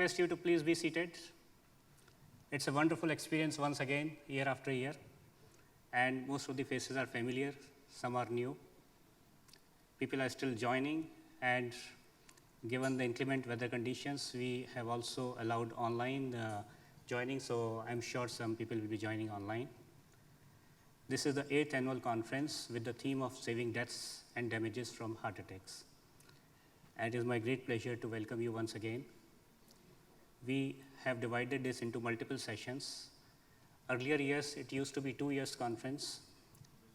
request you to please be seated. It's a wonderful experience once again, year after year, and most of the faces are familiar, some are new. People are still joining, and given the inclement weather conditions, we have also allowed online joining, so I'm sure some people will be joining online. This is the 8th annual conference with the theme of saving deaths and damages from heart attacks. And it is my great pleasure to welcome you once again. We have divided this into multiple sessions. Earlier years, it used to be 2 years conference,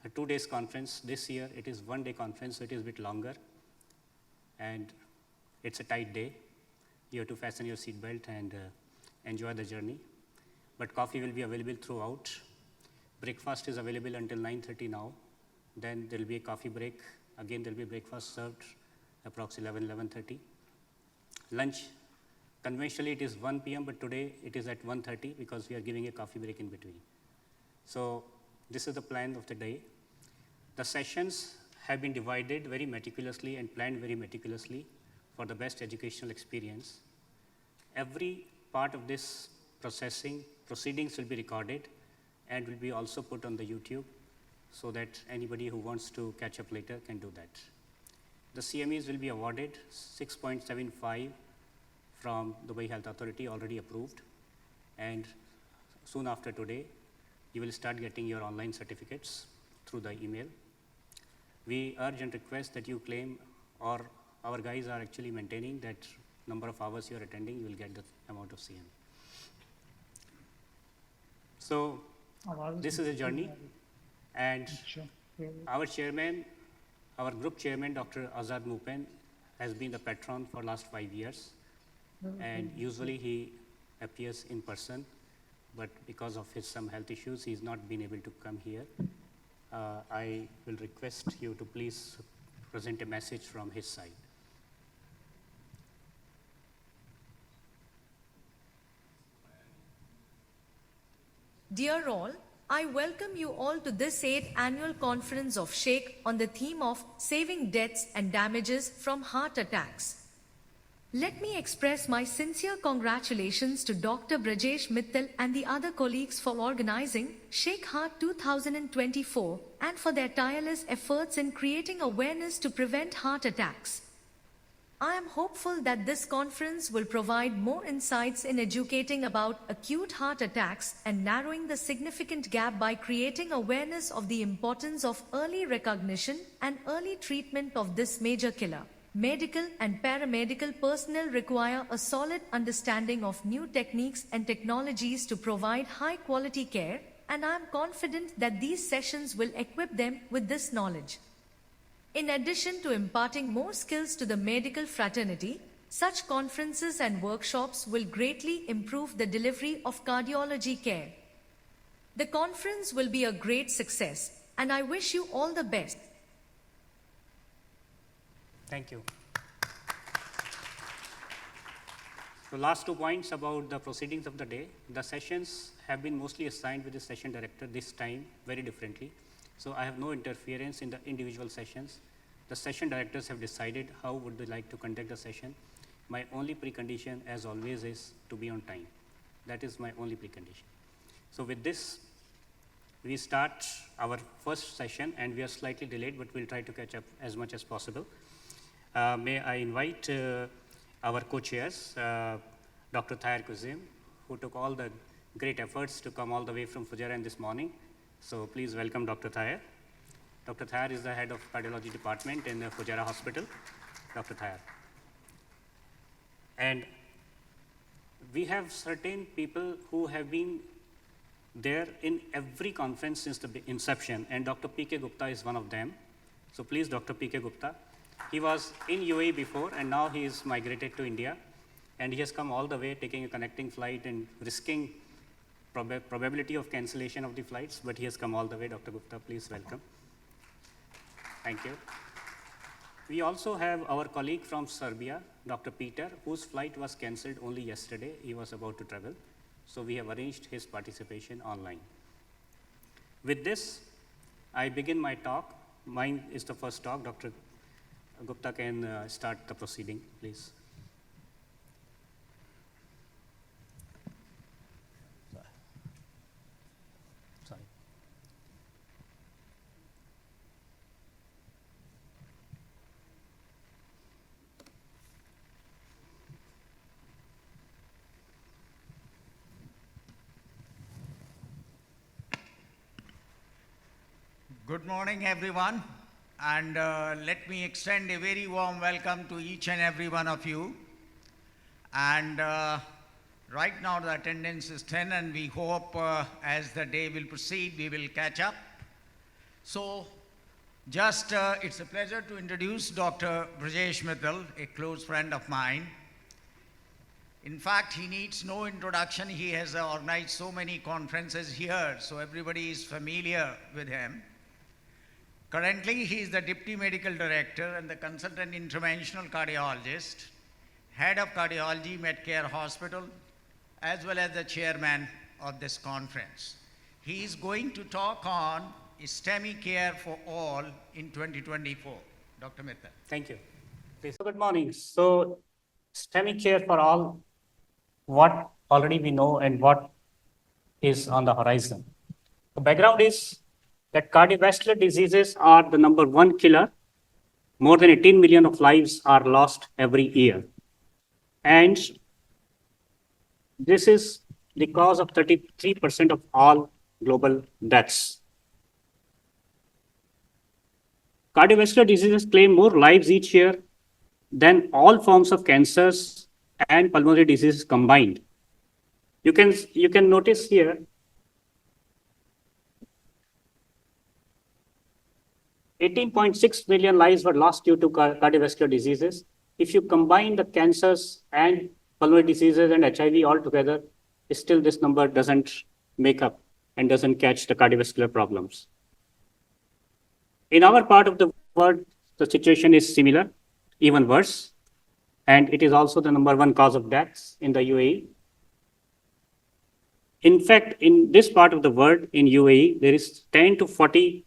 a 2 days conference. This year, it is 1 day conference, so it is a bit longer. And it's a tight day. You have to fasten your seatbelt and enjoy the journey. But coffee will be available throughout. Breakfast is available until 9:30 now. Then there will be a coffee break. Again, there will be breakfast served approximately 11:30. Lunch, conventionally it is 1 p.m., but today it is at 1:30 because we are giving a coffee break in between. So this is the plan of the day. The sessions have been divided very meticulously and planned very meticulously for the best educational experience. Every part of this proceedings will be recorded and will be also put on the YouTube so that anybody who wants to catch up later can do that. The CMEs will be awarded 6.75 from the Dubai Health Authority, already approved, and soon after today, you will start getting your online certificates through the email. We urge and request that you claim, or our guys are actually maintaining that number of hours you are attending, you will get the amount of CM. So this is a journey, and our chairman, our group chairman, Dr. Azad Mupen, has been the patron for last 5 years, and usually he appears in person, but because of his some health issues, he's not been able to come here. I will request you to please present a message from his side. Dear all, I welcome you all to this 8th annual conference of SHAKE on the theme of saving deaths and damages from heart attacks. Let me express my sincere congratulations to Dr. Brajesh Mittal and the other colleagues for organizing SHAKEHEART 2024 and for their tireless efforts in creating awareness to prevent heart attacks. I am hopeful that this conference will provide more insights in educating about acute heart attacks and narrowing the significant gap by creating awareness of the importance of early recognition and early treatment of this major killer. Medical and paramedical personnel require a solid understanding of new techniques and technologies to provide high-quality care, and I am confident that these sessions will equip them with this knowledge. In addition to imparting more skills to the medical fraternity, such conferences and workshops will greatly improve the delivery of cardiology care. The conference will be a great success, and I wish you all the best. Thank you. So last 2 points about the proceedings of the day. The sessions have been mostly assigned with the session director this time very differently. So I have no interference in the individual sessions. The session directors have decided how would they like to conduct the session. My only precondition, as always, is to be on time. That is my only precondition. So with this, we start our first session, and we are slightly delayed, but we'll try to catch up as much as possible. May I invite our co-chairs, Dr. Tahir Kuzim, who took all the great efforts to come all the way from Fujairah this morning. So please welcome Dr. Tahir. Dr. Tahir is the head of cardiology department in the Fujairah Hospital. Dr. Tahir. And we have certain people who have been there in every conference since the inception, and Dr. P.K. Gupta is one of them. So please, Dr. P.K. Gupta. He was in UAE before, and now he is migrated to India, and he has come all the way taking a connecting flight and risking probability of cancellation of the flights, but he has come all the way. Dr. Gupta, please welcome. Thank you. We also have our colleague from Serbia, Dr. Peter, whose flight was cancelled only yesterday. He was about to travel, so we have arranged his participation online. With this, I begin my talk. Mine is the first talk. Dr. Gupta can start the proceeding, please. Good morning, everyone, and let me extend a very warm welcome to each and every one of you. And right now, the attendance is 10, and we hope as the day will proceed, we will catch up. So, it's a pleasure to introduce Dr. Brajesh Mittal, a close friend of mine. In fact, he needs no introduction. He has organized so many conferences here, so everybody is familiar with him. Currently, he is the Deputy Medical Director and the Consultant Interventional Cardiologist, Head of Cardiology Medcare Hospital, as well as the Chairman of this conference. He is going to talk on STEMI care for all in 2024. Dr. Mittal. Thank you. Please. Good morning. So, STEMI care for all, what already we know and what is on the horizon. The background is that cardiovascular diseases are the number one killer. More than 18 million of lives are lost every year. And this is the cause of 33% of all global deaths. Cardiovascular diseases claim more lives each year than all forms of cancers and pulmonary diseases combined. You can notice here 18.6 million lives were lost due to cardiovascular diseases. If you combine the cancers and pulmonary diseases and HIV all together, still this number doesn't make up and doesn't catch the cardiovascular problems. In our part of the world, the situation is similar, even worse, and it is also the number one cause of deaths in the UAE. In fact, in this part of the world, in UAE, there is 10 to 15%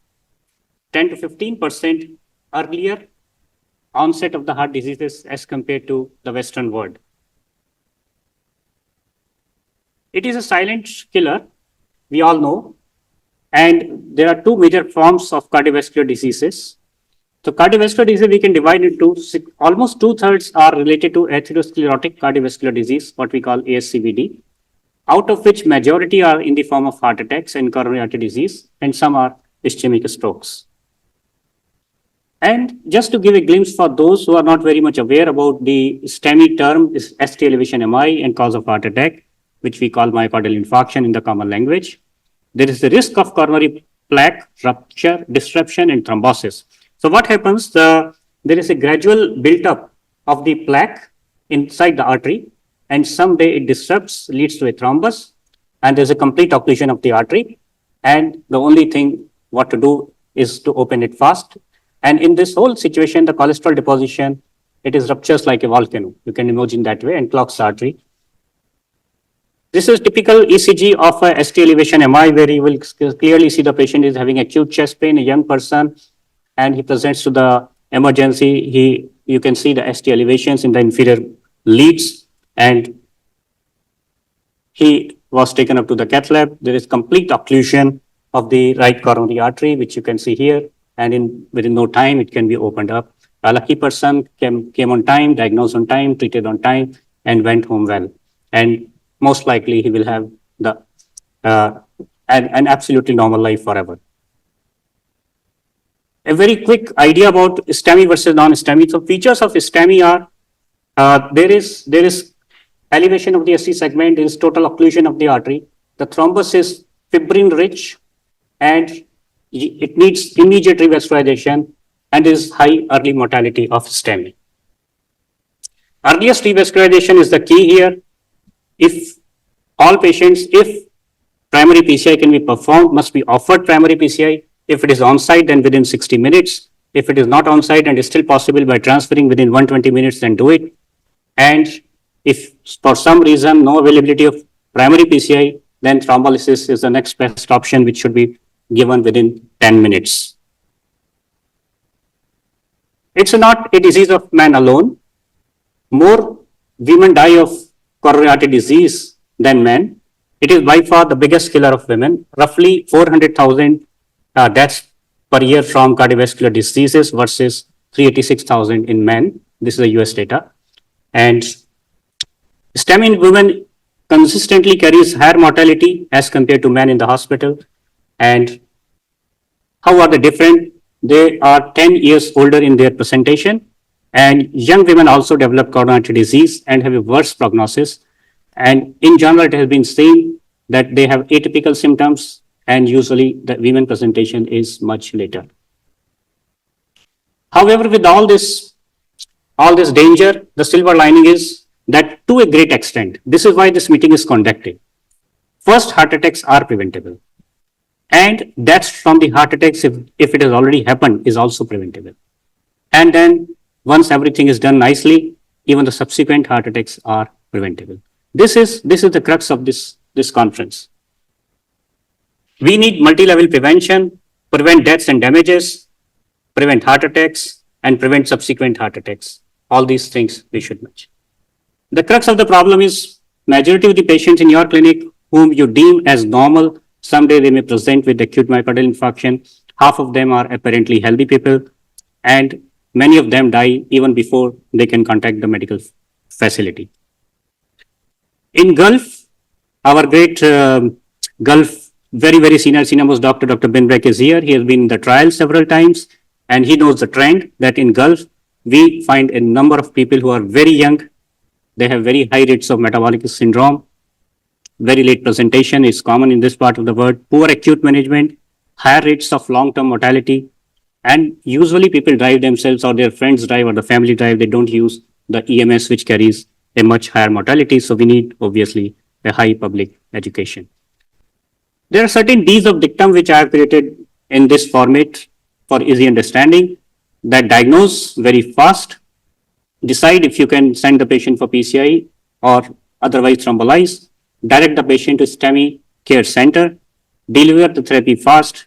earlier onset of the heart diseases as compared to the Western world. It is a silent killer, we all know, and there are two major forms of cardiovascular diseases. So cardiovascular disease we can divide into almost 2/3 are related to atherosclerotic cardiovascular disease, what we call ASCVD, out of which majority are in the form of heart attacks and coronary artery disease, and some are ischemic strokes. And just to give a glimpse for those who are not very much aware about the STEMI term, is ST elevation MI and cause of heart attack, which we call myocardial infarction in the common language. There is the risk of coronary plaque rupture, disruption, and thrombosis. So what happens? There is a gradual build-up of the plaque inside the artery, and someday it disrupts, leads to a thrombus, and there's a complete occlusion of the artery. And the only thing what to do is to open it fast. And in this whole situation, the cholesterol deposition, it is ruptures like a volcano. You can imagine that way and clogs the artery. This is typical ECG of a ST elevation MI, where you will clearly see the patient is having acute chest pain, a young person, and he presents to the emergency. You can see the ST elevations in the inferior leads, and he was taken up to the cath lab. There is complete occlusion of the right coronary artery, which you can see here. And within no time, it can be opened up. A lucky person came on time, diagnosed on time, treated on time, and went home well. And most likely, he will have an absolutely normal life forever. A very quick idea about STEMI versus non-STEMI. So features of STEMI are there is elevation of the ST segment, there is total occlusion of the artery. The thrombus is fibrin rich, and it needs immediate revascularization, and there is high early mortality of STEMI. Earliest revascularization is the key here. If primary PCI can be performed, must be offered primary PCI. If it is on-site, then within 60 minutes. If it is not on-site and is still possible by transferring within 120 minutes, then do it. And if for some reason no availability of primary PCI, then thrombolysis is the next best option, which should be given within 10 minutes. It's not a disease of man alone. More women die of coronary artery disease than men. It is by far the biggest killer of women. Roughly 400,000 deaths per year from cardiovascular diseases versus 386,000 in men. This is the US data. And STEMI in women consistently carries higher mortality as compared to men in the hospital. And How are they different? They are 10 years older in their presentation, and young women also develop coronary artery disease and have a worse prognosis. And in general, it has been seen that they have atypical symptoms, and usually the women presentation is much later. However, with all this danger, the silver lining is that to a great extent, this is why this meeting is conducted. First, heart attacks are preventable. And deaths from the heart attacks, if it has already happened, is also preventable. And then once everything is done nicely, even the subsequent heart attacks are preventable. This is the crux of this conference. We need multi-level prevention, prevent deaths and damages, prevent heart attacks, and prevent subsequent heart attacks. All these things we should mention. The crux of the problem is majority of the patients in your clinic whom you deem as normal, someday they may present with acute myocardial infarction. Half of them are apparently healthy people, and many of them die even before they can contact the medical facility. In Gulf, our great Gulf, very senior most doctor, Dr. Binbrek is here. He has been in the trial several times, and he knows the trend that in Gulf, we find a number of people who are very young. They have very high rates of metabolic syndrome. Very late presentation is common in this part of the world. Poor acute management, higher rates of long-term mortality, and usually people drive themselves or their friends drive or the family drive. They don't use the EMS, which carries a much higher mortality. So we need obviously a high public education. There are certain Ds of dictum which I have created in this format for easy understanding, that diagnose very fast, decide if you can send the patient for PCI or otherwise thrombolize, direct the patient to STEMI care center, deliver the therapy fast,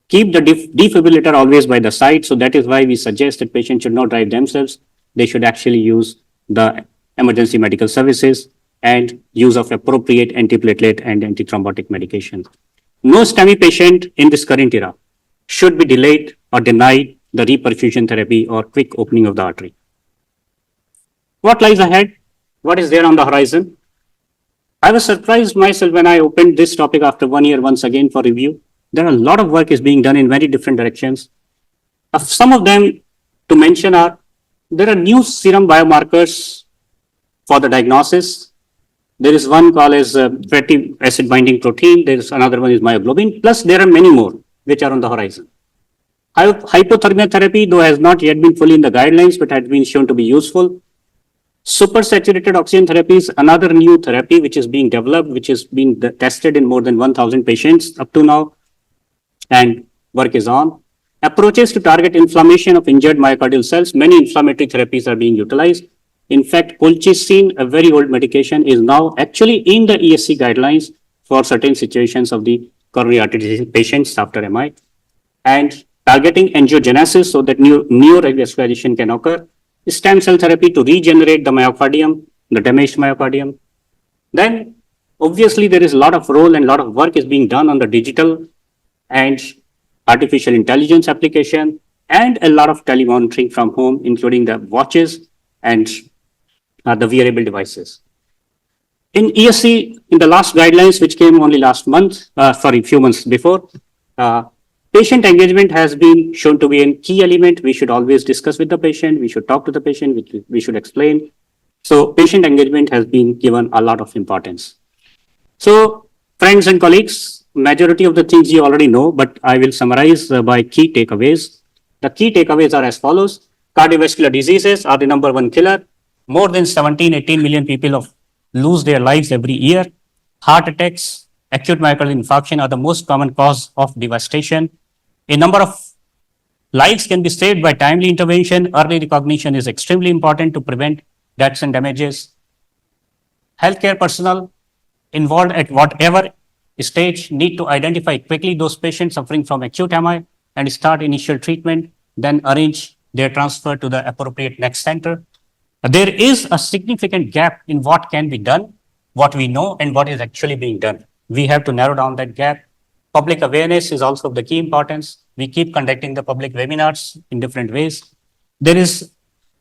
keep the defibrillator always by the side. So that is why we suggest that patients should not drive themselves. They should actually use the emergency medical services and use of appropriate antiplatelet and antithrombotic medication. No STEMI patient in this current era should be delayed or denied the reperfusion therapy or quick opening of the artery. What lies ahead? What is there on the horizon? I was surprised myself when I opened this topic after 1 year once again for review. There are a lot of work is being done in very different directions. Some of them to mention are, there are new serum biomarkers for the diagnosis. There is one called as fatty acid binding protein. There is another one is myoglobin. Plus there are many more which are on the horizon. Hypothermia therapy, though has not yet been fully in the guidelines, but has been shown to be useful. Supersaturated oxygen therapy is another new therapy which is being developed, which is being tested in more than 1,000 patients up to now, and work is on. Approaches to target inflammation of injured myocardial cells. Many inflammatory therapies are being utilized. In fact, colchicine, a very old medication, is now actually in the ESC guidelines for certain situations of the coronary artery disease patients after MI. And targeting angiogenesis so that neurorevascularization can occur. Stem cell therapy to regenerate the myocardium, the damaged myocardium. Then, obviously, there is a lot of role and a lot of work is being done on the digital and artificial intelligence application, and a lot of telemonitoring from home, including the watches and the wearable devices. In ESC, in the last guidelines, which came only last month, few months before, patient engagement has been shown to be a key element. We should always discuss with the patient. We should talk to the patient. We should explain. So patient engagement has been given a lot of importance. So friends and colleagues, majority of the things you already know, but I will summarize by key takeaways. The key takeaways are as follows. Cardiovascular diseases are the number one killer. More than 17-18 million people lose their lives every year. Heart attacks, acute myocardial infarction are the most common cause of devastation. A number of lives can be saved by timely intervention. Early recognition is extremely important to prevent deaths and damages. Healthcare personnel involved at whatever stage need to identify quickly those patients suffering from acute MI and start initial treatment, then arrange their transfer to the appropriate next center. There is a significant gap in what can be done, what we know, and what is actually being done. We have to narrow down that gap. Public awareness is also of the key importance. We keep conducting the public webinars in different ways. There is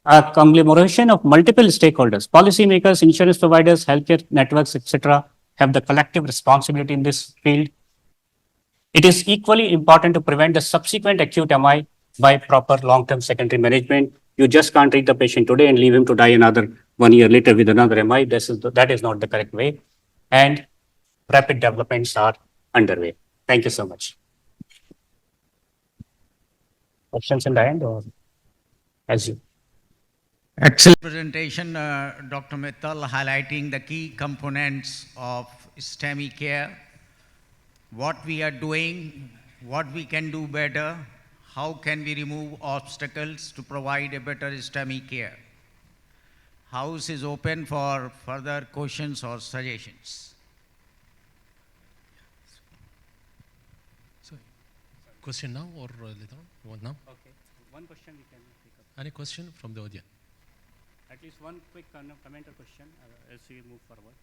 a conglomeration of multiple stakeholders, policymakers, insurance providers, healthcare networks, etc., have the collective responsibility in this field. It is equally important to prevent the subsequent acute MI by proper long-term secondary management. You just can't treat the patient today and leave him to die another 1 year later with another MI. That is not the correct way. And rapid developments are underway. Thank you so much. Questions in the end or as you? Excellent presentation, Dr. Mittal, highlighting the key components of STEMI care, what we are doing, what we can do better, how can we remove obstacles to provide a better STEMI care. House is open for further questions or suggestions. So, question now or later on? You want now? Okay. One question we can pick up. Any question from the audience? At least one quick comment or question as we move forward.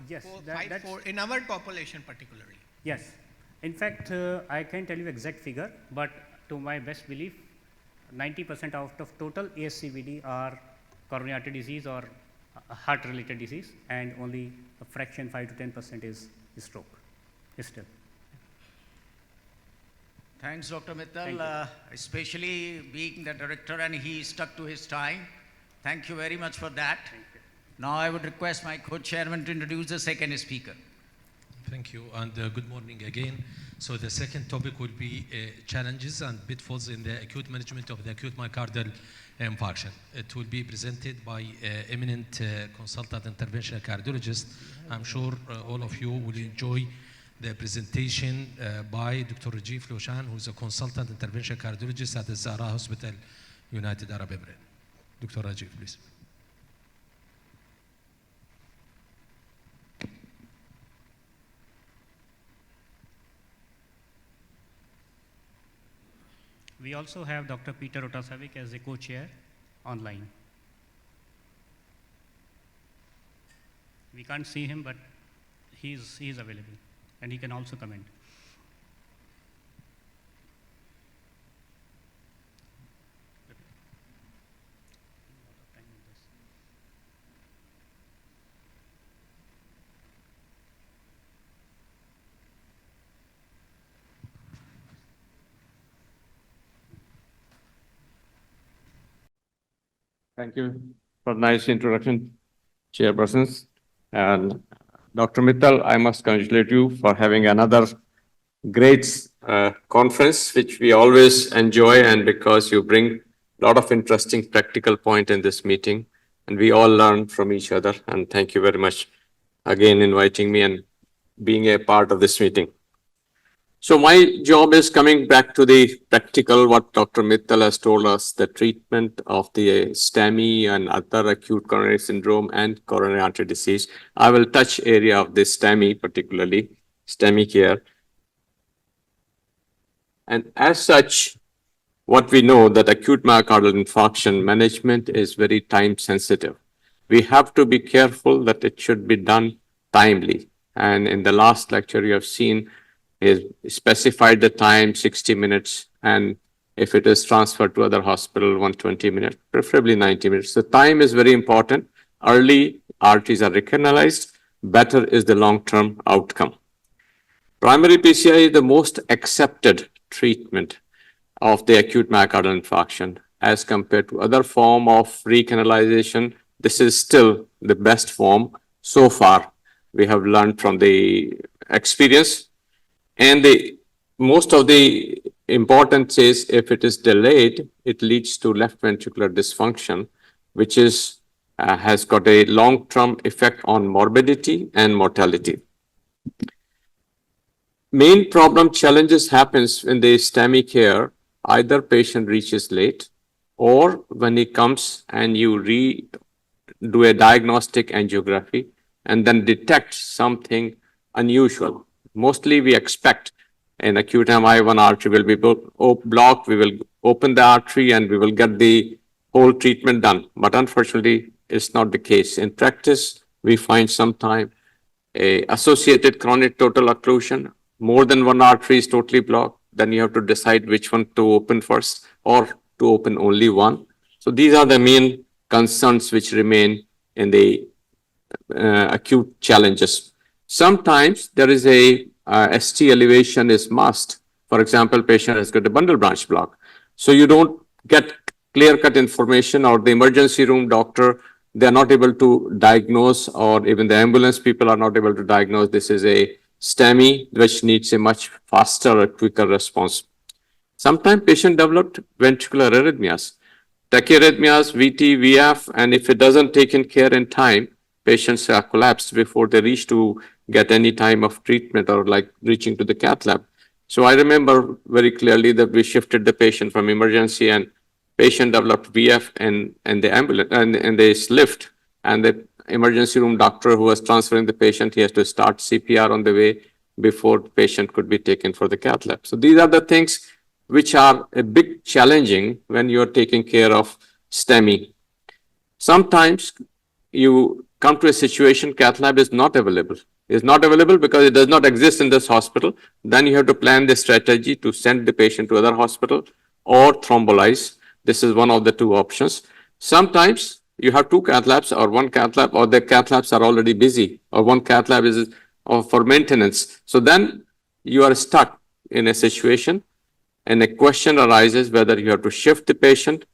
Yes, in our population particularly. yes. In fact, I can tell you exact figure, but to my best belief, 90% out of total ASCVD are coronary artery disease or heart-related disease, and only a fraction, 5 to 10% is stroke. Still. Thanks, Dr. Mittal, especially being the director and he stuck to his time. Thank you very much for that. Now I would request my co-chairman to introduce the second speaker. Thank you, and good morning again. So the second topic will be challenges and pitfalls in the acute management of the acute myocardial infarction. It will be presented by eminent consultant interventional cardiologist. I'm sure all of you will enjoy the presentation by Dr. Rajiv Loshan, who is a consultant interventional cardiologist at the Zahra Hospital, United Arab Emirates. Dr. Rajiv, please. We also have Dr. Peter Otasavic as a co-chair online. We can't see him, but he is available and he can also comment. Thank you for nice introduction, chairpersons. And Dr. Mittal, I must congratulate you for having another great conference, which we always enjoy, and because you bring a lot of interesting practical point in this meeting, and we all learn from each other. And thank you very much again inviting me and being a part of this meeting. So my job is coming back to the practical, what Dr. Mittal has told us, the treatment of the STEMI and other acute coronary syndrome and coronary artery disease. I will touch area of this STEMI, particularly STEMI care. And as such, what we know that acute myocardial infarction management is very time sensitive. We have to be careful that it should be done timely. And in the last lecture, you have seen is specified the time 60 minutes, and if it is transferred to other hospital 120 minutes, preferably 90 minutes. The time is very important. Early arteries are recognized, better is the long-term outcome. Primary PCI is the most accepted treatment of the acute myocardial infarction as compared to other form of recanalization. This is still the best form so far. We have learned from the experience. And most of the importance is if it is delayed, it leads to left ventricular dysfunction, which has got a long-term effect on morbidity and mortality. Main problem challenges happens in the STEMI care. Either patient reaches late, or when he comes and you do a diagnostic angiography and then detect something unusual. Mostly we expect in acute MI, one artery will be blocked, we will open the artery and we will get the whole treatment done. But unfortunately, it's not the case. In practice, we find sometimes a associated chronic total occlusion, more than one artery is totally blocked. Then you have to decide which one to open first or to open only one. So these are the main concerns which remain in the acute challenges. Sometimes there is a ST elevation is must. For example, patient has got a bundle branch block. So you don't get clear-cut information, or the emergency room doctor, they're not able to diagnose, or even the ambulance people are not able to diagnose this is a STEMI, which needs a much faster or quicker response. Sometimes patient developed ventricular arrhythmias, tachyarrhythmias, VT, VF, and if it doesn't taken care in time, patients are collapsed before they reach to get any time of treatment or like reaching to the cath lab. So I remember very clearly that we shifted the patient from emergency, and patient developed VF and the ambulance and this lift, and the emergency room doctor who was transferring the patient, he has to start CPR on the way before the patient could be taken for the cath lab. So these are the things which are a big challenging when you are taking care of STEMI. Sometimes you come to a situation cath lab is not available. It's not available because it does not exist in this hospital. Then you have to plan the strategy to send the patient to other hospital or thrombolize. This is one of the two options. Sometimes you have two cath labs or one cath lab, or the cath labs are already busy, or one cath lab is for maintenance. So then you are stuck in a situation, and a question arises whether you have to shift the patient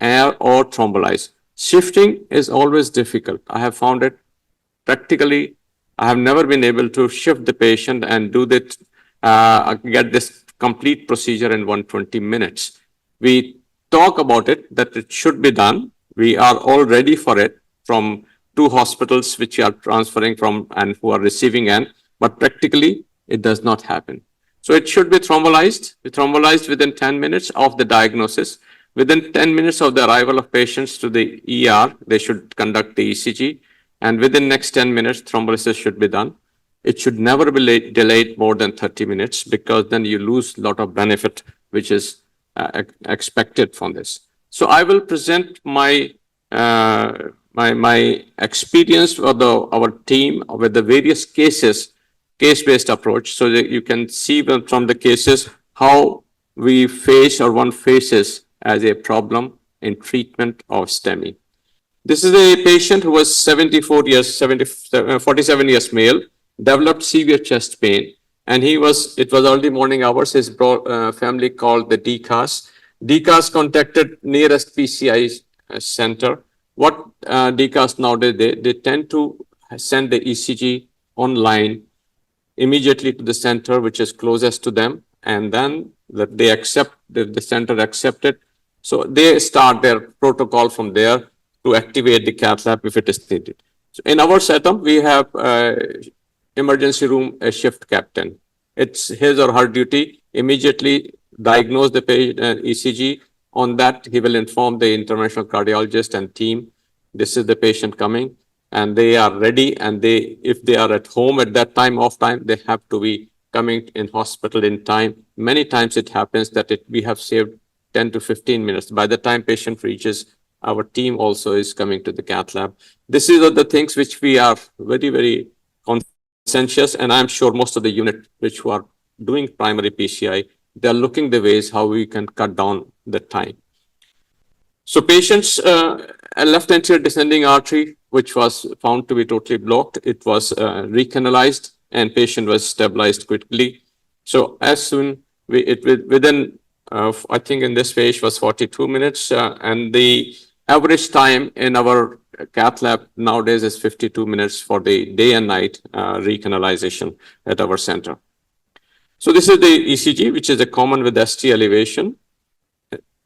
or thrombolize. Shifting is always difficult. I have found it practically. I have never been able to shift the patient and do that, get this complete procedure in 120 minutes. We talk about it, that it should be done. We are all ready for it from two hospitals which are transferring from and who are receiving end, but practically it does not happen. So it should be thrombolized within 10 minutes of the diagnosis. Within 10 minutes of the arrival of patients to the ER, they should conduct the ECG, and within next 10 minutes, thrombolysis should be done. It should never be delayed more than 30 minutes, because then you lose a lot of benefit which is expected from this. So I will present my my experience of our team with the various cases, case-based approach, so that you can see from the cases how we face or one faces as a problem in treatment of STEMI. This is a patient who was 47 years male, developed severe chest pain, and it was early morning hours. His family called the DCAS. DCAS contacted nearest PCI center. What DCAS nowadays, they tend to send the ECG online immediately to the center which is closest to them, and then they accept, the center accepted. So they start their protocol from there to activate the cath lab if it is needed. So in our setup, we have emergency room a shift captain. It's his or her duty immediately diagnose the patient ECG. On that, he will inform the interventional cardiologist and team, this is the patient coming, and they are ready. And if they are at home at that time, off time, they have to be coming in hospital in time. Many times it happens that we have saved 10 to 15 minutes. By the time patient reaches, our team also is coming to the cath lab. This is the things which we are very, very conscientious, and I'm sure most of the unit which who are doing primary PCI, they're looking the ways how we can cut down the time. So patients, a left anterior descending artery, which was found to be totally blocked, it was recanalized, and patient was stabilized quickly. So as soon, within, I think in this phase was 42 minutes, and the average time in our cath lab nowadays is 52 minutes for the day and night recanalization at our center. So this is the ECG, which is a common with ST elevation.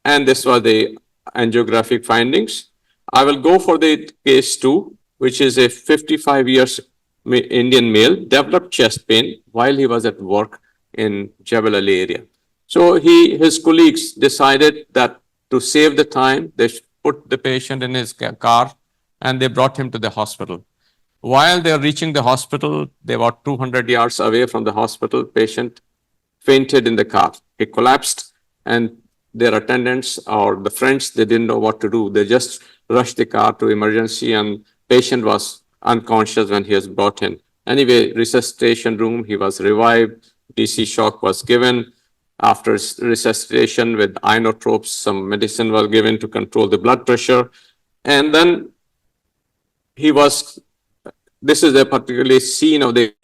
And this was the angiographic findings. I will go for the case 2, which is a 55 years Indian male, developed chest pain while he was at work in Jebel Ali area. So his colleagues decided that to save the time, they put the patient in his car and they brought him to the hospital. While they are reaching the hospital, they were 200 yards away from the hospital. Patient fainted in the car. He collapsed, and their attendants or the friends, they didn't know what to do. They just rushed the car to emergency, and patient was unconscious when he was brought in. Anyway, resuscitation room, he was revived. DC shock was given. After resuscitation with inotropes, some medicine was given to control the blood pressure. And then he was, this is a particularly scene of the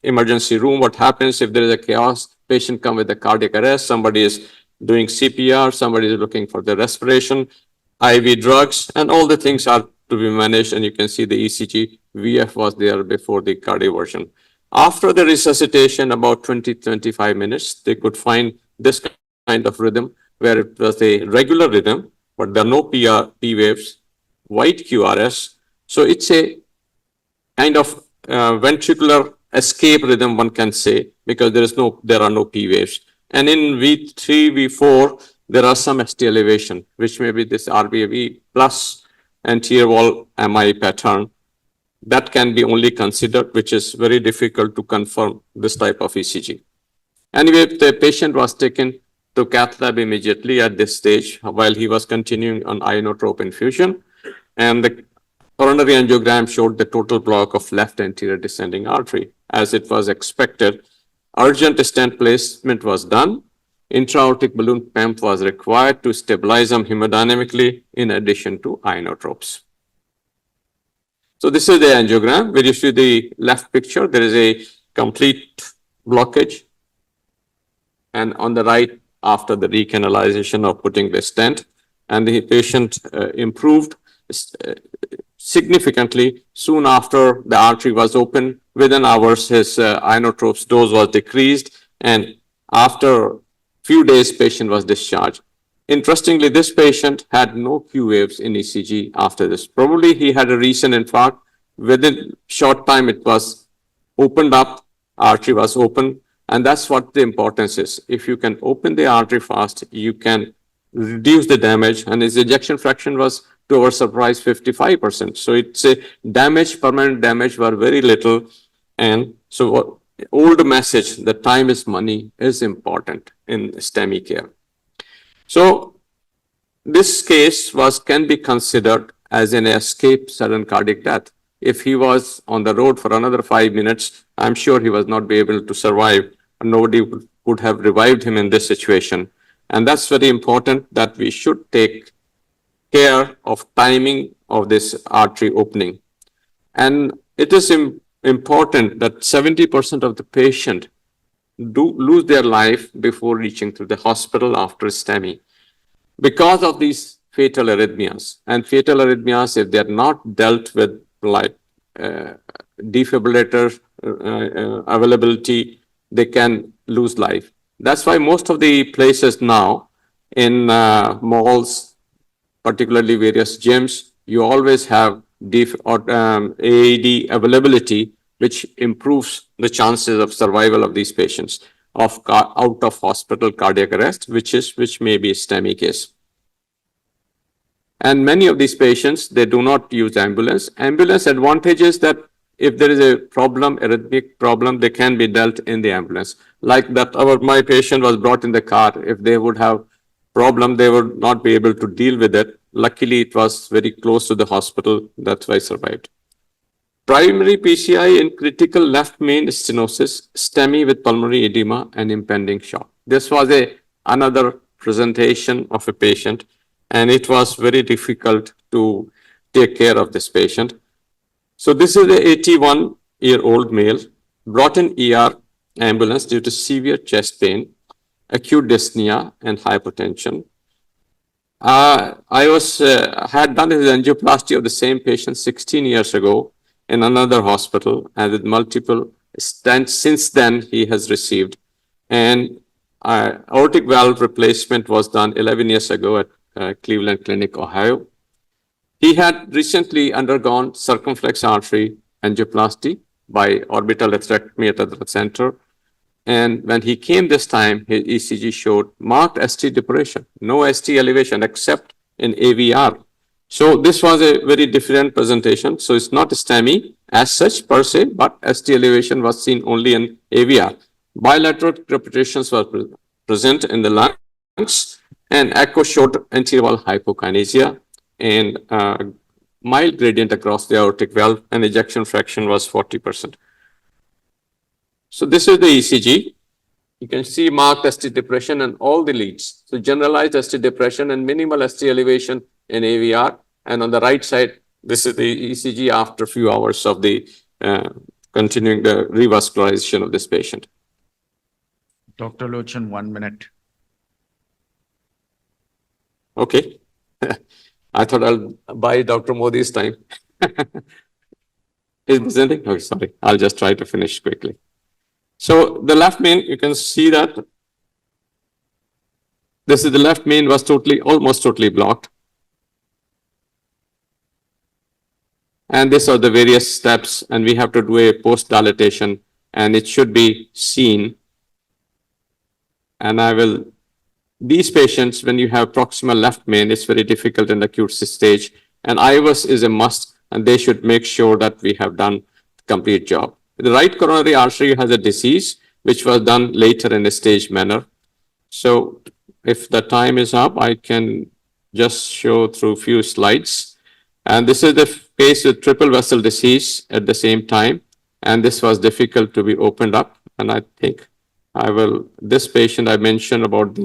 emergency room. What happens if there is a chaos? Patient come with a cardiac arrest, somebody is doing CPR, somebody is looking for the respiration, IV drugs, and all the things are to be managed. And you can see the ECG, VF was there before the cardioversion. After the resuscitation, about 20-25 minutes, they could find this kind of rhythm where it was a regular rhythm, but there are no P waves, white QRS. So it's a kind of ventricular escape rhythm, one can say, because there are no P waves. And in V3, V4, there are some ST elevation, which may be this RBAV plus anterior wall MI pattern. That can be only considered, which is very difficult to confirm this type of ECG. Anyway, the patient was taken to cath lab immediately at this stage while he was continuing on inotrope infusion. And the coronary angiogram showed the total block of left anterior descending artery. As it was expected, urgent stent placement was done. Intra-aortic balloon pump was required to stabilize him hemodynamically in addition to inotropes. So this is the angiogram. Where you see the left picture, there is a complete blockage. And on the right, after the recanalization of putting the stent, and the patient improved significantly. Soon after the artery was open, within hours, his inotropes dose was decreased, and after few days, patient was discharged. Interestingly, this patient had no Q waves in ECG after this. Probably he had a recent infarct. Within short time, it was opened up, artery was open, and that's what the importance is. If you can open the artery fast, you can reduce the damage, and his ejection fraction was, to our surprise, 55%. So it's a damage, permanent damage were very little. And so old message, the time is money, is important in STEMI care. So this case can be considered as an escape sudden cardiac death. If he was on the road for another 5 minutes, I'm sure he was not be able to survive. Nobody would have revived him in this situation. And that's very important that we should take care of timing of this artery opening. And it is important that 70% of the patient do lose their life before reaching to the hospital after STEMI because of these fatal arrhythmias. And fatal arrhythmias, if they're not dealt with, like defibrillator availability, they can lose life. That's why most of the places now in malls, particularly various gyms, you always have AED availability, which improves the chances of survival of these patients of out of hospital cardiac arrest, which may be a STEMI case. And many of these patients, they do not use ambulance. Ambulance advantage is that if there is a problem, arrhythmic problem, they can be dealt in the ambulance. Like that, my patient was brought in the car. If they would have problem, they would not be able to deal with it. Luckily, it was very close to the hospital. That's why I survived. Primary PCI in critical left main stenosis, STEMI with pulmonary edema and impending shock. This was another presentation of a patient, and it was very difficult to take care of this patient. So this is an 81-year-old male brought in ER ambulance due to severe chest pain, acute dyspnea, and hypotension. I had done his angioplasty of the same patient 16 years ago in another hospital, and with multiple stents since then he has received. And aortic valve replacement was done 11 years ago at Cleveland Clinic, Ohio. He had recently undergone circumflex artery angioplasty by orbital atherectomy at the center. And when he came this time, his ECG showed marked ST depression, no ST elevation except in AVR. So this was a very different presentation. So it's not STEMI as such per se, but ST elevation was seen only in AVR. Bilateral crepitations were present in the lungs, and echo showed anterior wall hypokinesia and mild gradient across the aortic valve, and ejection fraction was 40%. So this is the ECG. You can see marked ST depression and all the leads. So generalized ST depression and minimal ST elevation in AVR. And on the right side, this is the ECG after a few hours of the continuing the revascularization of this patient. Dr. Lochan, 1 minute. Okay. I thought I'll buy Dr. Modi's time. Is presenting? Oh, sorry. I'll just try to finish quickly. So the left main, you can see that this is the left main was almost totally blocked. And these are the various steps, and we have to do a post dilatation, and it should be seen. And these patients, when you have proximal left main, it's very difficult in the acute stage, and IVUS is a must, and they should make sure that we have done the complete job. The right coronary artery has a disease, which was done later in a staged manner. So if the time is up, I can just show through a few slides. And this is the case with triple vessel disease at the same time. And this was difficult to be opened up. And I think this patient I mentioned about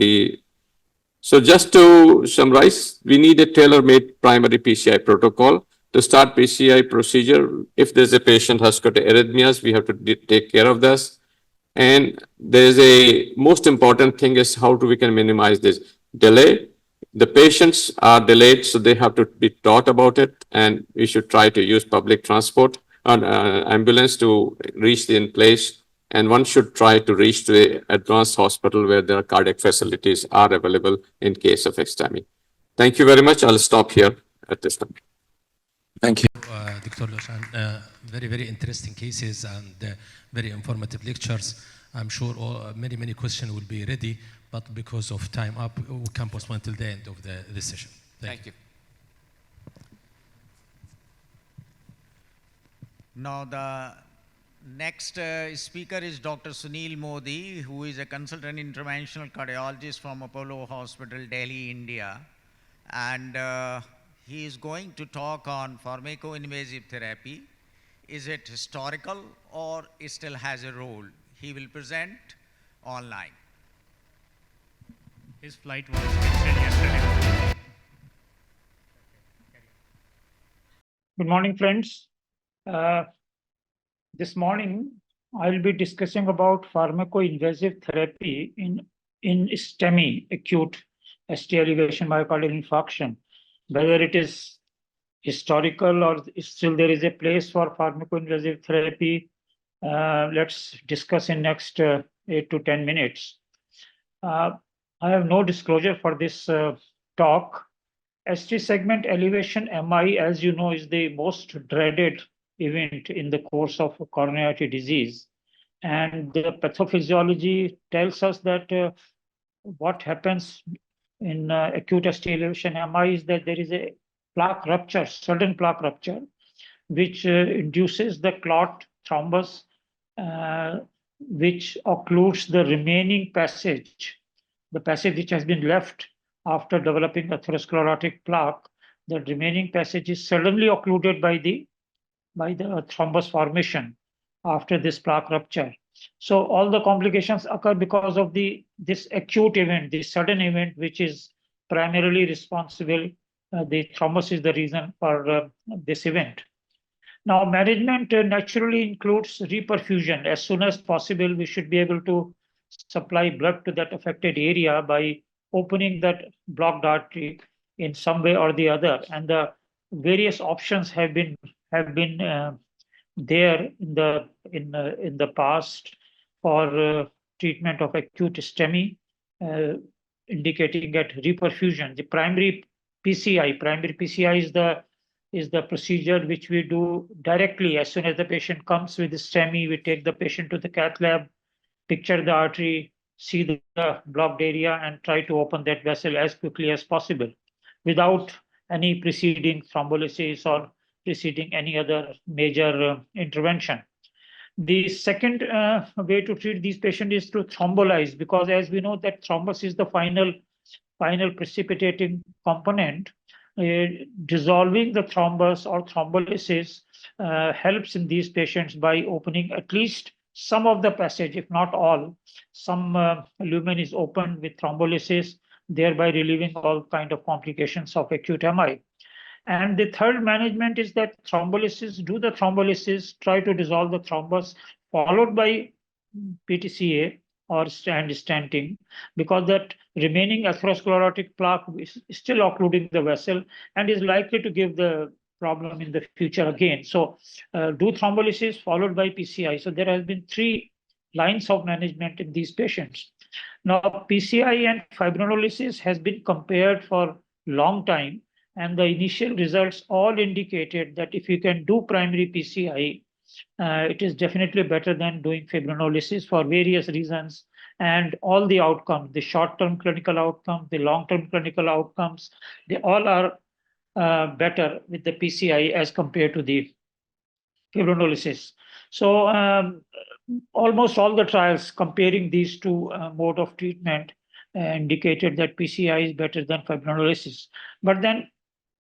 so just to summarize, we need a tailor-made primary PCI protocol. To start PCI procedure, if there's a patient has got arrhythmias, we have to take care of this. And there's a most important thing is how we can minimize this delay. The patients are delayed, so they have to be taught about it, and we should try to use public transport and ambulance to reach in place. And one should try to reach to an advanced hospital where the cardiac facilities are available in case of STEMI. Thank you very much. I'll stop here at this time. Thank you, Dr. Loshan. Very, very interesting cases and very informative lectures. I'm sure many questions will be ready, but because of time up, we can postpone until the end of the session. Thank you. Now the next speaker is Dr. Sunil Modi, who is a consultant interventional cardiologist from Apollo Hospital, Delhi, India. And he is going to talk on pharmacoinvasive therapy. Is it historical or it still has a role? He will present online. His flight was cancelled yesterday. Good morning, friends. This morning, I'll be discussing about pharmacoinvasive therapy in STEMI, acute ST elevation myocardial infarction. Whether it is historical or still there is a place for pharmacoinvasive therapy, let's discuss in next 8 to 10 minutes. I have no disclosure for this talk. ST segment elevation MI, as you know, is the most dreaded event in the course of coronary artery disease. And the pathophysiology tells us that what happens in acute ST elevation MI is that there is a plaque rupture, sudden plaque rupture, which induces the clot thrombus, which occludes the remaining passage, the passage which has been left after developing atherosclerotic plaque. The remaining passage is suddenly occluded by the thrombus formation after this plaque rupture. So all the complications occur because of this acute event, this sudden event, which is primarily responsible. The thrombus is the reason for this event. Now, management naturally includes reperfusion. As soon as possible, we should be able to supply blood to that affected area by opening that blocked artery in some way or the other. And the various options have been there in the past for treatment of acute STEMI, indicating at reperfusion. The primary PCI is the procedure which we do directly as soon as the patient comes with the STEMI. We take the patient to the cath lab, picture the artery, see the blocked area, and try to open that vessel as quickly as possible without any preceding thrombolysis or preceding any other major intervention. The second way to treat these patients is to thrombolize, because as we know that thrombus is the final precipitating component. Dissolving the thrombus or thrombolysis helps in these patients by opening at least some of the passage, if not all. Some lumen is opened with thrombolysis, thereby relieving all kind of complications of acute MI. And the third management is that thrombolysis, do the thrombolysis, try to dissolve the thrombus, followed by PTCA or stenting, because that remaining atherosclerotic plaque is still occluding the vessel and is likely to give the problem in the future again. So do thrombolysis followed by PCI. So there has been 3 lines of management in these patients. Now, PCI and fibrinolysis has been compared for long time, and the initial results all indicated that if you can do primary PCI, it is definitely better than doing fibrinolysis for various reasons, and all the outcomes, the short-term clinical outcomes, the long-term clinical outcomes, they all are better with the PCI as compared to the fibrinolysis. So almost all the trials comparing these 2 mode of treatment indicated that PCI is better than fibrinolysis. But then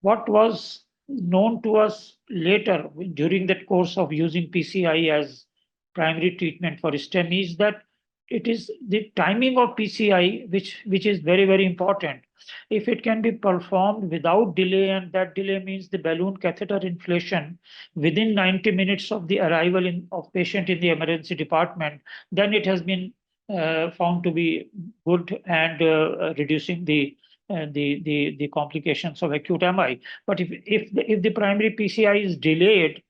what was known to us later during that course of using PCI as primary treatment for STEMI is that it is the timing of PCI which is very, very important. If it can be performed without delay, and that delay means the balloon catheter inflation within 90 minutes of the arrival of patient in the emergency department, then it has been found to be good and reducing the complications of acute MI. But if the primary PCI is delayed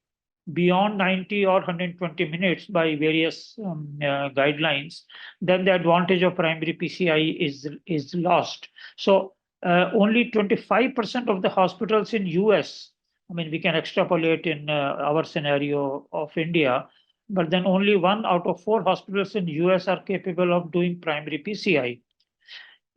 beyond 90 or 120 minutes by various guidelines, then the advantage of primary PCI is lost. So only 25% of the hospitals in US, I mean, we can extrapolate in our scenario of India, but then only 1 out of 4 hospitals in US are capable of doing primary PCI.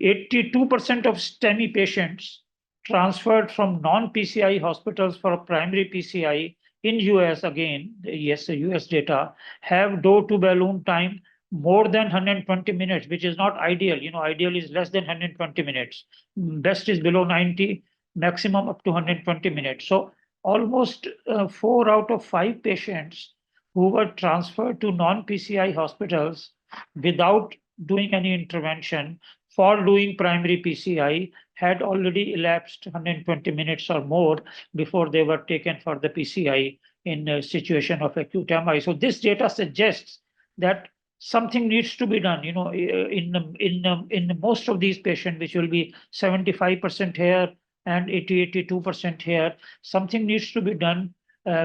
82% of STEMI patients transferred from non-PCI hospitals for primary PCI in US, again, yes, US data, have door to balloon time more than 120 minutes, which is not ideal. Ideal is less than 120 minutes. Best is below 90, maximum up to 120 minutes. So almost 4 out of 5 patients who were transferred to non-PCI hospitals without doing any intervention for doing primary PCI had already elapsed 120 minutes or more before they were taken for the PCI in a situation of acute MI. So this data suggests that something needs to be done. In most of these patients, which will be 75% here and 82% here, something needs to be done,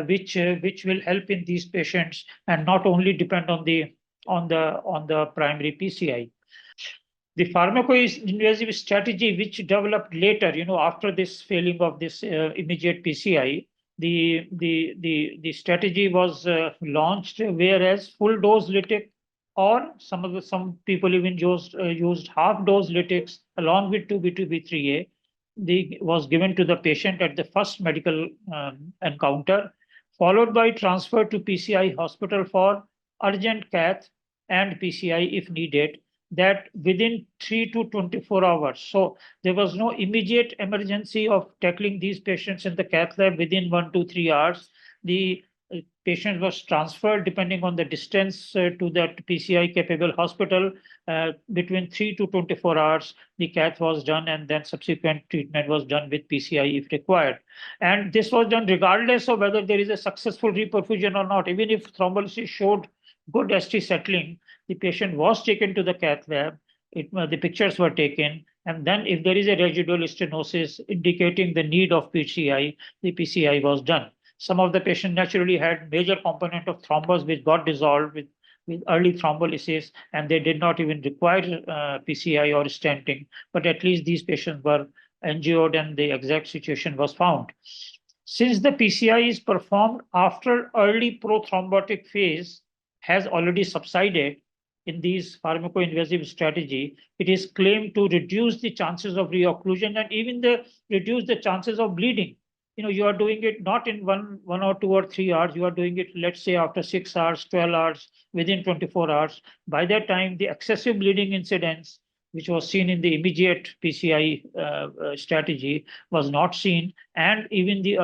which will help in these patients and not only depend on the primary PCI. The pharmacoinvasive strategy which developed later, after this failing of this immediate PCI, the strategy was launched, whereas full dose lytic, or some people even used half dose lytics along with 2B2B3A, was given to the patient at the first medical encounter, followed by transfer to PCI hospital for urgent cath and PCI if needed, that within 3 to 24 hours. So there was no immediate emergency of tackling these patients in the cath lab within 1 to 3 hours. The patient was transferred depending on the distance to that PCI capable hospital. Between 3 to 24 hours, the cath was done, and then subsequent treatment was done with PCI if required. And this was done regardless of whether there is a successful reperfusion or not. Even if thrombolysis showed good ST settling, the patient was taken to the cath lab, the pictures were taken, and then if there is a residual stenosis indicating the need of PCI, the PCI was done. Some of the patients naturally had major component of thrombus which got dissolved with early thrombolysis, and they did not even require PCI or stenting, but at least these patients were angioed and the exact situation was found. Since the PCI is performed after early prothrombotic phase has already subsided in these pharmacoinvasive strategy, it is claimed to reduce the chances of reocclusion and even reduce the chances of bleeding. You are doing it not in one or 2 or 3 hours. You are doing it, let's say, after 6 hours, 12 hours, within 24 hours. By that time, the excessive bleeding incidence, which was seen in the immediate PCI strategy, was not seen, and even the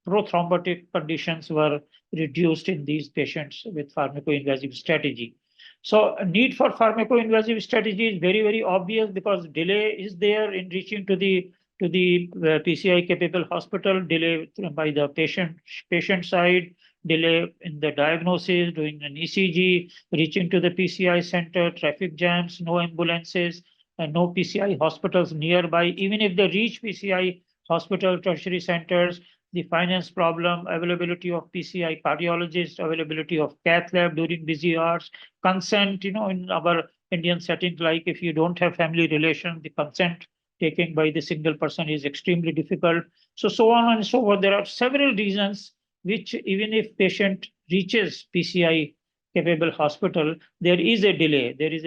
prothrombotic conditions were reduced in these patients with pharmacoinvasive strategy. So a need for pharmacoinvasive strategy is very, very obvious because delay is there in reaching to the to the PCI capable hospital, delay by the patient side, delay in the diagnosis, doing an ECG, reaching to the PCI center, traffic jams, no ambulances, and no PCI hospitals nearby. Even if they reach PCI hospital, tertiary centers, the finance problem, availability of PCI cardiologists, availability of cath lab during busy hours, consent, in our Indian settings, like if you don't have family relation, the consent taken by the single person is extremely difficult. So on and so forth. There are several reasons which even if patient reaches PCI capable hospital, there is a delay. There is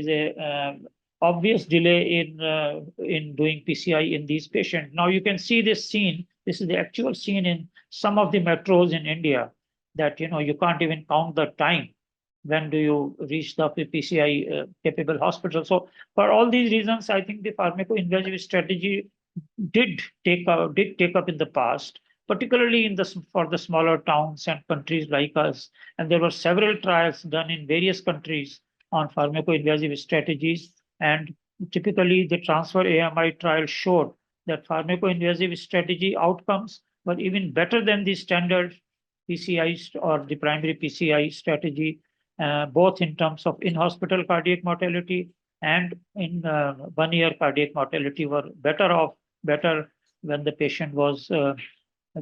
a obvious delay in doing PCI in these patients. Now you can see this scene. This is the actual scene in some of the metros in India that you can't even count the time when do you reach the PCI capable hospital. So for all these reasons, I think the pharmacoinvasive strategy did take up in the past, particularly for the smaller towns and countries like us. And there were several trials done in various countries on pharmacoinvasive strategies. And typically, the transfer AMI trial showed that pharmacoinvasive strategy outcomes were even better than the standard PCI or the primary PCI strategy, both in terms of in-hospital cardiac mortality and in 1 year cardiac mortality were better when the patient was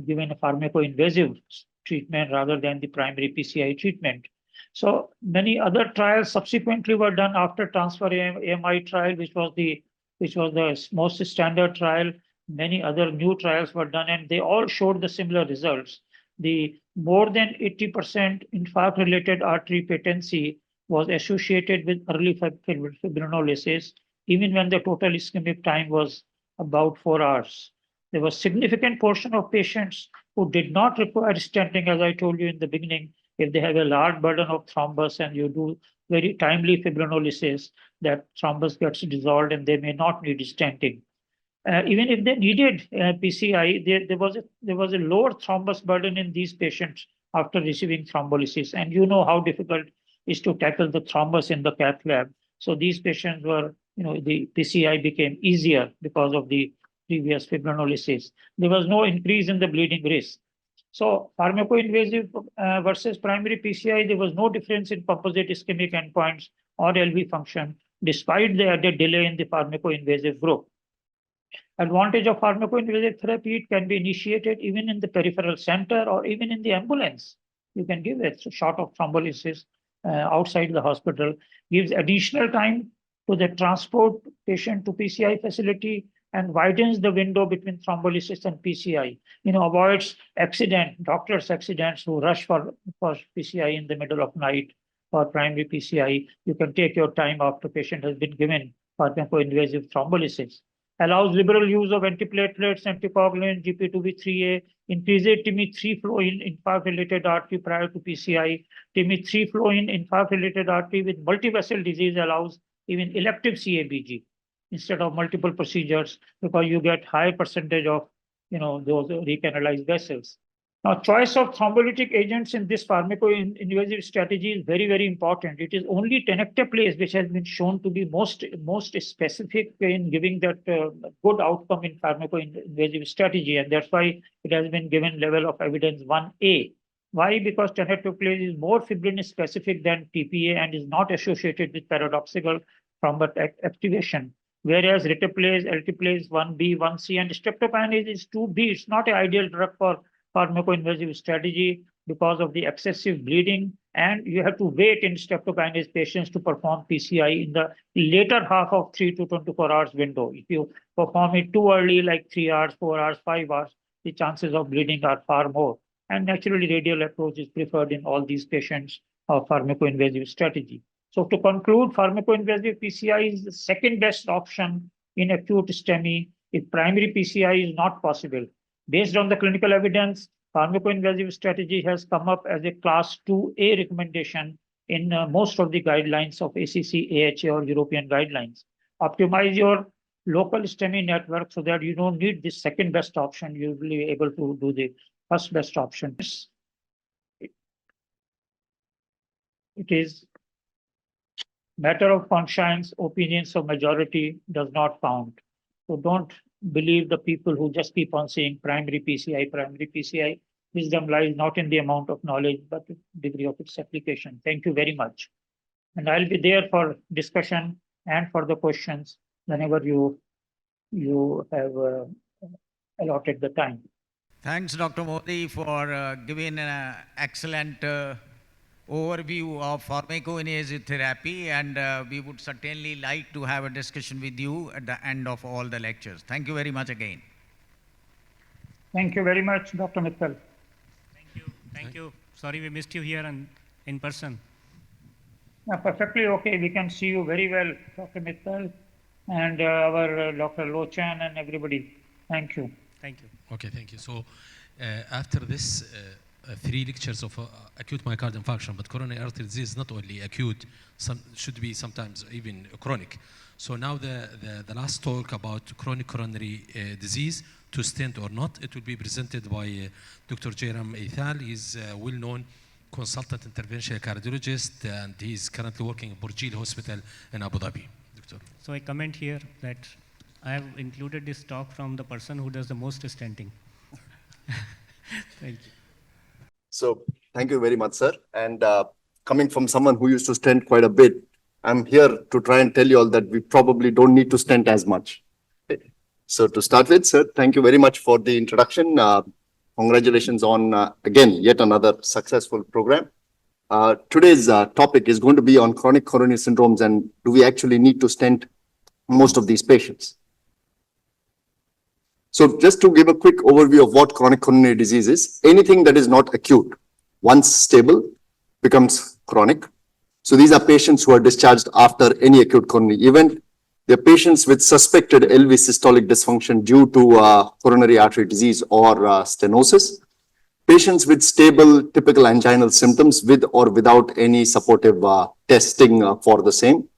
given a pharmacoinvasive treatment rather than the primary PCI treatment. So many other trials subsequently were done after transfer AMI trial, which was the most standard trial. Many other new trials were done, and they all showed the similar results. The more than 80% infarct-related artery patency was associated with early fibrinolysis, even when the total ischemic time was about 4 hours. There was significant portion of patients who did not require stenting, as I told you in the beginning. If they have a large burden of thrombus and you do very timely fibrinolysis, that thrombus gets dissolved and they may not need stenting. Even if they needed PCI, there was a lower thrombus burden in these patients after receiving thrombolysis. And you know how difficult it is to tackle the thrombus in the cath lab. So these patients were, the PCI became easier because of the previous fibrinolysis. There was no increase in the bleeding risk. So pharmacoinvasive versus primary PCI, there was no difference in composite ischemic endpoints or LV function, despite the added delay in the pharmacoinvasive group. Advantage of pharmacoinvasive therapy, it can be initiated even in the peripheral center or even in the ambulance. You can give a shot of thrombolysis outside the hospital, gives additional time to the transport patient to PCI facility, and widens the window between thrombolysis and PCI. Avoids doctors' accidents who rush for PCI in the middle of night for primary PCI. You can take your time after patient has been given pharmacoinvasive thrombolysis. Allows liberal use of antiplatelets, anticoagulants, GP2B3A, increases TIMI3 flow in infarct-related artery prior to PCI. TIMI3 flow in infarct-related artery with multivessel disease allows even elective CABG instead of multiple procedures, because you get high percentage of those recanalized vessels. Now, choice of thrombolytic agents in this pharmacoinvasive strategy is very, very important. It is only tenecteplase which has been shown to be most specific in giving that good outcome in pharmacoinvasive strategy, and that's why it has been given level of evidence 1A. Why? Because tenecteplase is more fibrin specific than TPA and is not associated with paradoxical thrombus activation. Whereas ritaplase, alteplase 1B, 1C, and streptokinase is 2B. It's not an ideal drug for pharmacoinvasive strategy because of the excessive bleeding, and you have to wait in streptokinase patients to perform PCI in the later half of 3 to 24 hours window. If you perform it too early, like 3 hours, 4 hours, 5 hours, the chances of bleeding are far more. And naturally, radial approach is preferred in all these patients of pharmacoinvasive strategy. So to conclude, pharmacoinvasive PCI is the second best option in acute STEMI if primary PCI is not possible. Based on the clinical evidence, pharmacoinvasive strategy has come up as a class 2A recommendation in most of the guidelines of ACC, AHA, or European guidelines. Optimize your local STEMI network so that you don't need this second best option. You'll be able to do the first best option. It is matter of conscience, opinions of majority does not count. So don't believe the people who just keep on saying primary PCI, primary PCI. Wisdom lies not in the amount of knowledge, but the degree of its application. Thank you very much. And I'll be there for discussion and for the questions whenever you have allotted the time. Thanks, Dr. Modi, for giving an excellent overview of pharmacokinesis therapy, and we would certainly like to have a discussion with you at the end of all the lectures. Thank you very much again. Thank you very much, Dr. Mittal. Thank you. Thank you. Sorry we missed you here in person. Perfectly okay. We can see you very well, Dr. Mittal, and our Dr. Lochan and everybody. Thank you. Thank you. Okay, thank you. So after this 3 lectures of acute myocardial infarction, but coronary artery disease is not only acute, some should be sometimes even chronic. So now the last talk about chronic coronary disease, to stent or not, it will be presented by Dr. Jairam Ithal. He's a well-known consultant interventional cardiologist, and he's currently working at Burjeel Hospital in Abu Dhabi. Doctor. So I comment here that I have included this talk from the person who does the most stenting. Thank you. So thank you very much, sir. And coming from someone who used to stent quite a bit, I'm here to try and tell you all that we probably don't need to stent as much. So to start with, sir, thank you very much for the introduction. Congratulations on, again, yet another successful program. Today's topic is going to be on chronic coronary syndromes, and do we actually need to stent most of these patients? So just to give a quick overview of what chronic coronary disease is, anything that is not acute, once stable, becomes chronic. So these are patients who are discharged after any acute coronary event. They're patients with suspected LV systolic dysfunction due to coronary artery disease or stenosis. Patients with stable typical anginal symptoms with or without any supportive testing for the same.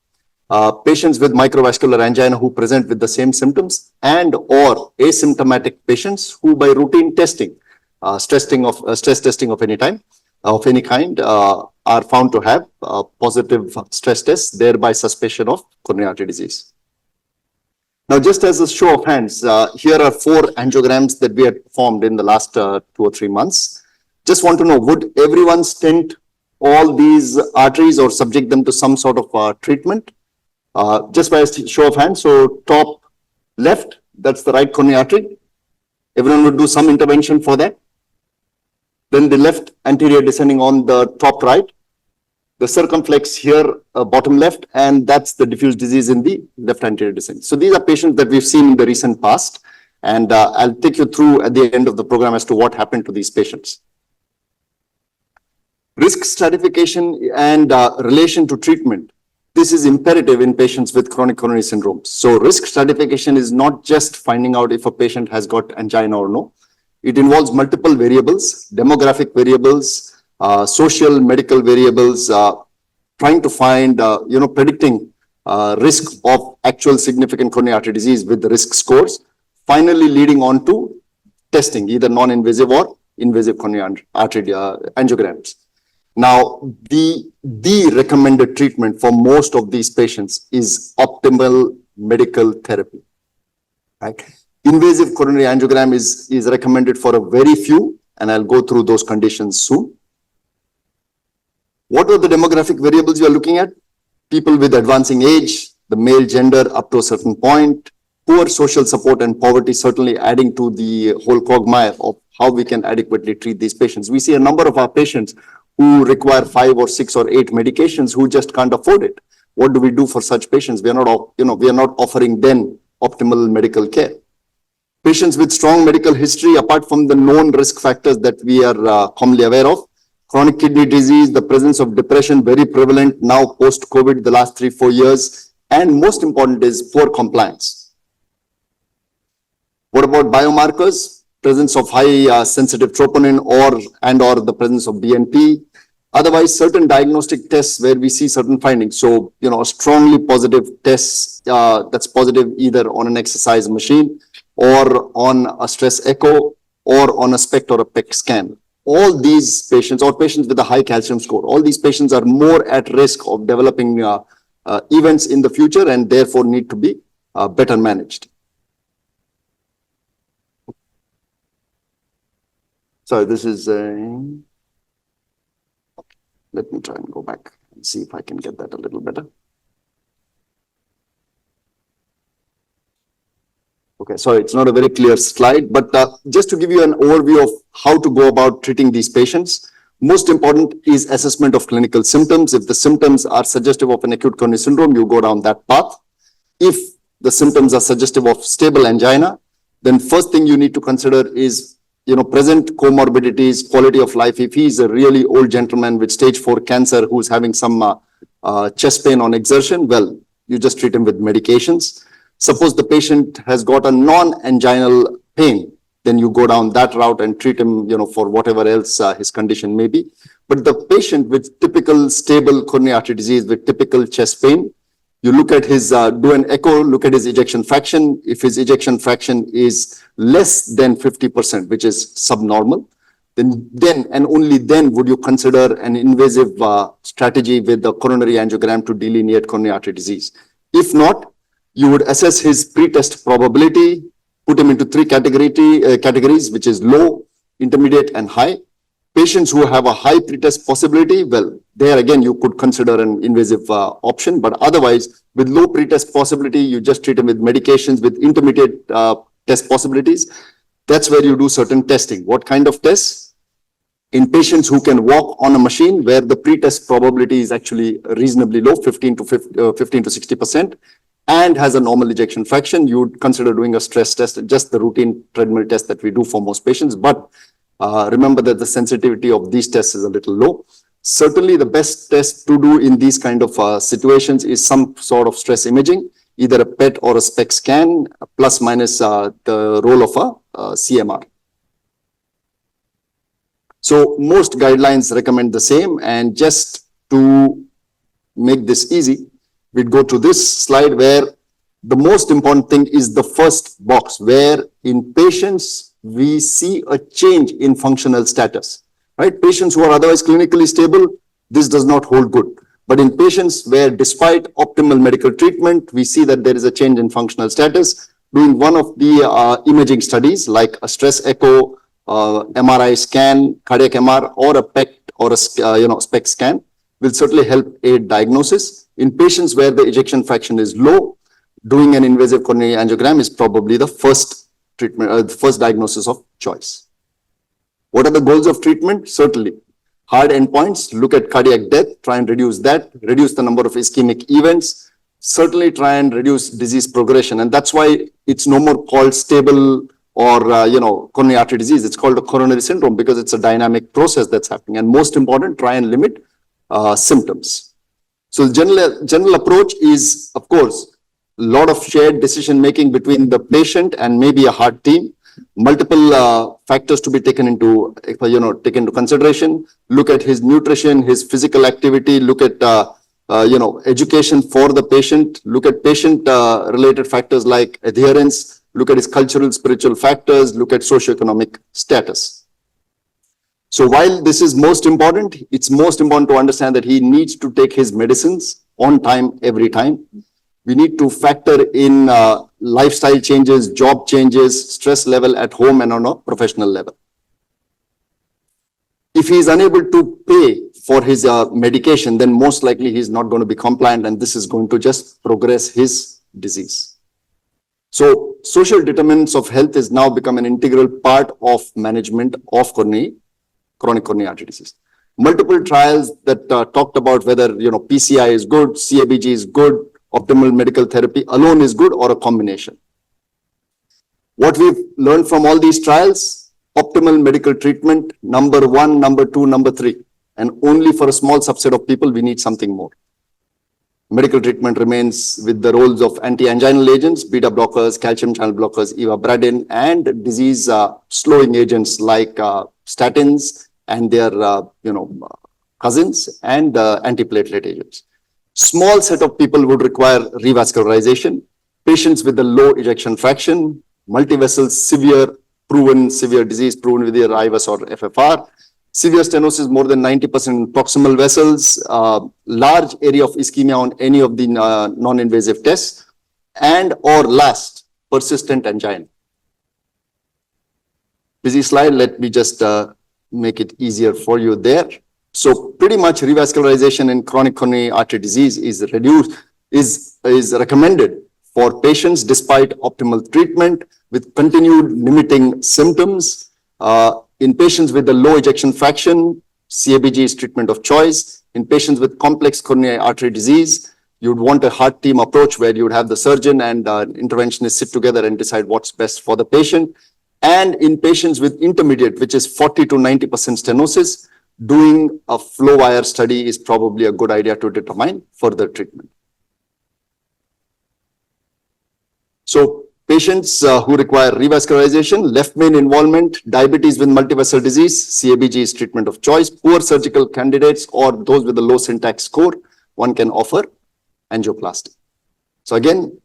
Patients with microvascular angina who present with the same symptoms, and or asymptomatic patients who by routine testing, stress testing of any time, of any kind, are found to have positive stress tests, thereby suspicion of coronary artery disease. Now, just as a show of hands, here are 4 angiograms that we had performed in the last 2 or 3 months. Just want to know, would everyone stent all these arteries or subject them to some sort of treatment? Just by a show of hands, so top left, that's the right coronary artery. Everyone would do some intervention for that. Then the left anterior descending on the top right. The circumflex here, bottom left, and that's the diffuse disease in the left anterior descent. So these are patients that we've seen in the recent past, and I'll take you through at the end of the program as to what happened to these patients. Risk stratification and relation to treatment. This is imperative in patients with chronic coronary syndromes. So risk stratification is not just finding out if a patient has got angina or no. It involves multiple variables, demographic variables, social, medical variables, trying to find, predicting risk of actual significant coronary artery disease with the risk scores, finally leading on to testing, either non-invasive or invasive coronary artery angiograms. Now, the recommended treatment for most of these patients is optimal medical therapy. Right? Invasive coronary angiogram is recommended for a very few, and I'll go through those conditions soon. What are the demographic variables you are looking at? People with advancing age, the male gender up to a certain point, poor social support and poverty certainly adding to the whole quagmire of how we can adequately treat these patients. We see a number of our patients who require 5 or 6 or 8 medications who just can't afford it. What do we do for such patients? We are not offering them optimal medical care. Patients with strong medical history, apart from the known risk factors that we are commonly aware of, chronic kidney disease, the presence of depression, very prevalent now post-COVID, the last 3-4 years, and most important is poor compliance. What about biomarkers? Presence of high sensitive troponin or the presence of BNP. Otherwise, certain diagnostic tests where we see certain findings. So, a strongly positive test that's positive either on an exercise machine or on a stress echo or on a SPECT or a PET scan. All these patients or patients with a high calcium score, all these patients are more at risk of developing events in the future and therefore need to be better managed. So this is, let me try and go back and see if I can get that a little better. Okay, sorry, it's not a very clear slide, but just to give you an overview of how to go about treating these patients, most important is assessment of clinical symptoms. If the symptoms are suggestive of an acute coronary syndrome, you go down that path. If the symptoms are suggestive of stable angina, then first thing you need to consider is, present comorbidities, quality of life. If he's a really old gentleman with stage 4 cancer who's having some chest pain on exertion, well, you just treat him with medications. Suppose the patient has got a non-anginal pain, then you go down that route and treat him, for whatever else his condition may be. But the patient with typical stable coronary artery disease with typical chest pain, you look at his, do an echo, look at his ejection fraction. If his ejection fraction is less than 50%, which is subnormal, then and only then would you consider an invasive strategy with the coronary angiogram to delineate coronary artery disease. If not, you would assess his pre-test probability, put him into 3 categories, which is low, intermediate, and high. Patients who have a high pretest possibility, well, there again, you could consider an invasive option, but otherwise, with low pretest possibility, you just treat them with medications with intermediate test possibilities. That's where you do certain testing. What kind of tests? In patients who can walk on a machine where the pretest probability is actually reasonably low, 15 to 60%, and has a normal ejection fraction, you would consider doing a stress test, just the routine treadmill test that we do for most patients. But remember that the sensitivity of these tests is a little low. Certainly, the best test to do in these kind of situations is some sort of stress imaging, either a PET or a SPECT scan, plus minus the role of a CMR. So most guidelines recommend the same, and just to make this easy, we'd go to this slide where the most important thing is the first box, where in patients, we see a change in functional status, right? Patients who are otherwise clinically stable, this does not hold good. But in patients where despite optimal medical treatment, we see that there is a change in functional status, doing one of the imaging studies like a stress echo, MRI scan, cardiac MR, or a PET or a SPECT scan will certainly help aid diagnosis. In patients where the ejection fraction is low, doing an invasive coronary angiogram is probably the first treatment, the first diagnosis of choice. What are the goals of treatment? Certainly, hard endpoints, look at cardiac death, try and reduce that, reduce the number of ischemic events, certainly try and reduce disease progression. And that's why it's no more called stable or, coronary artery disease. It's called a coronary syndrome because it's a dynamic process that's happening. And most important, try and limit symptoms. So the general approach is, of course, a lot of shared decision making between the patient and maybe a heart team. Multiple factors to be taken into consideration. Look at his nutrition, his physical activity. Look at education for the patient. Look at patient related factors like adherence. Look at his cultural, spiritual factors. Look at socioeconomic status. So while this is most important, it's most important to understand that he needs to take his medicines on time, every time. We need to factor in lifestyle changes, job changes, stress level at home and on a professional level. If he is unable to pay for his medication, then most likely he's not going to be compliant, and this is going to just progress his disease. So social determinants of health is now become an integral part of management of chronic coronary artery disease. Multiple trials that talked about whether PCI is good, CABG is good, optimal medical therapy alone is good, or a combination. What we've learned from all these trials, optimal medical treatment, number 1, number 2, number 3, and only for a small subset of people, we need something more. Medical treatment remains with the roles of anti-anginal agents, beta blockers, calcium channel blockers, ivabradine, and disease slowing agents like statins and their cousins, and antiplatelet agents. Small set of people would require revascularization, patients with a low ejection fraction, multivessel severe disease proven with either IVUS or FFR, severe stenosis more than 90% in proximal vessels, large area of ischemia on any of the non-invasive tests, and or last, persistent angina. Busy slide, let me just make it easier for you there. So pretty much revascularization in chronic coronary artery disease is recommended for patients despite optimal treatment with continued limiting symptoms. In patients with a low ejection fraction, CABG is treatment of choice. In patients with complex coronary artery disease, you'd want a heart team approach where you would have the surgeon and interventionist sit together and decide what's best for the patient. And in patients with intermediate, which is 40 to 90% stenosis, doing a flow wire study is probably a good idea to determine further treatment. So patients who require revascularization, left main involvement, diabetes with multivessel disease, CABG is treatment of choice. Poor surgical candidates or those with a low syntax score, one can offer angioplasty. So again,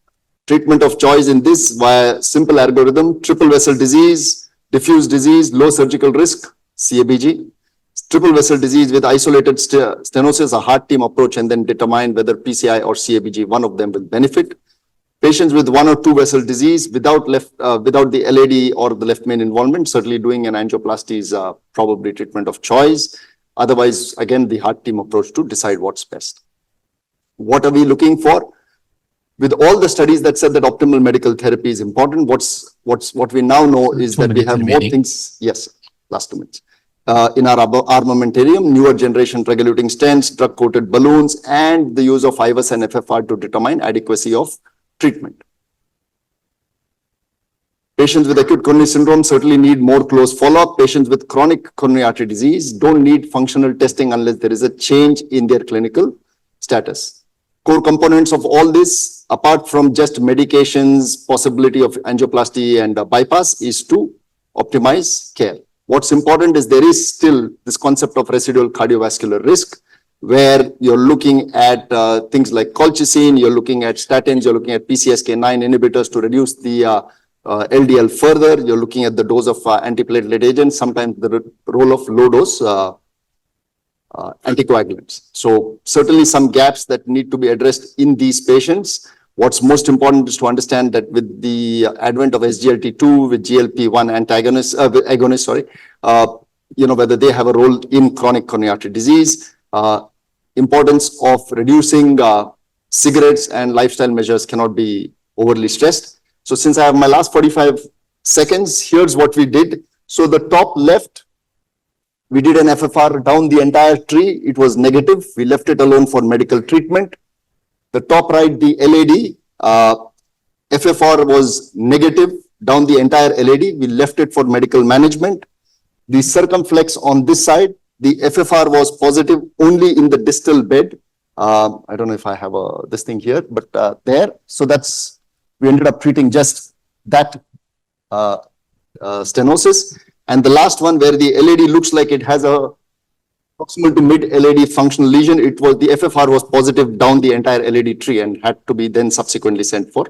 treatment of choice in this via simple algorithm: triple vessel disease, diffuse disease, low surgical risk, CABG. Triple vessel disease with isolated stenosis, a heart team approach, and then determine whether PCI or CABG, one of them will benefit. Patients with one or two vessel disease without the LAD or the left main involvement, certainly doing an angioplasty is probably treatment of choice. Otherwise, again, the heart team approach to decide what's best. What are we looking for? With all the studies that said that optimal medical therapy is important, what we now know is that we have more things. Yes, last 2 minutes. In our armamentarium, newer generation drug-eluting stents, drug-coated balloons, and the use of IVUS and FFR to determine adequacy of treatment. Patients with acute coronary syndrome certainly need more close follow-up. Patients with chronic coronary artery disease don't need functional testing unless there is a change in their clinical status. Core components of all this, apart from just medications, possibility of angioplasty and bypass, is to optimize care. What's important is there is still this concept of residual cardiovascular risk, where you're looking at things like colchicine, you're looking at statins, you're looking at PCSK9 inhibitors to reduce the LDL further. You're looking at the dose of antiplatelet agents, sometimes the role of low dose anticoagulants. So certainly some gaps that need to be addressed in these patients. What's most important is to understand that with the advent of SGLT2, with GLP-1 agonists, whether they have a role in chronic coronary artery disease. Importance of reducing cigarettes and lifestyle measures cannot be overly stressed. So since I have my last 45 seconds, here's what we did. So the top left, we did an FFR down the entire tree. It was negative. We left it alone for medical treatment. The top right, the LAD, FFR was negative down the entire LAD. We left it for medical management. The circumflex on this side, the FFR was positive only in the distal bed. I don't know if I have this thing here, but there. So we ended up treating just that stenosis. And the last one where the LAD looks like it has a proximal to mid LAD functional lesion, the FFR was positive down the entire LAD tree and had to be then subsequently sent for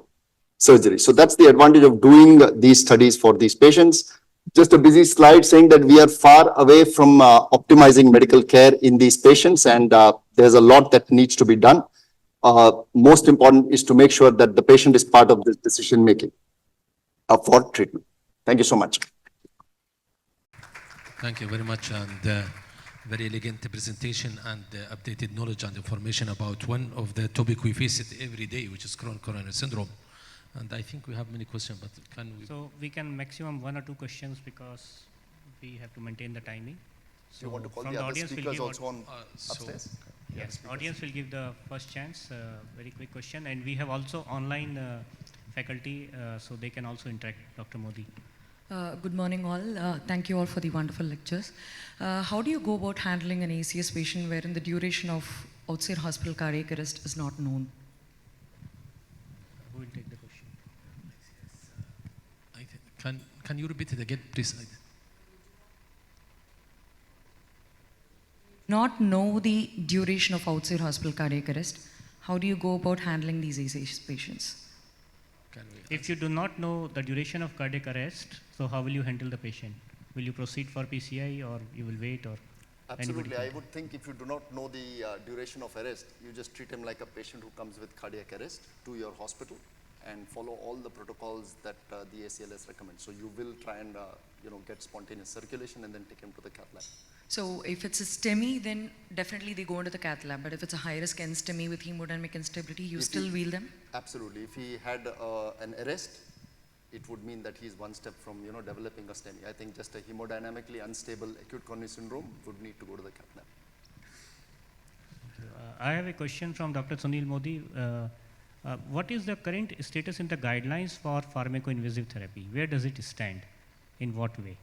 surgery. So that's the advantage of doing these studies for these patients. Just a busy slide saying that we are far away from optimizing medical care in these patients, and there's a lot that needs to be done. Most important is to make sure that the patient is part of this decision making for treatment. Thank you so much. Thank you very much, and very elegant presentation and updated knowledge and information about one of the topic we face it every day, which is chronic coronary syndrome. And I think we have many questions, but can we? So we can maximum 1 or 2 questions because we have to maintain the timing. So you want to call from the the other audience speakers will also on upstairs? Yes, audience will give the first chance, very quick question. And we have also online faculty, so they can also interact. Dr. Modi. Good morning all. Thank you all for the wonderful lectures. How do you go about handling an ACS patient wherein the duration of outside hospital cardiac arrest is not known? Who will take the question? Can you repeat it again, please? Not know the duration of outside hospital cardiac arrest. How do you go about handling these ACS patients? If you do not know the duration of cardiac arrest, so how will you handle the patient? Will you proceed for PCI or you will wait, or? Absolutely. I would think if you do not know the duration of arrest, you just treat him like a patient who comes with cardiac arrest to your hospital and follow all the protocols that the ACLS recommends. So you will try and get spontaneous circulation and then take him to the cath lab. So if it's a STEMI, then definitely they go into the cath lab. But if it's a high-risk STEMI with hemodynamic instability, you still wheel them? Absolutely. If he had an arrest, it would mean that he's one step from developing a STEMI. I think just a hemodynamically unstable acute coronary syndrome would need to go to the cath lab. I have a question from Dr. Sunil Modi. What is the current status in the guidelines for pharmacoinvasive therapy? Where does it stand? In what way?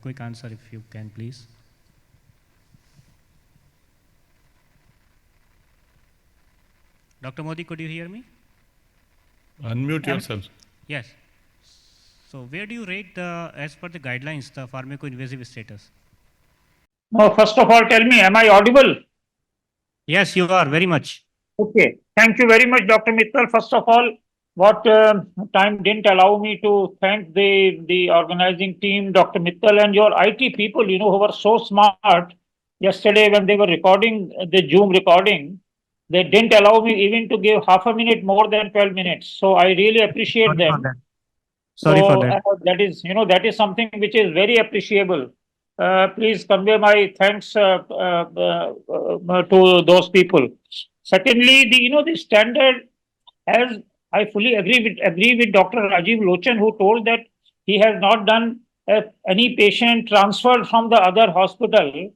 Quick answer if you can, please. Dr. Modi, could you hear me? Unmute yourself. Yes. So where do you rate the, as per the guidelines, the pharmacoinvasive status? Now, first of all, tell me, am I audible? Yes, you are very much. Okay. Thank you very much, Dr. Mittal. First of all, what time didn't allow me to thank the organizing team, Dr. Mittal, and your IT people, who were so smart. Yesterday, when they were recording the Zoom recording, they didn't allow me even to give half a minute more than 12 minutes. So I really appreciate them. Sorry for that. That is, that is something which is very appreciable. Please convey my thanks to those people. Secondly, the standard, as I fully agree with Dr. Rajiv Lochan, who told that he has not done any patient transferred from the other hospital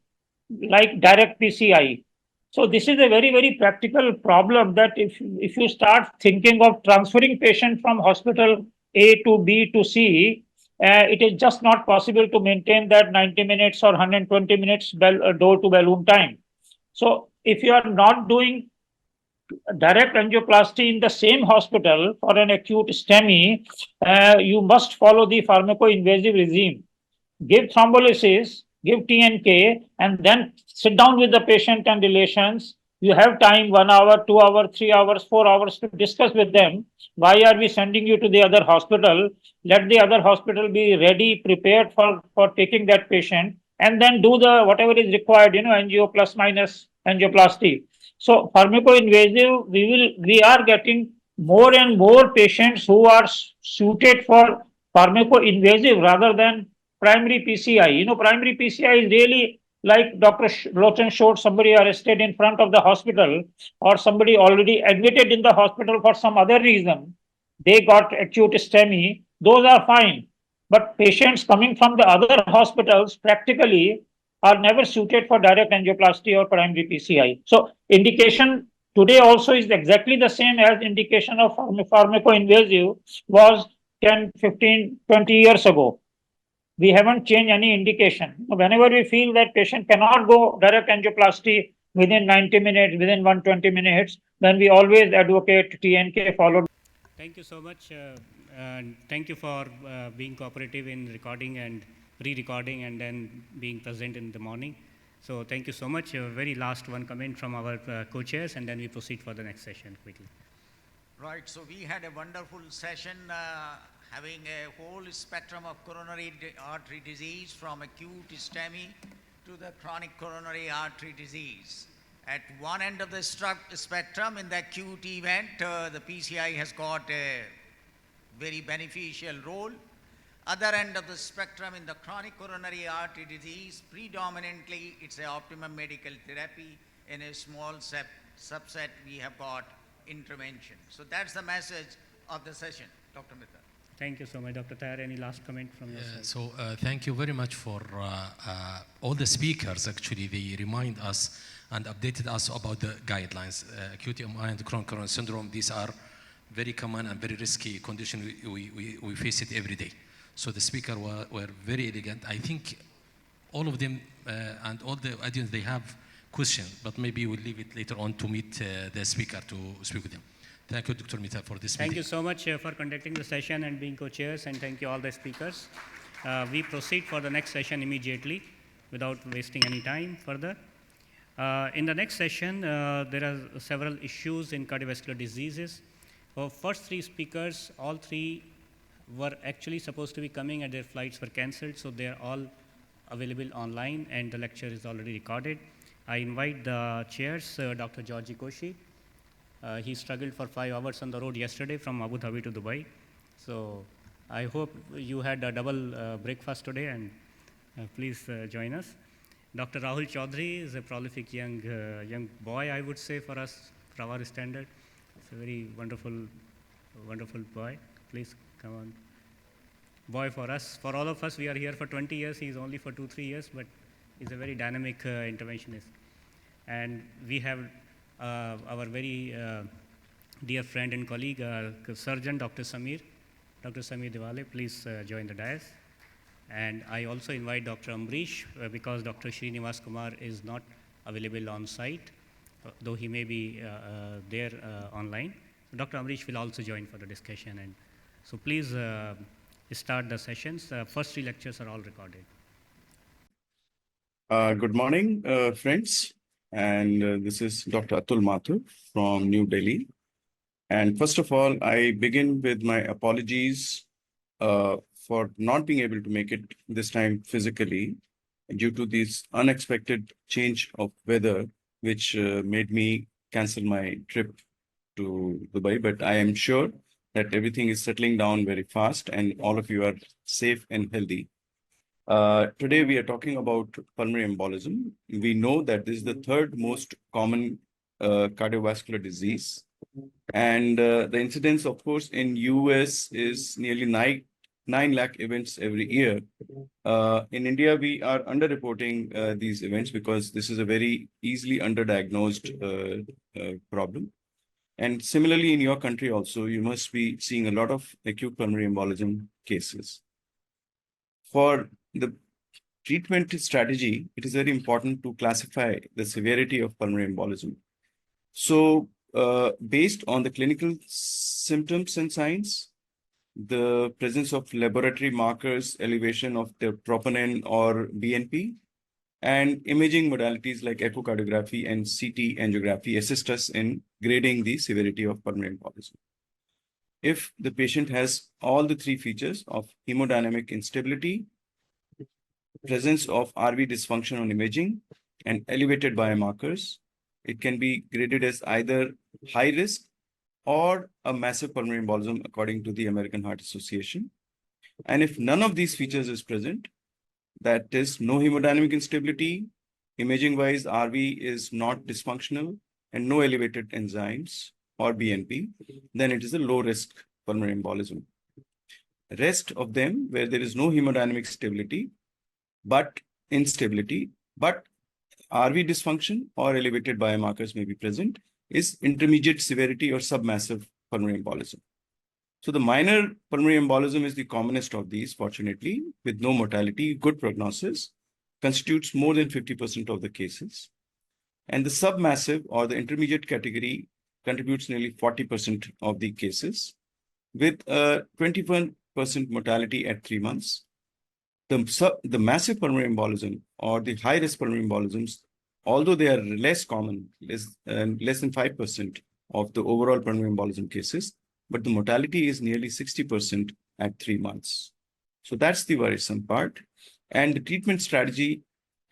like direct PCI. So this is a very, very practical problem that if you start thinking of transferring patient from hospital A to B to C, it is just not possible to maintain that 90 minutes or 120 minutes door to balloon time. So if you are not doing direct angioplasty in the same hospital for an acute STEMI, you must follow the pharmacoinvasive regime. Give thrombolysis, give TNK, and then sit down with the patient and relations. You have time, 1 hour, 2 hours, 3 hours, 4 hours to discuss with them. Why are we sending you to the other hospital? Let the other hospital be ready, prepared for taking that patient, and then do the whatever is required, angio plus minus angioplasty. So pharmacoinvasive, we are getting more and more patients who are suited for pharmacoinvasive rather than primary PCI. Primary PCI is really like Dr. Lochan showed somebody arrested in front of the hospital or somebody already admitted in the hospital for some other reason. They got acute STEMI. Those are fine. But patients coming from the other hospitals practically are never suited for direct angioplasty or primary PCI. So indication today also is exactly the same as indication of pharmacoinvasive was 10, 15, 20 years ago. We haven't changed any indication. Whenever we feel that patient cannot go direct angioplasty within 90 minutes, within 120 minutes, then we always advocate TNK followed. Thank you so much. And thank you for being cooperative in recording and re-recording and then being present in the morning. So thank you so much. Very last one comment from our co-chairs, and then we proceed for the next session quickly. Right, so we had a wonderful session having a whole spectrum of coronary artery disease from acute STEMI to the chronic coronary artery disease. At one end of the spectrum, in the acute event, the PCI has got a very beneficial role. Other end of the spectrum, in the chronic coronary artery disease, predominantly it's an optimum medical therapy. In a small subset, we have got intervention. So that's the message of the session. Dr. Mitra. Thank you so much, Dr. Tyre. Any last comment from your side? Thank you very much for all the speakers. Actually, they remind us and updated us about the guidelines. Acute MI and chronic coronary syndrome, these are very common and very risky condition. We face it every day. So the speakers were very elegant. I think all of them and all the audience, they have questions, but maybe we'll leave it later on to meet the speaker to speak with them. Thank you, Dr. Mita, for this meeting. Thank you so much for conducting the session and being co-chairs, and thank you all the speakers. We proceed for the next session immediately without wasting any time further. In the next session, there are several issues in cardiovascular diseases. Our first three speakers, all three were actually supposed to be coming and their flights were cancelled, so they are all available online and the lecture is already recorded. I invite the chairs, Dr. Georgie Koshi, He struggled for 5 hours on the road yesterday from Abu Dhabi to Dubai. So I hope you had a double breakfast today, and please join us. Dr. Rahul Chaudhary is a prolific young boy, I would say, for us, for our standard. It's a very wonderful boy. Please come on. Boy for us, for all of us, we are here for 20 years. He's only for 2-3 years, but he's a very dynamic interventionist. And we have our very dear friend and colleague, surgeon, Dr. Samir Diwale. Please join the dais. And I also invite Dr. Ambrish, because Dr. Srinivas Kumar is not available on site, though he may be there online. Dr. Ambrish will also join for the discussion. And so please start the sessions. First 3 lectures are all recorded. Good morning, friends. And this is Dr. Atul Mathur from New Delhi. And first of all, I begin with my apologies for not being able to make it this time physically due to this unexpected change of weather, which made me cancel my trip to Dubai. But I am sure that everything is settling down very fast and all of you are safe and healthy. Today we are talking about pulmonary embolism. We know that this is the 3rd most common cardiovascular disease. And the incidence, of course, in US is nearly 9 lakh events every year. In India, we are underreporting these events because this is a very easily underdiagnosed problem. And similarly, in your country also, you must be seeing a lot of acute pulmonary embolism cases. For the treatment strategy, it is very important to classify the severity of pulmonary embolism. So, based on the clinical symptoms and signs, the presence of laboratory markers, elevation of the troponin or BNP, and imaging modalities like echocardiography and CT angiography assist us in grading the severity of pulmonary embolism. If the patient has all the 3 features of hemodynamic instability, presence of RV dysfunction on imaging, and elevated biomarkers, it can be graded as either high risk or a massive pulmonary embolism according to the American Heart Association. And if none of these features is present, that is no hemodynamic instability, imaging-wise RV is not dysfunctional, and no elevated enzymes or BNP, then it is a low-risk pulmonary embolism. Rest of them, where there is no hemodynamic stability, but instability, but RV dysfunction or elevated biomarkers may be present, is intermediate severity or submassive pulmonary embolism. So the minor pulmonary embolism is the commonest of these, fortunately, with no mortality, good prognosis, constitutes more than 50% of the cases. And the submassive or the intermediate category contributes nearly 40% of the cases, with a 21% mortality at 3 months. The massive pulmonary embolism or the high-risk pulmonary embolisms, although they are less common, less than 5% of the overall pulmonary embolism cases, but the mortality is nearly 60% at 3 months. So that's the worrisome part. And the treatment strategy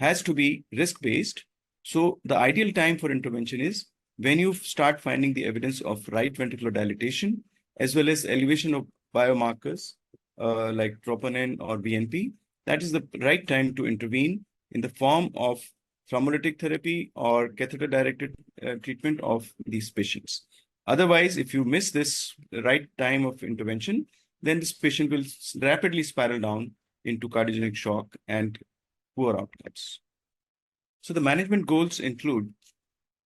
has to be risk-based. So the ideal time for intervention is when you start finding the evidence of right ventricular dilatation, as well as elevation of biomarkers like troponin or BNP. That is the right time to intervene in the form of thrombolytic therapy or catheter-directed treatment of these patients. Otherwise, if you miss this right time of intervention, then this patient will rapidly spiral down into cardiogenic shock and poor outcomes. So the management goals include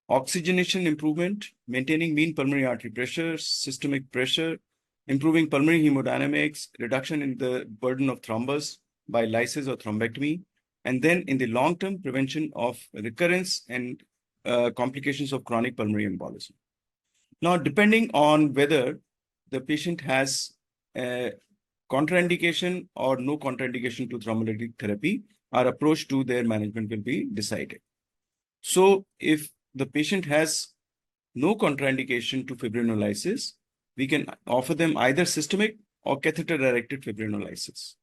oxygenation improvement, maintaining mean pulmonary artery pressure, systemic pressure, improving pulmonary hemodynamics, reduction in the burden of thrombus by lysis or thrombectomy, and then in the long-term prevention of recurrence and complications of chronic pulmonary embolism. Now, depending on whether the patient has a contraindication or no contraindication to thrombolytic therapy, our approach to their management will be decided. So if the patient has no contraindication to fibrinolysis, we can offer them either systemic or catheter-directed fibrinolysis.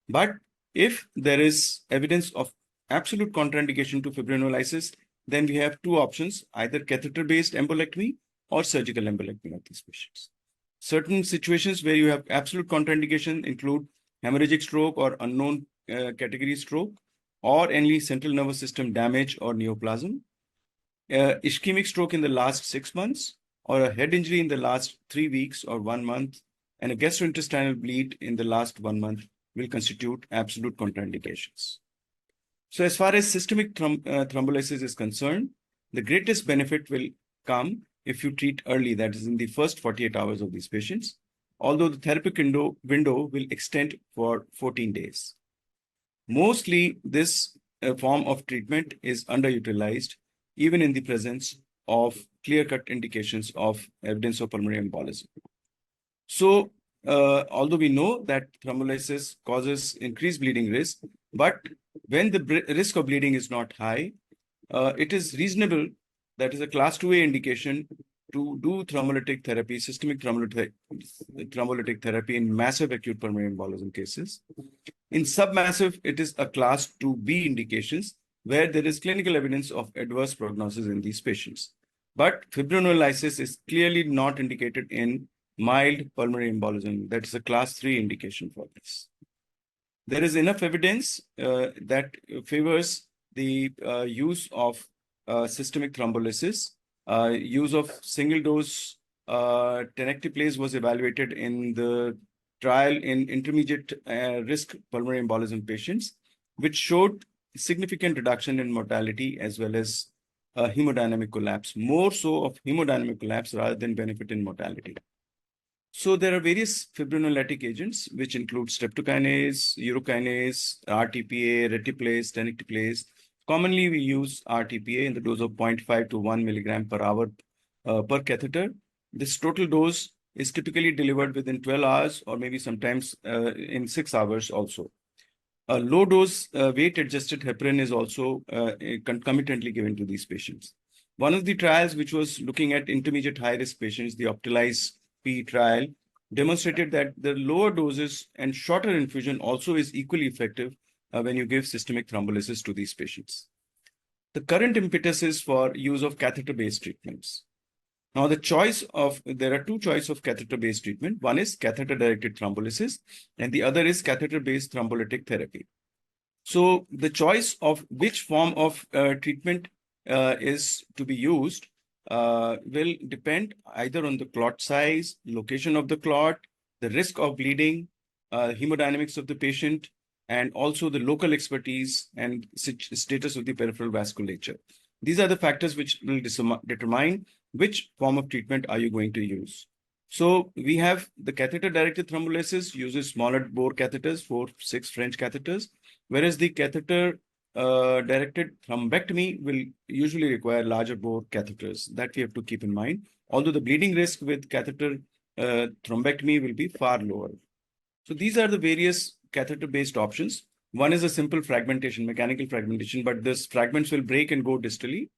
But if there is evidence of absolute contraindication to fibrinolysis, then we have 2 options, either catheter-based embolectomy or surgical embolectomy of these patients. Certain situations where you have absolute contraindication include hemorrhagic stroke or unknown category stroke, or any central nervous system damage or neoplasm, ischemic stroke in the last 6 months, or a head injury in the last 3 weeks or 1 month, and a gastrointestinal bleed in the last 1 month will constitute absolute contraindications. So as far as systemic thrombolysis is concerned, the greatest benefit will come if you treat early, that is in the first 48 hours of these patients, although the therapeutic window will extend for 14 days. Mostly this form of treatment is underutilized, even in the presence of clear-cut indications of evidence of pulmonary embolism. So, although we know that thrombolysis causes increased bleeding risk, but when the risk of bleeding is not high, it is reasonable, that is a class 2A indication, to do thrombolytic therapy, systemic thrombolytic therapy in massive acute pulmonary embolism cases. In submassive, it is a class 2B indications where there is clinical evidence of adverse prognosis in these patients. But fibrinolysis is clearly not indicated in mild pulmonary embolism. That is a class 3 indication for this. There is enough evidence that favors the use of systemic thrombolysis. Use of single dose tenecteplase was evaluated in the trial in intermediate risk pulmonary embolism patients, which showed significant reduction in mortality as well as hemodynamic collapse, more so of hemodynamic collapse rather than benefit in mortality. So there are various fibrinolytic agents, which include streptokinase, urokinase, RTPA, retiplase, tenecteplase. Commonly, we use RTPA in the dose of 0.5 to 1 milligram per hour per catheter. This total dose is typically delivered within 12 hours or maybe sometimes in 6 hours also. A low dose weight-adjusted heparin is also concomitantly given to these patients. One of the trials which was looking at intermediate high-risk patients, the Optimize P trial, demonstrated that the lower doses and shorter infusion also is equally effective when you give systemic thrombolysis to these patients. The current impetus is for use of catheter-based treatments. Now, there are two choices of catheter-based treatment. One is catheter-directed thrombolysis, and the other is catheter-based thrombolytic therapy. So the choice of which form of treatment is to be used will depend either on the clot size, location of the clot, the risk of bleeding, hemodynamics of the patient, and also the local expertise and status of the peripheral vasculature. These are the factors which will determine which form of treatment are you going to use. So we have the catheter-directed thrombolysis uses smaller bore catheters, 4-6 French catheters, whereas the catheter-directed thrombectomy will usually require larger bore catheters. That we have to keep in mind, although the bleeding risk with catheter thrombectomy will be far lower. So these are the various catheter-based options. One is a simple fragmentation, mechanical fragmentation, but these fragments will break and go distally.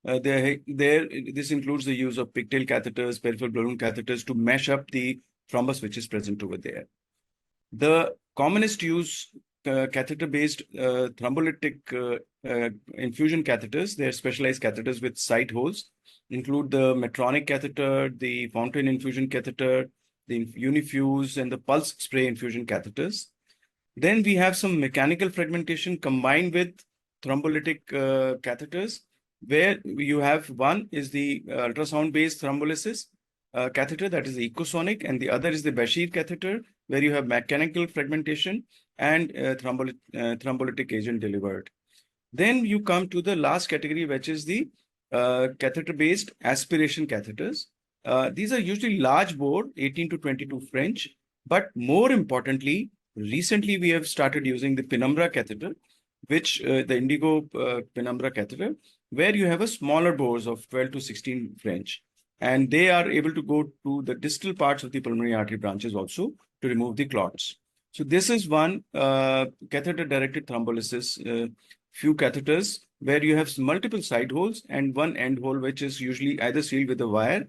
This includes the use of pigtail catheters, peripheral balloon catheters to mesh up the thrombus which is present over there. The commonest use catheter-based thrombolytic infusion catheters, they are specialized catheters with side holes, include the Medtronic catheter, the fountain infusion catheter, the Unifuse, and the pulse spray infusion catheters. Then we have some mechanical fragmentation combined with thrombolytic catheters, where you have one is the ultrasound-based thrombolysis catheter, that is the Ecosonic, and the other is the Bashir catheter, where you have mechanical fragmentation and thrombolytic agent delivered. Then you come to the last category, which is the catheter-based aspiration catheters. These are usually large bore, 18 to 22 French, but more importantly, recently we have started using the penumbra catheter, which the indigo penumbra catheter, where you have a smaller bores of 12 to 16 French, and they are able to go to the distal parts of the pulmonary artery branches also to remove the clots. So this is one catheter-directed thrombolysis, few catheters where you have multiple side holes and one end hole, which is usually either sealed with a wire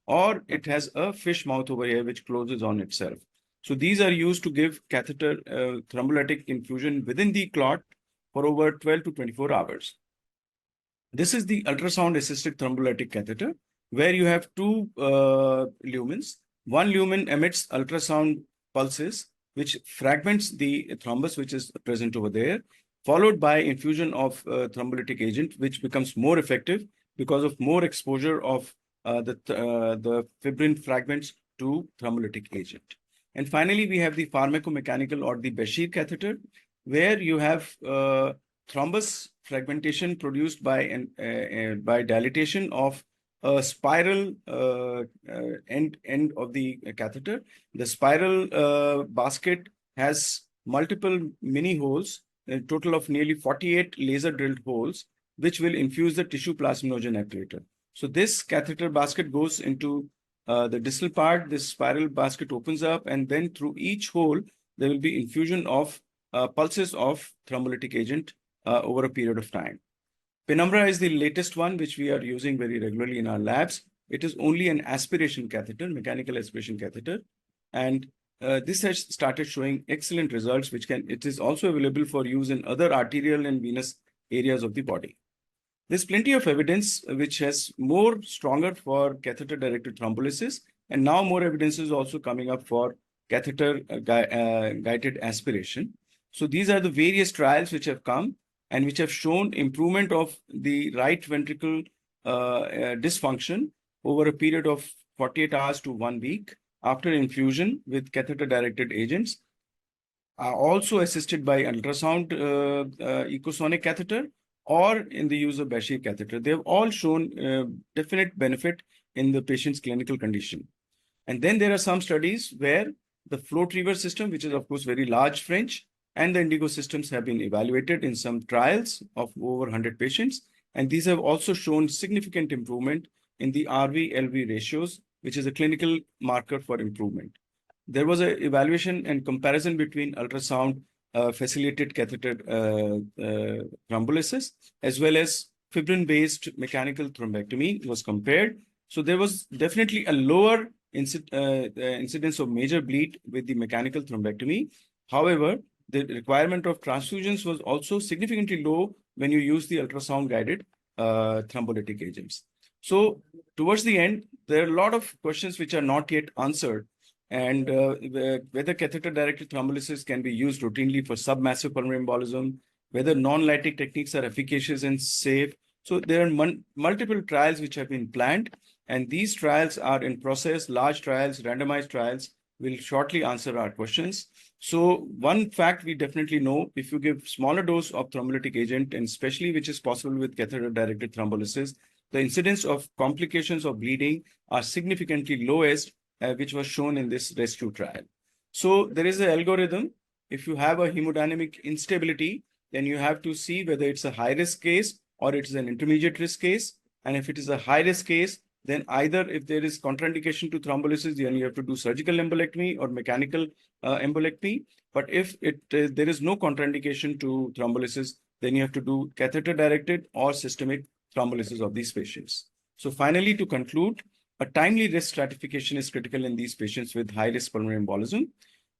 or it has a fish mouth over here which closes on itself. So these are used to give catheter thrombolytic infusion within the clot for over 12 to 24 hours. This is the ultrasound assisted thrombolytic catheter, where you have two lumens. One lumen emits ultrasound pulses, which fragments the thrombus, which is present over there, followed by infusion of thrombolytic agent, which becomes more effective because of more exposure of the fibrin fragments to thrombolytic agent. And finally, we have the pharmacomechanical or the Bashir catheter, where you have thrombus fragmentation produced by by dilatation of a spiral end of the catheter. The spiral basket has multiple mini holes, a total of nearly 48 laser drilled holes, which will infuse the tissue plasminogen activator. So this catheter basket goes into the distal part. This spiral basket opens up, and then through each hole, there will be infusion of pulses of thrombolytic agent over a period of time. Penumbra is the latest one, which we are using very regularly in our labs. It is only an aspiration catheter, mechanical aspiration catheter. And this has started showing excellent results, it is also available for use in other arterial and venous areas of the body. There's plenty of evidence which has more stronger for catheter-directed thrombolysis, and now more evidence is also coming up for catheter-guided aspiration. So these are the various trials which have come and which have shown improvement of the right ventricle dysfunction over a period of 48 hours to 1 week after infusion with catheter-directed agents, also assisted by ultrasound ecosonic catheter or in the use of Bashir catheter. They have all shown definite benefit in the patient's clinical condition. And then there are some studies where the float reaver system, which is of course very large French, and the Indigo systems have been evaluated in some trials of over 100 patients. And these have also shown significant improvement in the RV-LV ratios, which is a clinical marker for improvement. There was an evaluation and comparison between ultrasound facilitated catheter thrombolysis as well as fibrin-based mechanical thrombectomy was compared. So there was definitely a lower incidence of major bleed with the mechanical thrombectomy. However, the requirement of transfusions was also significantly low when you use the ultrasound-guided thrombolytic agents. So towards the end, there are a lot of questions which are not yet answered, and whether catheter-directed thrombolysis can be used routinely for submassive pulmonary embolism, whether non-lytic techniques are efficacious and safe. So there are multiple trials which have been planned, and these trials are in process. Large trials, randomized trials will shortly answer our questions. So one fact we definitely know, if you give smaller dose of thrombolytic agent, and especially which is possible with catheter-directed thrombolysis, the incidence of complications of bleeding are significantly lowest, which was shown in this rescue trial. So there is an algorithm. If you have a hemodynamic instability, then you have to see whether it's a high-risk case or it is an intermediate risk case. And if it is a high-risk case, then either if there is contraindication to thrombolysis, then you have to do surgical embolectomy or mechanical embolectomy. But if there is no contraindication to thrombolysis, then you have to do catheter-directed or systemic thrombolysis of these patients. So finally, to conclude, a timely risk stratification is critical in these patients with high-risk pulmonary embolism.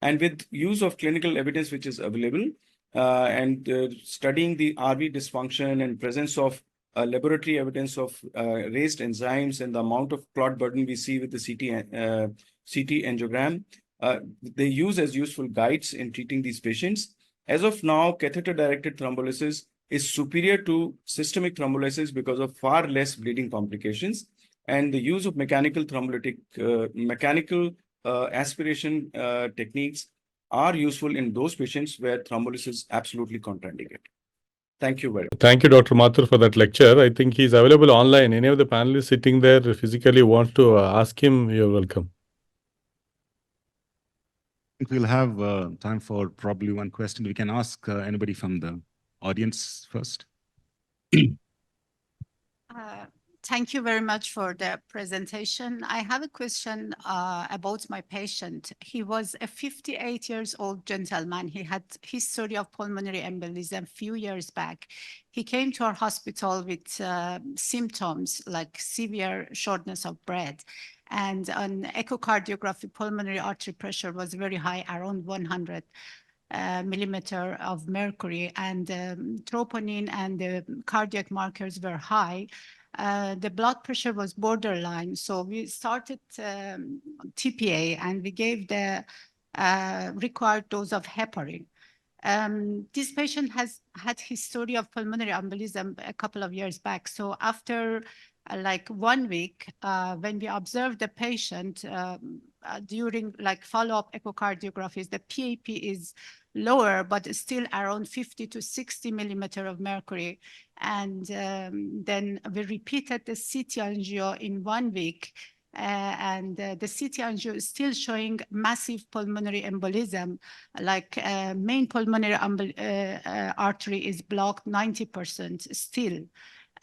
And with use of clinical evidence which is available and studying the RV dysfunction and presence of laboratory evidence of raised enzymes and the amount of clot burden we see with the CT angiogram, they use as useful guides in treating these patients. As of now, catheter-directed thrombolysis is superior to systemic thrombolysis because of far less bleeding complications. And the use of mechanical thrombolytic, aspiration techniques are useful in those patients where thrombolysis is absolutely contraindicated. Thank you very much. Thank you, Dr. Mathur, for that lecture. I think he's available online. Any of the panelists sitting there physically want to ask him, you're welcome. I think we'll have time for probably one question. We can ask anybody from the audience first. Thank you very much for the presentation. I have a question about my patient. He was a 58 years old gentleman. He had history of pulmonary embolism a few years back. He came to our hospital with symptoms like severe shortness of breath. And on echocardiography, pulmonary artery pressure was very high, around 100 millimeter of mercury, and troponin and the cardiac markers were high. The blood pressure was borderline. So we started TPA and we gave the required dose of heparin. This patient has had history of pulmonary embolism a couple of years back. So after like 1 week, when we observed the patient during like follow-up echocardiographies, the PAP is lower, but still around 50 to 60 millimeter of mercury. And then we repeated the CT angio in 1 week. The CT angio is still showing massive pulmonary embolism, like main pulmonary artery is blocked 90% still.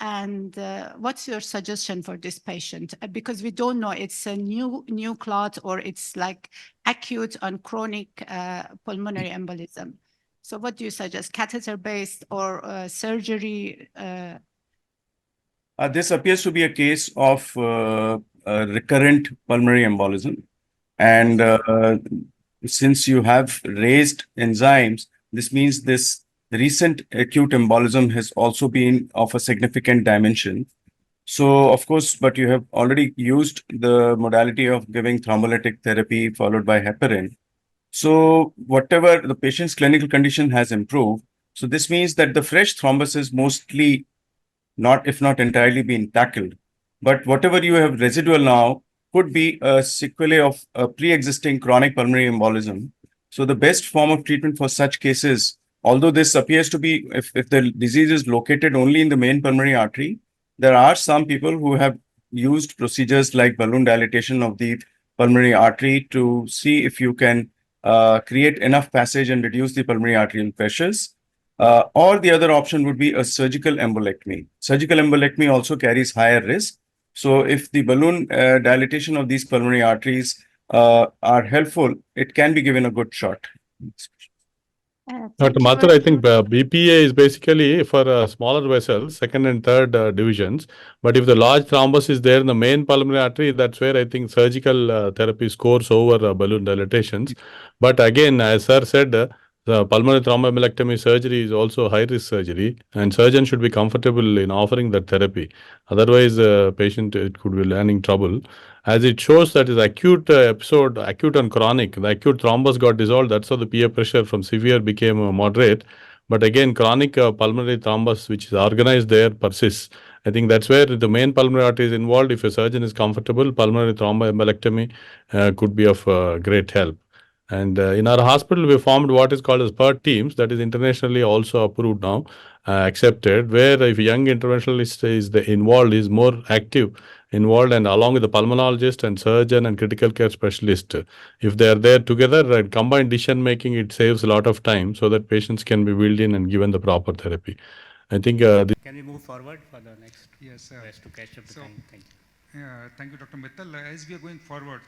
And what's your suggestion for this patient? Because we don't know it's a new clot or it's like acute and chronic pulmonary embolism. So what do you suggest, catheter-based or surgery? This appears to be a case of recurrent pulmonary embolism. And since you have raised enzymes, this means this recent acute embolism has also been of a significant dimension. So, of course, but you have already used the modality of giving thrombolytic therapy followed by heparin. So, whatever the patient's clinical condition has improved, so this means that the fresh thrombus is mostly not, if not entirely, been tackled. But whatever you have residual now could be a sequelae of a pre-existing chronic pulmonary embolism. So the best form of treatment for such cases, although this appears to be, if the disease is located only in the main pulmonary artery, there are some people who have used procedures like balloon dilatation of the pulmonary artery to see if you can create enough passage and reduce the pulmonary arterial pressures. Or the other option would be a surgical embolectomy. Surgical embolectomy also carries higher risk. So if the balloon dilatation of these pulmonary arteries are helpful, it can be given a good shot. Dr. Mathur, I think BPA is basically for smaller vessels, second and third divisions. But if the large thrombus is there in the main pulmonary artery, that's where I think surgical therapy scores over balloon dilatations. But again, as sir said, the pulmonary thromboembolectomy surgery is also high-risk surgery, and surgeon should be comfortable in offering that therapy. Otherwise, patient it could be learning trouble. As it shows that is acute episode, acute and chronic. The acute thrombus got dissolved. That's how the PA pressure from severe became moderate. But again, chronic pulmonary thrombus, which is organized there, persists. I think that's where the main pulmonary artery is involved. If a surgeon is comfortable, pulmonary thromboembolectomy could be of great help. And in our hospital, we formed what is called as PERT teams, that is internationally also approved now, accepted, where if a young interventionalist is involved, is more active, involved, and along with the pulmonologist and surgeon and critical care specialist, if they are there together and combined decision making, it saves a lot of time so that patients can be wheeled in and given the proper therapy. I think. Can we move forward for the next? Yes, rest to catch up the time. Thank you. Thank you, Dr. Mittal. As we are going forward,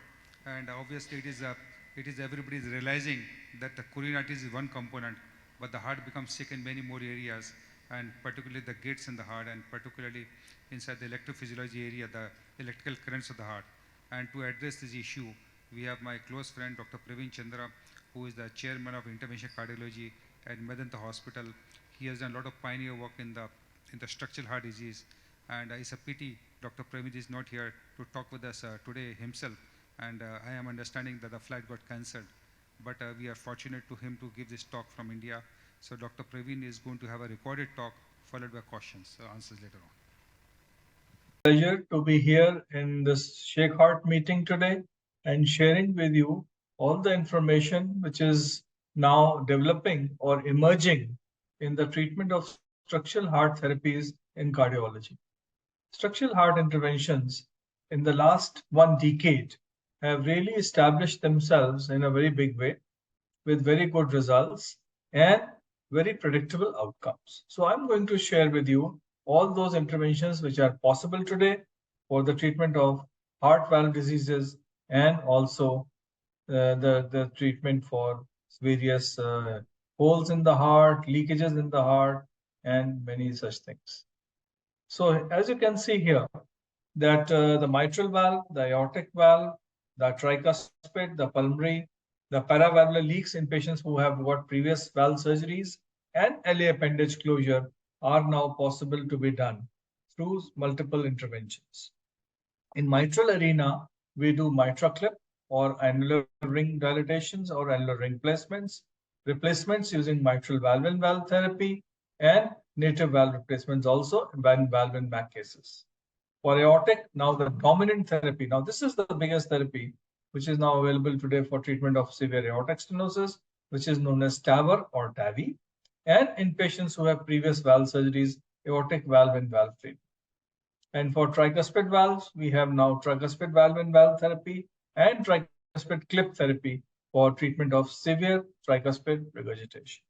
and obviously it is everybody is realizing that the coronary arteries is one component, but the heart becomes sick in many more areas, and particularly the gates in the heart, and particularly inside the electrophysiology area, the electrical currents of the heart. And to address this issue, we have my close friend, Dr. Praveen Chandra, who is the chairman of intervention cardiology at Medanta Hospital. He has done a lot of pioneer work in the structural heart disease, and it's a pity Dr. Praveen is not here to talk with us today himself. And I am understanding that the flight got cancelled, but we are fortunate to him to give this talk from India. So Dr. Praveen is going to have a recorded talk followed by questions, answers later on. Pleasure to be here in this SHAKEHEART meeting today and sharing with you all the information which is now developing or emerging in the treatment of structural heart therapies in cardiology. Structural heart interventions in the last 1 decade have really established themselves in a very big way with very good results and very predictable outcomes. So I'm going to share with you all those interventions which are possible today for the treatment of heart valve diseases and also the treatment for various holes in the heart, leakages in the heart, and many such things. So as you can see here, that the mitral valve, the aortic valve, the tricuspid, the pulmonary, the paravalvular leaks in patients who have got previous valve surgeries, and LA appendage closure are now possible to be done. through multiple interventions. In mitral arena, we do mitral clip or annular ring dilatations or annular ring replacements using mitral valve-in-valve therapy, and native valve replacements also in valve-in-back cases. For aortic, now the dominant therapy, now this is the biggest therapy which is now available today for treatment of severe aortic stenosis, which is known as TAVR or TAVI, and in patients who have previous valve surgeries, aortic valve-in-valve treatment. And for tricuspid valves, we have now tricuspid valve-in-valve therapy and tricuspid clip therapy for treatment of severe tricuspid regurgitation.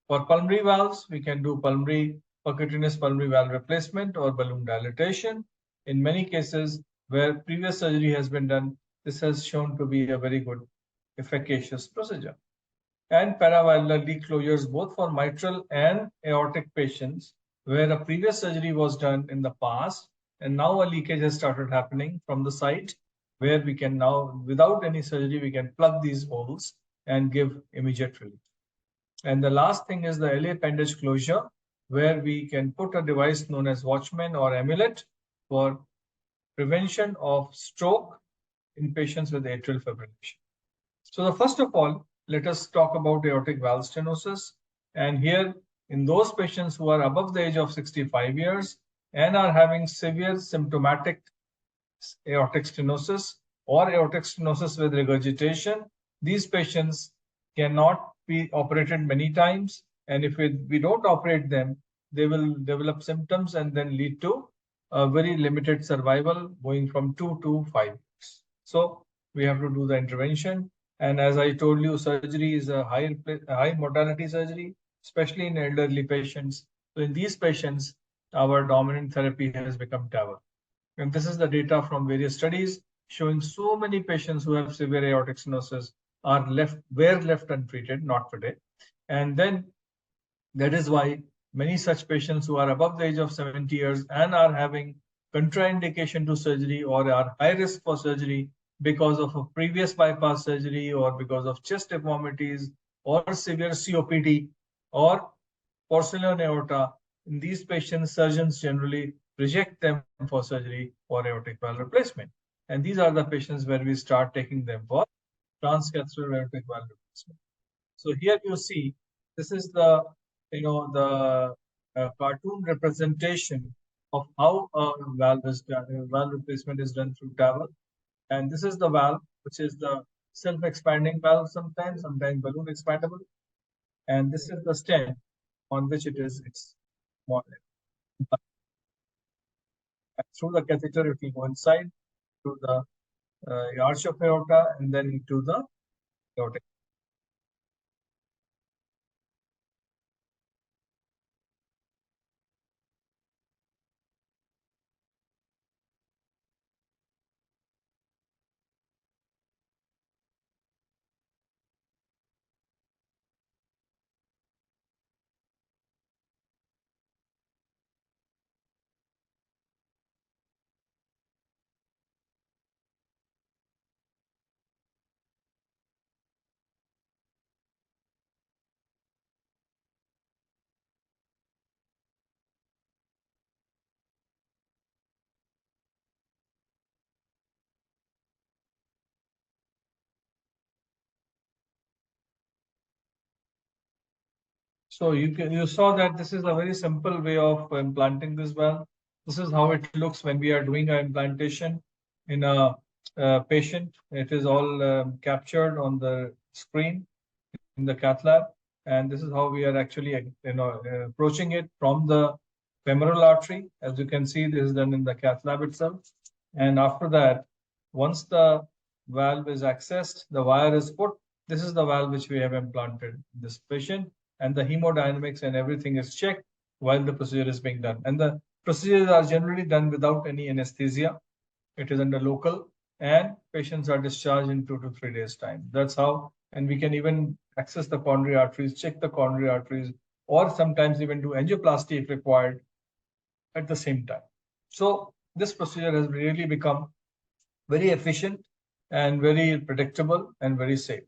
For pulmonary valves, we can do percutaneous pulmonary valve replacement or balloon dilatation. In many cases where previous surgery has been done, this has shown to be a very good efficacious procedure. And paravalvular leak closures both for mitral and aortic patients where a previous surgery was done in the past and now a leakage has started happening from the site where we can now, without any surgery, we can plug these holes and give immediate relief. And the last thing is the LA appendage closure, where we can put a device known as Watchman or amulet for prevention of stroke in patients with atrial fibrillation. So first of all, let us talk about aortic valve stenosis. And here, in those patients who are above the age of 65 years and are having severe symptomatic aortic stenosis or aortic stenosis with regurgitation, these patients cannot be operated many times. And if we don't operate them, they will develop symptoms and then lead to a very limited survival going from 2 to 5 years. So we have to do the intervention. And as I told you, surgery is a high mortality surgery, especially in elderly patients. So in these patients, our dominant therapy has become TAVR. And this is the data from various studies showing so many patients who have severe aortic stenosis were left untreated, not today. And then that is why many such patients who are above the age of 70 years and are having contraindication to surgery or are high risk for surgery because of a previous bypass surgery or because of chest deformities or severe COPD or porcelain aorta, in these patients, surgeons generally reject them for surgery or aortic valve replacement. And these are the patients where we start taking them for transcatheter aortic valve replacement. So here you see, this is the cartoon representation of how a valve replacement is done through TAVR. And this is the valve, which is the self-expanding valve sometimes balloon expandable. And this is the stent on which it is through the catheter, it will go inside through the arch of aorta and then into the aortic. So you saw that this is a very simple way of implanting this valve. This is how it looks when we are doing our implantation in a patient. It is all captured on the screen in the cath lab, and this is how we are actually approaching it from the femoral artery. As you can see, this is done in the cath lab itself. And after that, once the valve is accessed, the wire is put. This is the valve which we have implanted in this patient, and the hemodynamics and everything is checked while the procedure is being done. And the procedures are generally done without any anesthesia. It is under local, and patients are discharged in 2 to 3 days' time. That's how, and we can even access the coronary arteries, check the coronary arteries, or sometimes even do angioplasty if required at the same time. So this procedure has really become very efficient and very predictable and very safe.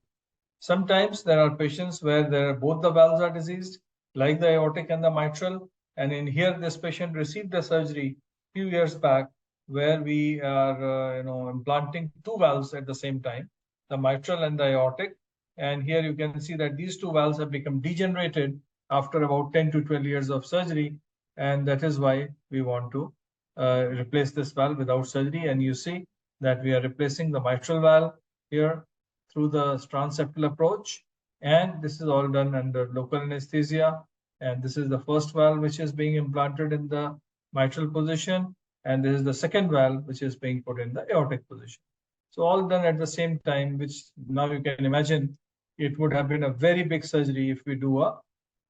Sometimes there are patients where both the valves are diseased, like the aortic and the mitral, And in here, this patient received a surgery few years back where we are, implanting two valves at the same time, the mitral and the aortic. And here you can see that these two valves have become degenerated after about 10 to 12 years of surgery. And that is why we want to replace this valve without surgery. And you see that we are replacing the mitral valve here through the transseptal approach. And this is all done under local anesthesia. And this is the first valve which is being implanted in the mitral position. And this is the second valve which is being put in the aortic position. So all done at the same time, which now you can imagine it would have been a very big surgery if we do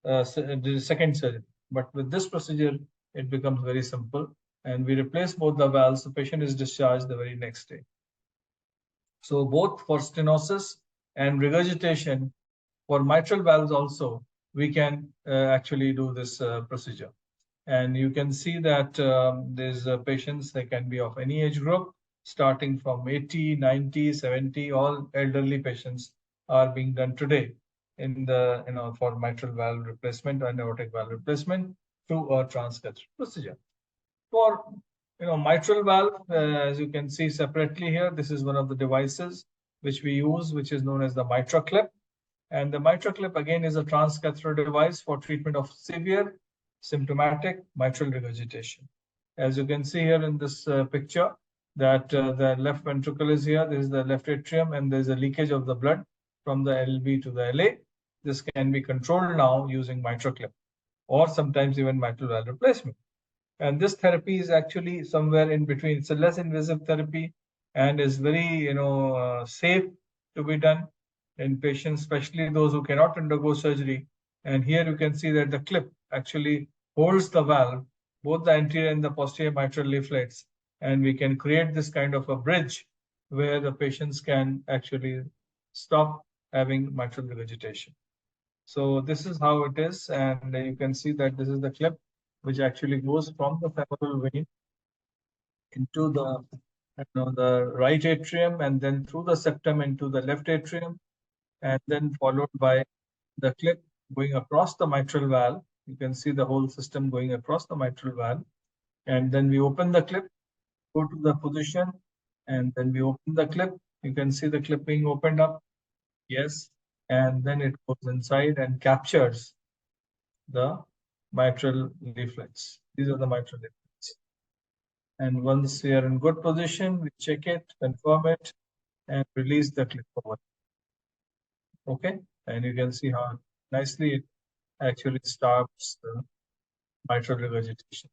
a second surgery. But with this procedure, it becomes very simple. And we replace both the valves. The patient is discharged the very next day. So both for stenosis and regurgitation, for mitral valves also, we can actually do this procedure. And you can see that these patients, they can be of any age group, starting from 80, 90, 70, all elderly patients are being done today in the, for mitral valve replacement and aortic valve replacement through a transcatheter procedure. For, mitral valve, as you can see separately here, this is one of the devices which we use, which is known as the MitraClip. And the MitraClip again is a transcatheter device for treatment of severe symptomatic mitral regurgitation. As you can see here in this picture, that the left ventricle is here, this is the left atrium, and there's a leakage of the blood from the LV to the LA. This can be controlled now using MitraClip or sometimes even mitral valve replacement. And this therapy is actually somewhere in between. It's a less invasive therapy and is very, safe to be done in patients, especially those who cannot undergo surgery. And here you can see that the clip actually holds the valve, both the anterior and the posterior mitral leaflets, and we can create this kind of a bridge where the patients can actually stop having mitral regurgitation. So this is how it is, and you can see that this is the clip which actually goes from the femoral vein into the right atrium, and then through the septum into the left atrium, and then followed by the clip going across the mitral valve. You can see the whole system going across the mitral valve. And then we open the clip, go to the position, and then we open the clip. You can see the clip being opened up. Yes. And then it goes inside and captures the mitral leaflets. These are the mitral leaflets. And once we are in good position, we check it, confirm it, and release the clip over. Okay. And you can see how nicely it actually stops the mitral regurgitation.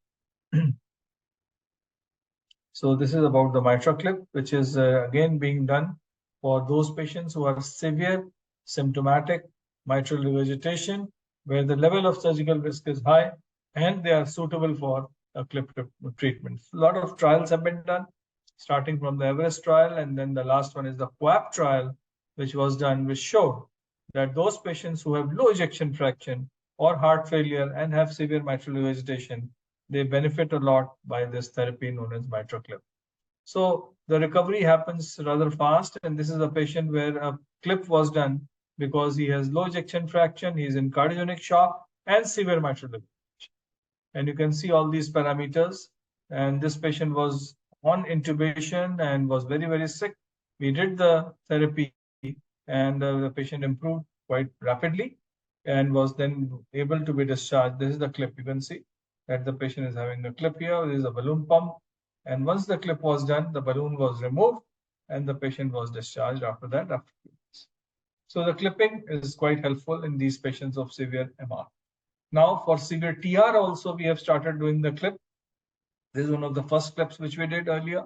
So this is about the MitraClip, which is again being done for those patients who are severe symptomatic mitral regurgitation, where the level of surgical risk is high and they are suitable for a clip treatment. A lot of trials have been done, starting from the Everest trial, and then the last one is the QUAP trial, which was done, which showed that those patients who have low ejection fraction or heart failure and have severe mitral regurgitation, they benefit a lot by this therapy known as MitraClip. So the recovery happens rather fast, and this is a patient where a clip was done because he has low ejection fraction, he's in cardiogenic shock and severe mitral regurgitation. And you can see all these parameters. And this patient was on intubation and was very, very sick. We did the therapy, and the patient improved quite rapidly and was then able to be discharged. This is the clip. You can see that the patient is having a clip here. There is a balloon pump. And once the clip was done, the balloon was removed and the patient was discharged after that. So the clipping is quite helpful in these patients of severe MR. Now for severe TR also, we have started doing the clip. This is one of the first clips which we did earlier.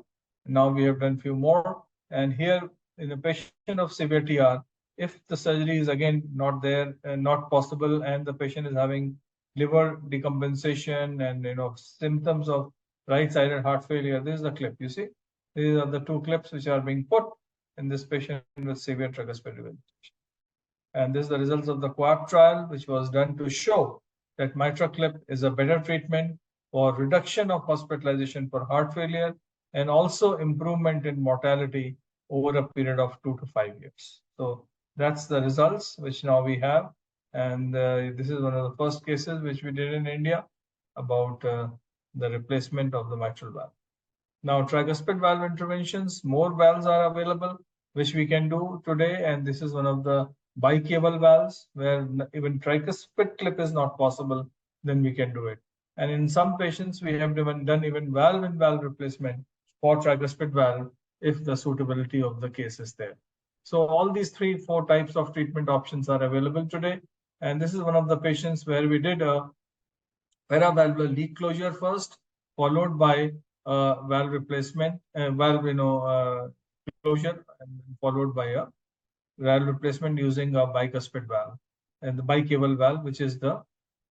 Now we have done few more. And here in a patient of severe TR, if the surgery is again not there and not possible, and the patient is having liver decompensation and symptoms of right-sided heart failure, this is the clip. You see, these are the two clips which are being put in this patient with severe tricuspid regurgitation. And this is the results of the QUAP trial, which was done to show that MitraClip is a better treatment for reduction of hospitalization for heart failure and also improvement in mortality over a period of 2 to 5 years. So that's the results which now we have. And this is one of the first cases which we did in India. about the replacement of the mitral valve. Now, tricuspid valve interventions, more valves are available, which we can do today. And this is one of the bicable valves where even tricuspid clip is not possible, then we can do it. And in some patients, we have done even valve-in-valve replacement for tricuspid valve if the suitability of the case is there. So all these 3-4 types of treatment options are available today. And this is one of the patients where we did a paravalvular leak closure first, followed by valve replacement, valve closure, and followed by a valve replacement using a bicuspid valve and the bicable valve, which is the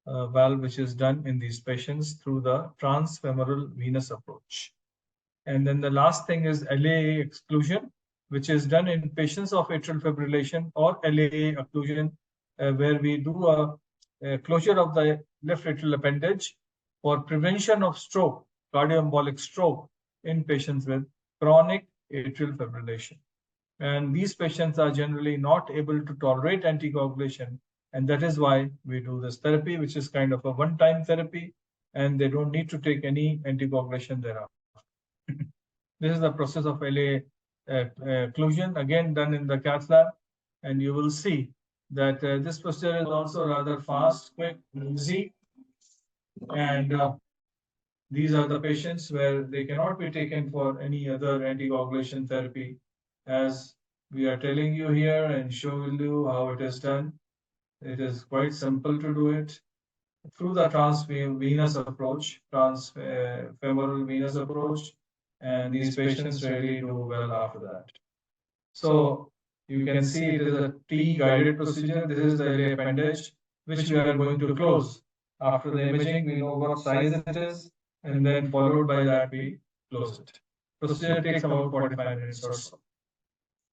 valve which is done in these patients through the transfemoral venous approach. And then the last thing is LAA exclusion, which is done in patients of atrial fibrillation or LAA occlusion, where we do a closure of the left atrial appendage for prevention of stroke, cardioembolic stroke in patients with chronic atrial fibrillation. And these patients are generally not able to tolerate anticoagulation. And that is why we do this therapy, which is kind of a one-time therapy, and they don't need to take any anticoagulation thereafter. This is the process of LA occlusion, again done in the cath lab, and you will see that this procedure is also rather fast, quick, easy, and these are the patients where they cannot be taken for any other anticoagulation therapy, as we are telling you here and showing you how it is done. It is quite simple to do it through the transvenous approach, transfemoral venous approach, and these patients really do well after that. So you can see it is a T-guided procedure. This is the LA appendage, which we are going to close. After the imaging, we know what size it is, and then followed by that, we close it. Procedure takes about 45 minutes or so.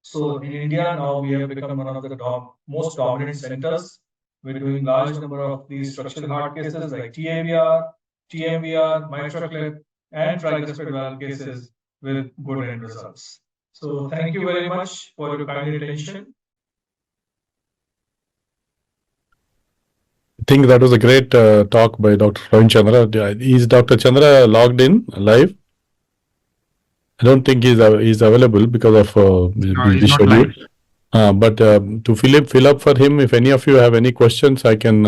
So in India, now we have become one of the most dominant centers. We're doing large number of these structural heart cases like TAVR, TMVR, mitral clip, and tricuspid valve cases with good end results. So thank you very much for your kind attention. I think that was a great talk by Dr. Praveen Chandra. Is Dr. Chandra logged in live? I don't think he's available because of busy schedule. But to fill up for him, if any of you have any questions, I can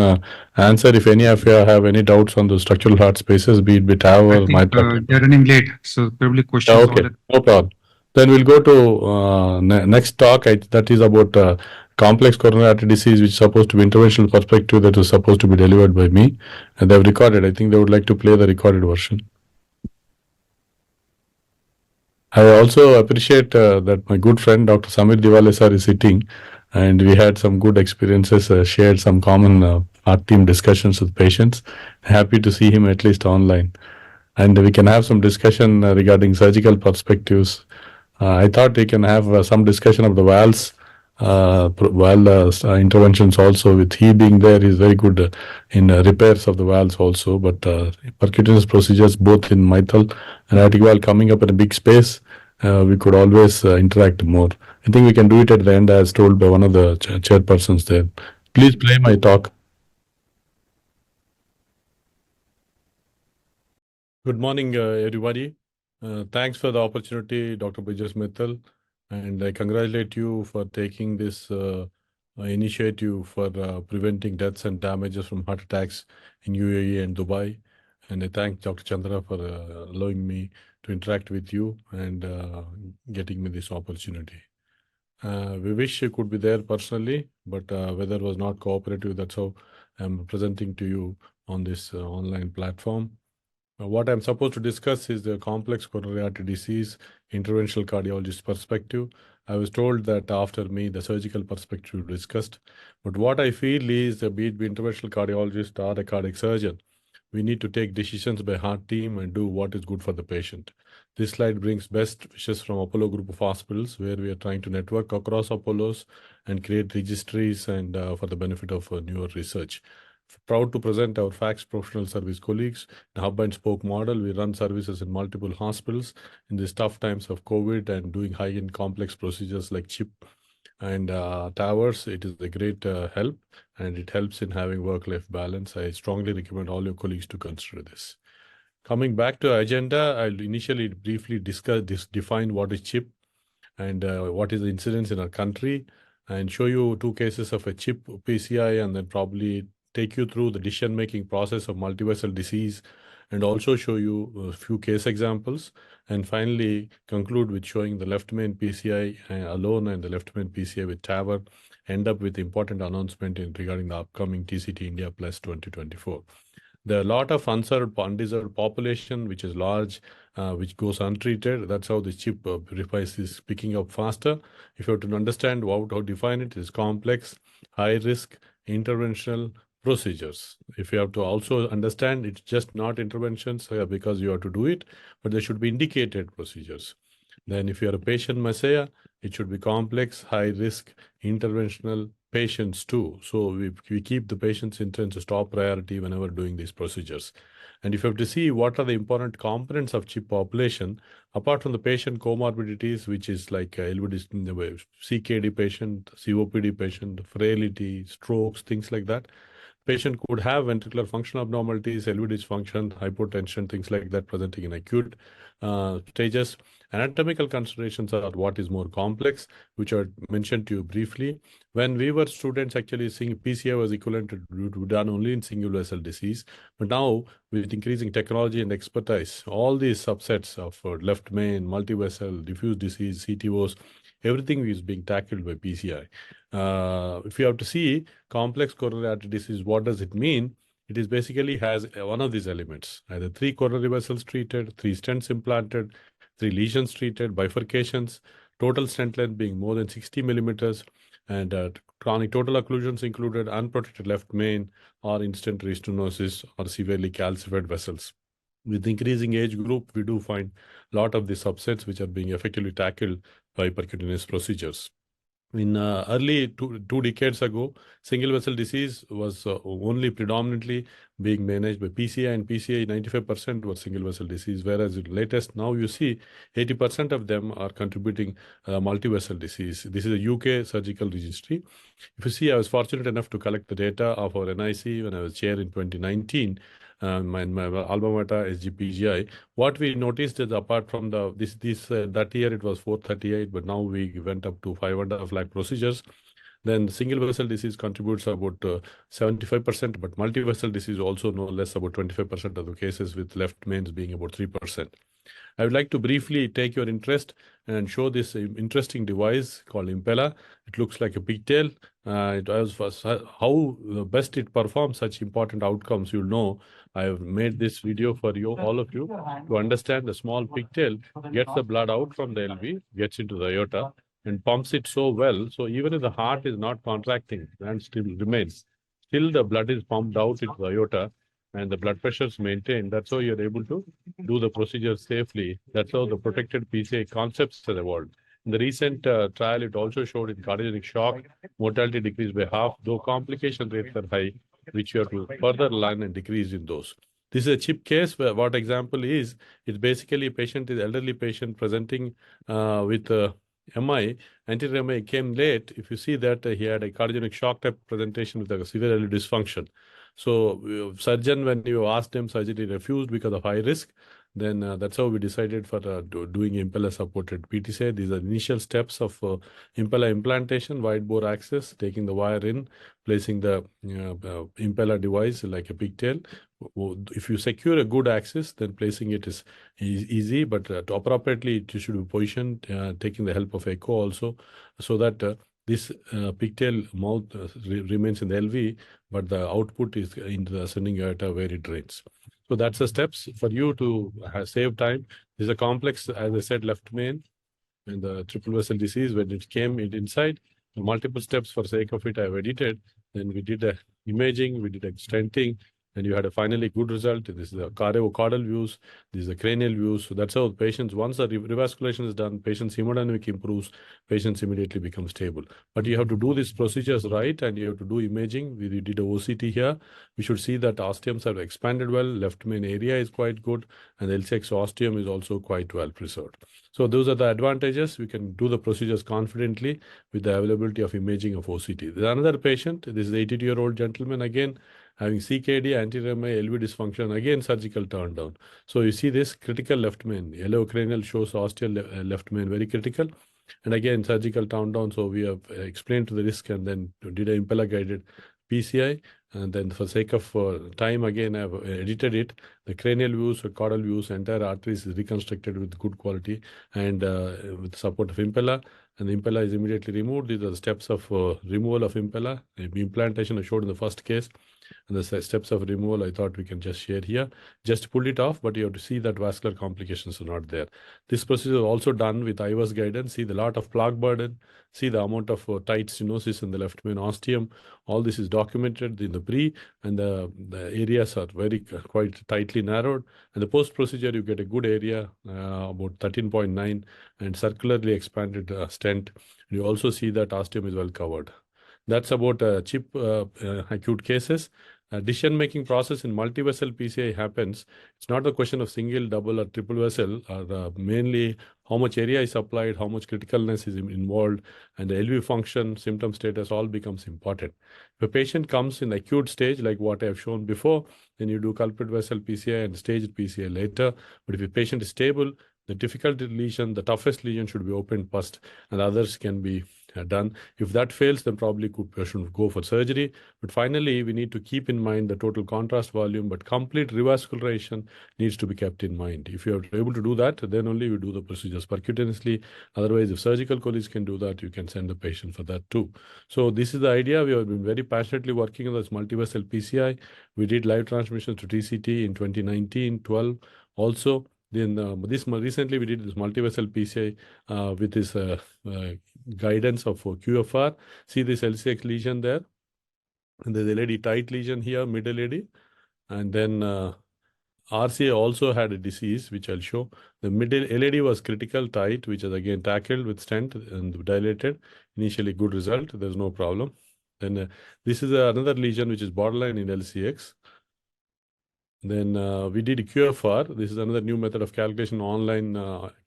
answer. If any of you have any doubts on the structural heart spaces, be it TAV or mitral. They're running late, so probably questions. Okay, no problem. Then we'll go to next talk. That is about complex coronary artery disease, which is supposed to be interventional perspective. That was supposed to be delivered by me, and they've recorded. I think they would like to play the recorded version. I also appreciate that my good friend Dr. Samir Diwale sir is sitting, and we had some good experiences, shared some common heart team discussions with patients. Happy to see him at least online, and we can have some discussion regarding surgical perspectives. I thought we can have some discussion of the valves, interventions also. With he being there, he's very good in repairs of the valves also. But percutaneous procedures, both in mitral and aortic valve, coming up in a big space, we could always interact more. I think we can do it at the end, as told by one of the chairpersons there. Please play my talk. Good morning, everybody. Thanks for the opportunity, Dr. Brijesh Mittal, and I congratulate you for taking this initiative for preventing deaths and damages from heart attacks in UAE and Dubai. And I thank Dr. Chandra for allowing me to interact with you and getting me this opportunity. We wish you could be there personally, but weather was not cooperative. That's how I'm presenting to you on this online platform. What I'm supposed to discuss is the complex coronary artery disease, interventional cardiologist perspective. I was told that after me, the surgical perspective discussed. But what I feel is, be it interventional cardiologist or a cardiac surgeon, we need to take decisions by heart team and do what is good for the patient. This slide brings best wishes from Apollo Group of Hospitals, where we are trying to network across Apollos and create registries and for the benefit of newer research. Proud to present our FACS professional service colleagues. In hub and spoke model, we run services in multiple hospitals in these tough times of COVID and doing high-end complex procedures like chip And towers, it is a great help, and it helps in having work-life balance. I strongly recommend all your colleagues to consider this. Coming back to agenda, I'll initially briefly define what is CHIP and what is the incidence in our country, and show you two cases of a CHIP PCI, and then probably take you through the decision-making process of multivessel disease, and also show you a few case examples, and finally conclude with showing the left main PCI alone and the left main PCI with TAVR, end up with important announcement regarding the upcoming TCT India Plus 2024. There are a lot of unserved, undeserved population, which is large, which goes untreated. That's how the chip device is picking up faster. If you have to understand how to define it, it's complex, high risk, interventional procedures. If you have to also understand, it's just not interventions because you have to do it, but there should be indicated procedures. Then if you are a patient messiah, it should be complex, high risk, interventional patients too. So we keep the patient's interest as top priority whenever doing these procedures. And if you have to see what are the important components of CHIP population, apart from the patient comorbidities, which is like LVD, CKD patient, COPD patient, frailty, strokes, things like that, patient could have ventricular function abnormalities, LV dysfunction, hypotension, things like that presenting in acute stages. Anatomical considerations are what is more complex, which I mentioned to you briefly. When we were students, actually seeing PCI was equivalent to done only in single vessel disease. But now, with increasing technology and expertise, all these subsets of left main, multivessel, diffuse disease, CTOs, everything is being tackled by PCI. If you have to see complex coronary artery disease, what does it mean? It is basically has one of these elements, either 3 coronary vessels treated, 3 stents implanted, 3 lesions treated, bifurcations, total stent length being more than 60 millimeters, and chronic total occlusions included, unprotected left main, or instant restenosis, or severely calcified vessels. With increasing age group, we do find a lot of the subsets which are being effectively tackled by percutaneous procedures. In early two decades ago, single vessel disease was only predominantly being managed by PCI, and PCI 95% were single vessel disease, whereas in latest now you see 80% of them are contributing multi-vessel disease. This is a UK surgical registry. If you see, I was fortunate enough to collect the data of our NIC when I was chair in 2019. My alma mater SGPGI. What we noticed is apart from that year it was 438, but now we went up to 5.5 lakh procedures. Then single vessel disease contributes about 75%, but multi-vessel disease also no less about 25% of the cases, with left mains being about 3%. I would like to briefly take your interest and show this interesting device called Impella. It looks like a pigtail. It was how best it performs such important outcomes. You'll know I have made this video for you, all of you, to understand the small pigtail gets the blood out from the LV, gets into the aorta, and pumps it so well. So even if the heart is not contracting and still remains, still the blood is pumped out into the aorta and the blood pressure is maintained. That's how you're able to do the procedure safely. That's how the protected PCI concepts have evolved. In the recent trial, it also showed in cardiogenic shock, mortality decreased by half, though complication rates are high, which you have to further learn and decrease in those. This is a CHIP case where what example is, it's basically a patient, is elderly patient presenting with MI, anterior MI came late. If you see that he had a cardiogenic shock type presentation with a severe LV dysfunction. So surgeon, when you asked him, surgery refused because of high risk. Then that's how we decided for doing Impella supported PTCI. These are initial steps of Impella implantation, wide bore access, taking the wire in, placing the Impella device like a pigtail. If you secure a good access, then placing it is easy, but appropriately it should be positioned, taking the help of echo also, so that this pigtail mouth remains in the LV, but the output is into the ascending aorta where it drains. So that's the steps for you to save time. This is a complex, as I said, left main and the triple vessel disease. When it came inside, the multiple steps for sake of it, I've edited. Then we did a imaging, we did a stenting, and you had a finally good result. This is the caudal views, this is the cranial views. So that's how patients, once the revasculation is done, patient's hemodynamic improves, patients immediately become stable. But you have to do these procedures right, and you have to do imaging. We did a OCT here. We should see that osteums have expanded well, left main area is quite good, and the LCX osteum is also quite well preserved. So those are the advantages. We can do the procedures confidently with the availability of imaging of OCT. There's another patient. This is 82-year-old gentleman again having CKD, anterior MI, LV dysfunction, again surgical turn down. So you see this critical left main, yellow cranial shows osteal left main, very critical. And again, surgical turn down. So we have explained to the risk and then did an impeller guided PCI. And then for sake of time, again, I've edited it. The cranial views, or caudal views, entire arteries is reconstructed with good quality and with support of impeller. And the impeller is immediately removed. These are the steps of removal of impeller. The implantation I showed in the first case. And the steps of removal, I thought we can just share here. Just pull it off, but you have to see that vascular complications are not there. This procedure is also done with IVAS guidance. See the lot of plaque burden. See the amount of tight stenosis in the left main ostium. All this is documented in the pre, and the areas are very quite tightly narrowed. And the post procedure, you get a good area, about 13.9, and circularly expanded stent. You also see that ostium is well covered. That's about chip acute cases. Decision-making process in multi-vessel PCI happens. It's not a question of single, double, or triple vessel, or mainly how much area is applied, how much criticalness is involved, and the LV function, symptom status all becomes important. If a patient comes in acute stage, like what I have shown before, then you do culprit vessel PCI and staged PCI later. But if a patient is stable, the difficult lesion, the toughest lesion should be opened first, and others can be done. If that fails, then probably should go for surgery. But finally, we need to keep in mind the total contrast volume, but complete revascularization needs to be kept in mind. If you are able to do that, then only we do the procedures percutaneously. Otherwise, if surgical colleagues can do that, you can send the patient for that too. So this is the idea. We have been very passionately working on this multi-vessel PCI. We did live transmissions to TCT in 2019, 12 also. Then recently we did this multi-vessel PCI with this guidance of QFR. See this LCX lesion there. And there's LED tight lesion here, mid LED. And then RCA also had a disease, which I'll show. The middle LED was critical tight, which is again tackled with stent and dilated. Initially good result. There's no problem. Then this is another lesion, which is borderline in LCX. Then we did QFR. This is another new method of calculation, online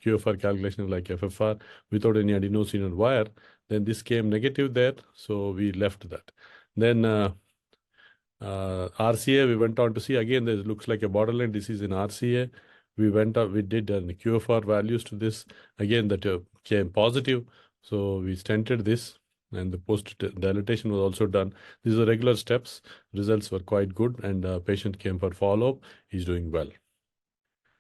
QFR calculation like FFR without any adenosine wire. Then this came negative there, so we left that. Then RCA, we went on to see again, there looks like a borderline disease in RCA. We did QFR values to this. Again, that came positive. So we stented this, and the post-dilatation was also done. These are regular steps. Results were quite good, and the patient came for follow-up. He's doing well.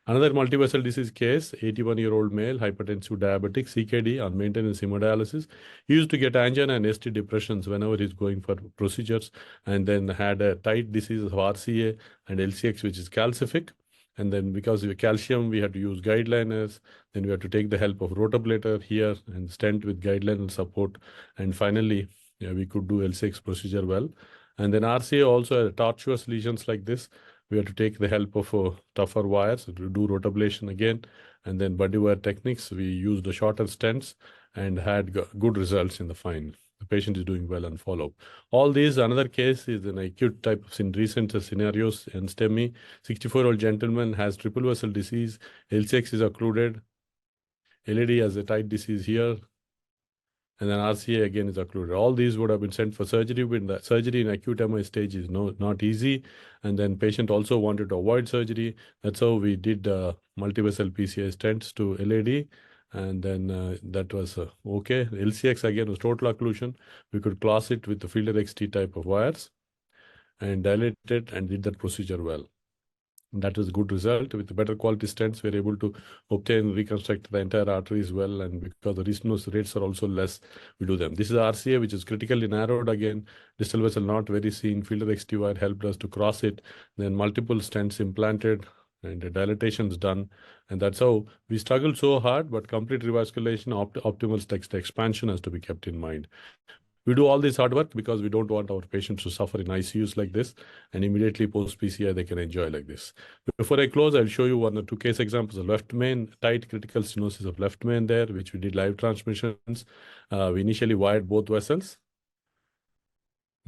Another multi-vessel disease case, 81-year-old male, hypertensive diabetic, CKD, on maintenance hemodialysis. He used to get angina and ST depressions whenever he's going for procedures, and then had a tight disease of RCA and LCX, which is calcific. And then because of calcium, we had to use guideliners. Then we had to take the help of rotablator here and stent with guideliner support. And finally, we could do LCX procedure well. And then RCA also had tortuous lesions like this. We had to take the help of tougher wires to do rotablation again. And then body wire techniques, we used the shorter stents and had good results in the final. The patient is doing well and follow-up. All these, another case is an acute type of recent scenarios in STEMI. 64-year-old gentleman has triple vessel disease. LCX is occluded. LED has a tight disease here. And then RCA again is occluded. All these would have been sent for surgery, but the surgery in acute MI stage is not easy. And then patient also wanted to avoid surgery. That's how we did multi-vessel PCI stents to LAD. And then that was okay. LCX again was total occlusion. We could close it with the Fielder XT type of wires and dilate it and did that procedure well. And that was a good result. With the better quality stents, we were able to obtain, reconstruct the entire arteries well. And because the restenosis rates are also less, we do them. This is RCA, which is critically narrowed again. Distal vessel not very seen. Fielder XT wire helped us to cross it. Then multiple stents implanted and the dilatation is done. And that's how we struggled so hard, but complete revascularization, optimal text expansion has to be kept in mind. We do all this hard work because we don't want our patients to suffer in ICUs like this, and immediately post PCI they can enjoy like this. Before I close, I'll show you one or two case examples of left main, tight critical stenosis of left main there, which we did live transmissions. We initially wired both vessels.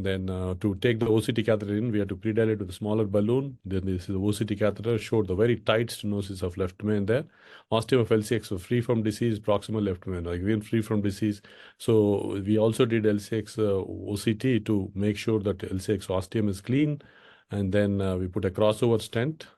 Then to take the OCT catheter in, we have to pre-dilate with a smaller balloon. Then this is the OCT catheter, showed the very tight stenosis of left main there. Ostium of LCX was free from disease, proximal left main, again free from disease. So we also did LCX OCT to make sure that LCX ostium is clean. And then we put a crossover stent.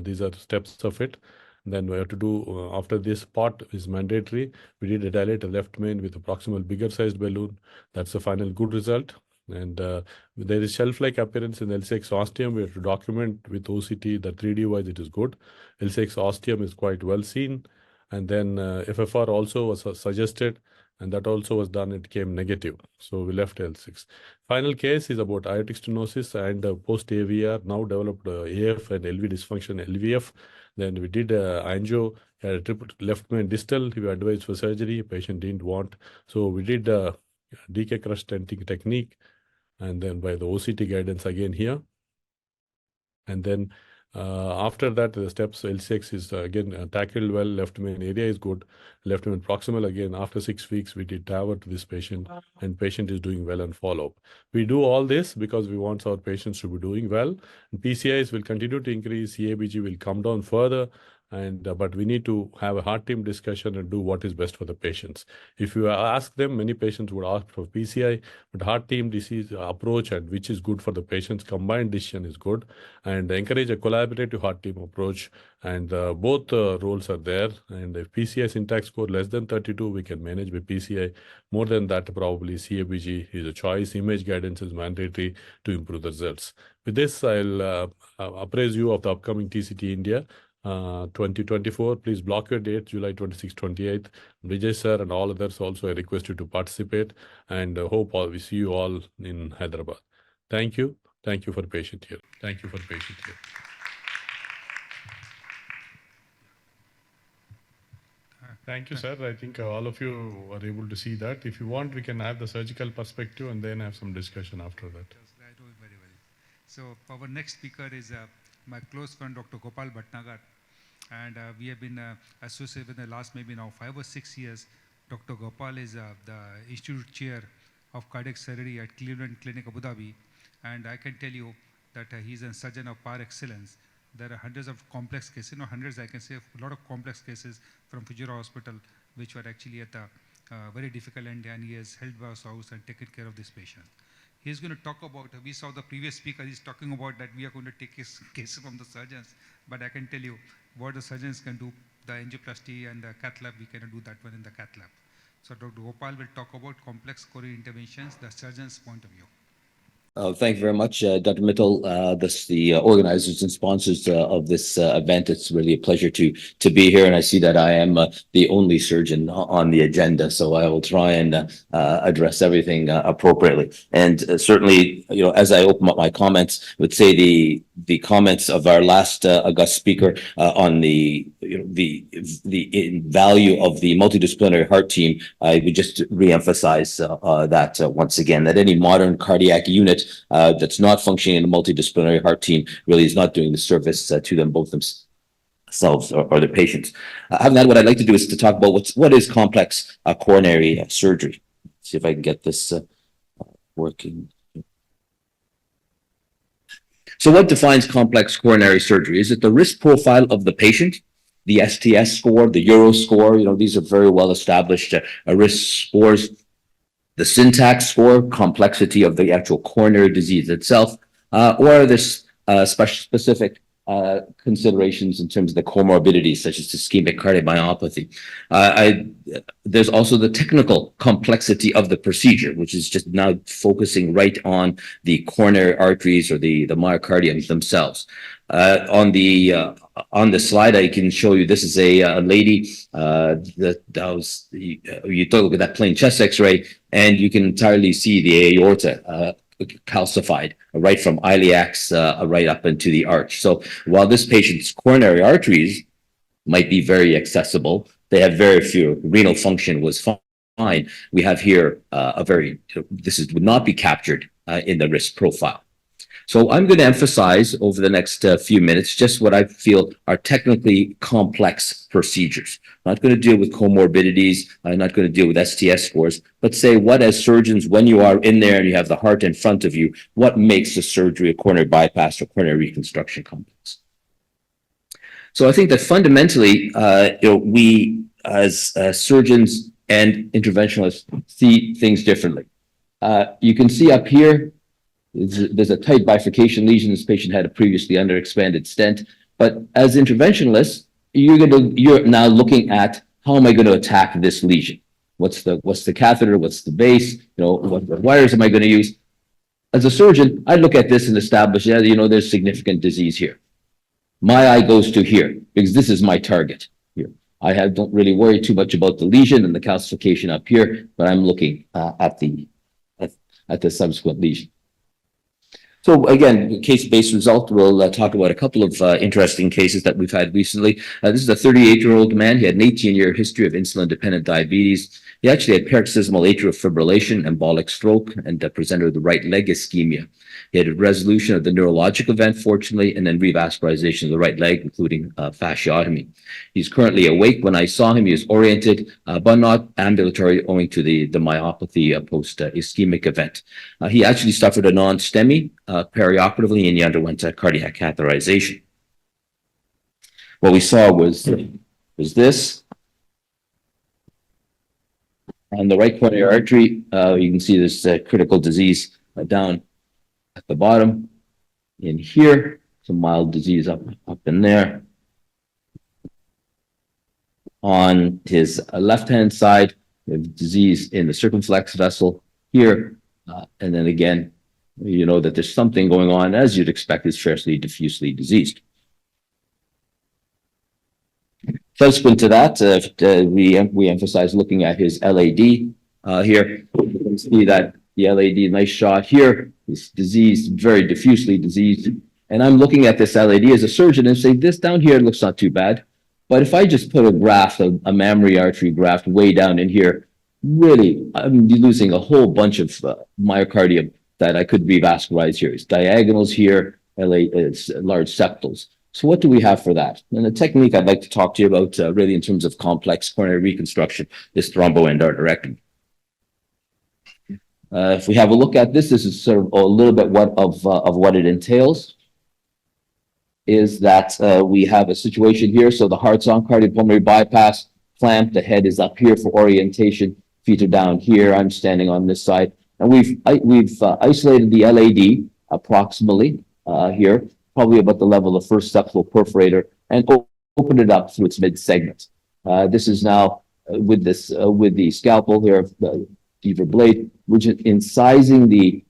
These are steps of it. Then we have to do, after this part is mandatory, we did a dilate a left main with a proximal bigger sized balloon. That's the final good result. And there is shelf-like appearance in LCX ostium. We have to document with OCT that 3D wise it is good. LCX ostium is quite well seen. And then FFR also was suggested, and that also was done. It came negative. So we left L6. Final case is about aortic stenosis and post-AVR, now developed AF and LV dysfunction, LVF. Then we did angio, had a triple left main distal. We advised for surgery. Patient didn't want. So we did DK crush stenting technique. And then by the OCT guidance again here. And then after that, the steps L6 is again tackled well. Left main area is good. Left main proximal again. After 6 weeks, we did TAVR to this patient, and patient is doing well on follow-up. We do all this because we want our patients to be doing well. And PCIs will continue to increase. CABG will come down further. And but we need to have a heart team discussion and do what is best for the patients. If you ask them, many patients would ask for PCI, but heart team disease approach and which is good for the patients, combined decision is good, and encourage a collaborative heart team approach. And both roles are there. And if PCI syntax score less than 32, we can manage with PCI. More than that, probably CABG is a choice. Image guidance is mandatory to improve the results. With this, I'll appraise you of the upcoming TCT India 2024. Please block your date, July 26th, 28th. Vijay sir and all others also, I request you to participate, and hope we see you all in Hyderabad. Thank you. Thank you for patient here. Thank you for patient here. Thank you, sir. I think all of you are able to see that. If you want, we can have the surgical perspective and then have some discussion after that. Yes, I do it very well. So our next speaker is my close friend, Dr. Gopal Bhatnagar. And we have been associated with the last maybe now 5 or 6 years. Dr. Gopal is the Institute Chair of Cardiac Surgery at Cleveland Clinic, Abu Dhabi. And I can tell you that he's a surgeon of par excellence. There are hundreds of complex cases, not hundreds, I can say a lot of complex cases from Fujira Hospital, which were actually at a very difficult end, and he has held by us house and taken care of this patient. He's going to talk about, we saw the previous speaker, he's talking about that we are going to take cases from the surgeons, but I can tell you what the surgeons can do, the angioplasty and the cath lab, we cannot do that one in the cath lab. So Dr. Gopal will talk about complex coronary interventions, the surgeon's point of view. Thank you very much, Dr. Mittal. The organizers and sponsors of this event. It's really a pleasure to be here, and I see that I am the only surgeon on the agenda, so I will try and address everything appropriately. And certainly, you know, as I open up my comments, I would say the comments of our last august speaker on the value of the multidisciplinary heart team. I would just reemphasize that once again, that any modern cardiac unit that's not functioning in a multidisciplinary heart team really is not doing the service to them both themselves or the patients. Having that, what I'd like to do is to talk about what is complex coronary surgery. See if I can get this working. So what defines complex coronary surgery? Is it the risk profile of the patient, the STS score, the Euro score? You know, these are very well established risk scores. The syntax score, complexity of the actual coronary disease itself, or this specific considerations in terms of the comorbidities, such as ischemic cardiomyopathy. There's also the technical complexity of the procedure, which is just now focusing right on the coronary arteries or the myocardium themselves. On the slide, I can show you, this is a lady that was, you look at that plain chest x-ray, and you can entirely see the aorta calcified right from iliacs right up into the arch. So while this patient's coronary arteries might be very accessible, they have very few, renal function was fine. We have here would not be captured in the risk profile. So I'm going to emphasize over the next few minutes just what I feel are technically complex procedures. I'm not going to deal with comorbidities. I'm not going to deal with STS scores, but say what as surgeons, when you are in there and you have the heart in front of you, what makes the surgery a coronary bypass or coronary reconstruction complex? So I think that fundamentally, we as surgeons and interventionalists see things differently. You can see up here, there's a tight bifurcation lesion. This patient had a previously underexpanded stent, but as interventionalists, you're now looking at how am I going to attack this lesion? What's the catheter? What's the base? What wires am I going to use? As a surgeon, I look at this and establish, there's significant disease here. My eye goes to here because this is my target here. Don't really worry too much about the lesion and the calcification up here, but I'm looking at the subsequent lesion. So again, case-based result, we'll talk about a couple of interesting cases that we've had recently. This is a 38-year-old man. He had an 18-year history of insulin-dependent diabetes. He actually had paroxysmal atrial fibrillation, embolic stroke, and presented with the right leg ischemia. He had a resolution of the neurologic event, fortunately, and then revascularization of the right leg, including fasciotomy. He's currently awake. When I saw him, he was oriented, but not ambulatory owing to the myopathy post-ischemic event. He actually suffered a non-STEMI perioperatively, and he underwent cardiac catheterization. What we saw was this. On the right coronary artery, you can see this critical disease down at the bottom. In here, some mild disease up in there. On his left-hand side, we have disease in the circumflex vessel here. And then again, you know that there's something going on, as you'd expect, is fairly diffusely diseased. Subsequent to that, we emphasize looking at his LAD here. You can see that the LAD, nice shot here, is diseased, very diffusely diseased. And I'm looking at this LAD as a surgeon and say, this down here looks not too bad. But if I just put a graft, a mammary artery graft way down in here, really, I'm losing a whole bunch of myocardium that I could revascularize here. It's diagonals here, it's large septals. So what do we have for that? And the technique I'd like to talk to you about really in terms of complex coronary reconstruction is thromboendarterectomy. If we have a look at this, this is sort of a little bit of what it entails. Is that we have a situation here. So the heart's on cardiopulmonary bypass, clamp, the head is up here for orientation, feet are down here, I'm standing on this side. And we've isolated the LAD approximately here, probably about the level of the first septal perforator, and open it up through its mid-segment. This is now with the scalpel here, the beaver blade, which is incising the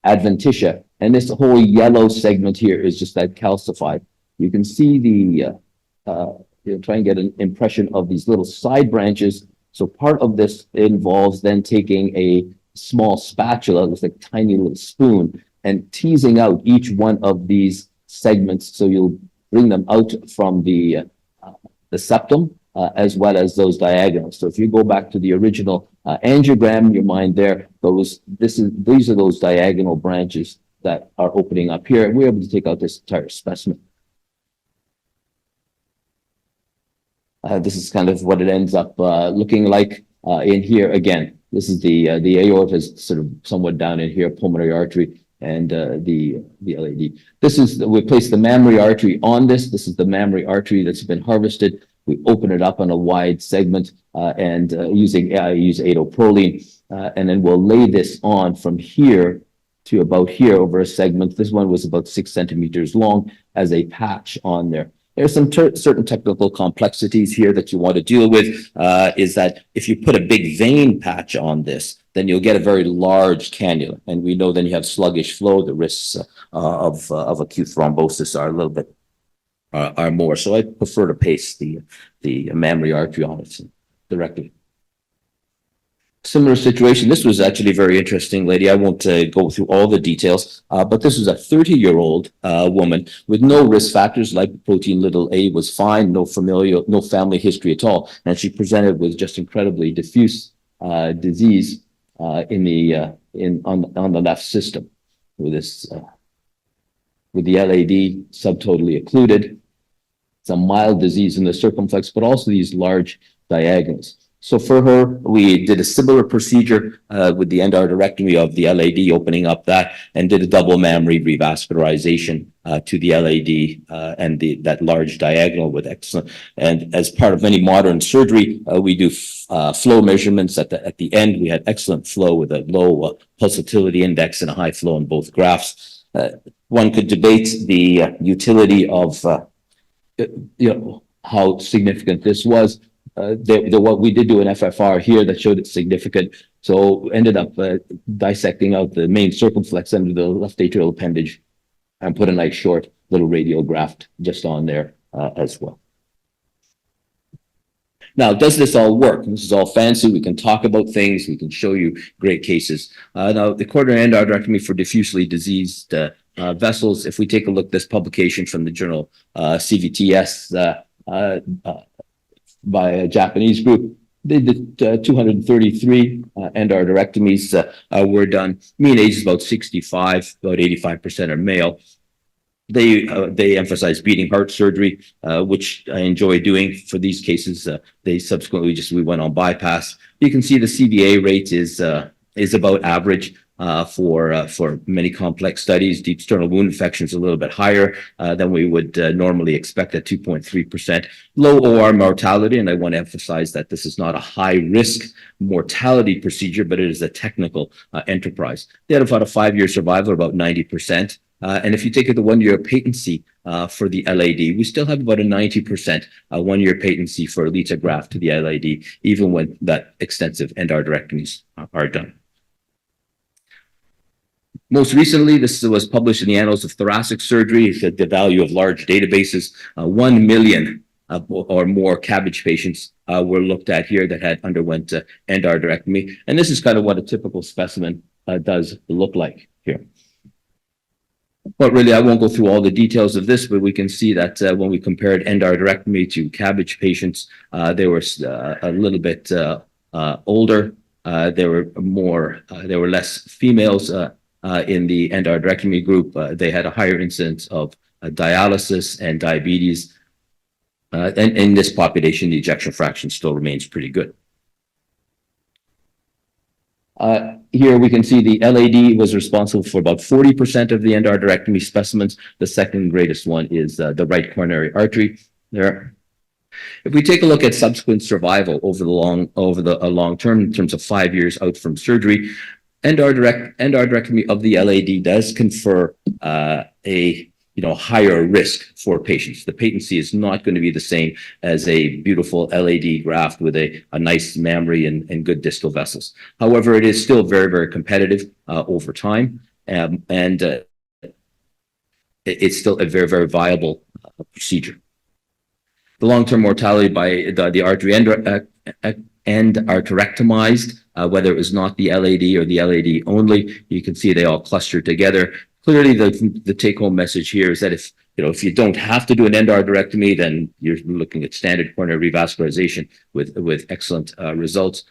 adventitia, and this whole yellow segment here is just that calcified. You can see the, try and get an impression of these little side branches. So part of this involves then taking a small spatula, looks like a tiny little spoon, and teasing out each one of these segments. So you'll bring them out from the septum as well as those diagonals. So if you go back to the original angiogram in your mind there, these are those diagonal branches that are opening up here, and we're able to take out this entire specimen. This is kind of what it ends up looking like in here. Again, this is the aorta is sort of somewhat down in here, pulmonary artery, and the LAD. This is, we place the mammary artery on this. This is the mammary artery that's been harvested. We open it up on a wide segment and use adoproline, and then we'll lay this on from here to about here over a segment. This one was about 6 centimeters long as a patch on there. There's some certain technical complexities here that you want to deal with, is that if you put a big vein patch on this, then you'll get a very large cannula. And we know then you have sluggish flow, the risks of acute thrombosis are a little bit are more. So I prefer to paste the mammary artery on it directly. Similar situation. This was actually a very interesting lady. I won't go through all the details, but this was a 30-year-old woman with no risk factors. Lipoprotein little a was fine, no family history at all, and she presented with just incredibly diffuse disease on the left system with this with the LAD subtotally occluded. It's a mild disease in the circumflex, but also these large diagonals. So for her, we did a similar procedure with the endarterectomy of the LAD, opening up that, and did a double mammary revascularization to the LAD and that large diagonal with excellent. And as part of any modern surgery, we do flow measurements at the end. We had excellent flow with a low pulsatility index and a high flow in both graphs. One could debate the utility of how significant this was. What we did do an FFR here that showed it significant. So ended up dissecting out the main circumflex under the left atrial appendage and put a nice short little radial graft just on there as well. Now, does this all work? This is all fancy. We can talk about things. We can show you great cases. Now, the coronary endarterectomy for diffusely diseased vessels, if we take a look at this publication from the journal CVTS, by a Japanese group, they did 233 endarterectomies were done. Mean age is about 65, about 85% are male. They emphasize beating heart surgery, which I enjoy doing for these cases. They subsequently we went on bypass. You can see the CVA rate is about average. For many complex studies, deep sternal wound infection is a little bit higher than we would normally expect at 2.3%. Low OR mortality, and I want to emphasize that this is not a high-risk mortality procedure, but it is a technical enterprise. They had about a 5-year survival, about 90%. And if you take the 1-year patency for the LAD, we still have about a 90% 1-year patency for Elita graft to the LAD, even when that extensive endarterectomies are done. Most recently, this was published in the Annals of Thoracic Surgery. It said the value of large databases, 1 million or more CABG patients were looked at here that had underwent endarterectomy. And this is kind of what a typical specimen does look like here. But really, I won't go through all the details of this, but we can see that when we compared endarterectomy to CABG patients, they were a little bit older. There were less females in the endarterectomy group. They had a higher incidence of dialysis and diabetes. And in this population, the ejection fraction still remains pretty good. Here we can see the LAD was responsible for about 40% of the endarterectomy specimens. The second greatest one is the right coronary artery there. If we take a look at subsequent survival over a long term in terms of 5 years out from surgery, endarterectomy of the LAD does confer a higher risk for patients. The patency is not going to be the same as a beautiful LAD graft with a nice mammary and good distal vessels. However, it is still very, very competitive over time, and it's still a very, very viable procedure. The long-term mortality by the artery endarterectomized, whether it was not the LAD or the LAD only, you can see they all cluster together. Clearly, the take-home message here is that if you don't have to do an endarterectomy, then you're looking at standard coronary revascularization with excellent results.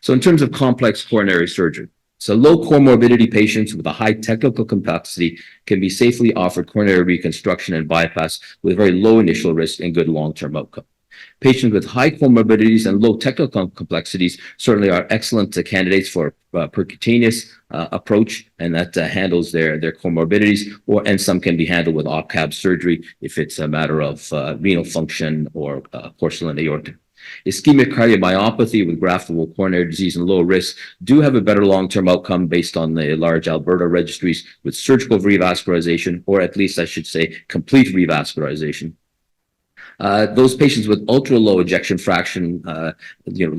So in terms of complex coronary surgery, so low comorbidity patients with a high technical complexity can be safely offered coronary reconstruction and bypass with very low initial risk and good long-term outcome. Patients with high comorbidities and low technical complexities certainly are excellent candidates for percutaneous approach, and that handles their comorbidities, and some can be handled with OPCAB surgery if it's a matter of renal function or porcelain aorta. Ischemic cardiomyopathy with graftable coronary disease and low risk do have a better long-term outcome based on the large Alberta registries with surgical revascularization, or at least I should say complete revascularization. Those patients with ultra low ejection fraction,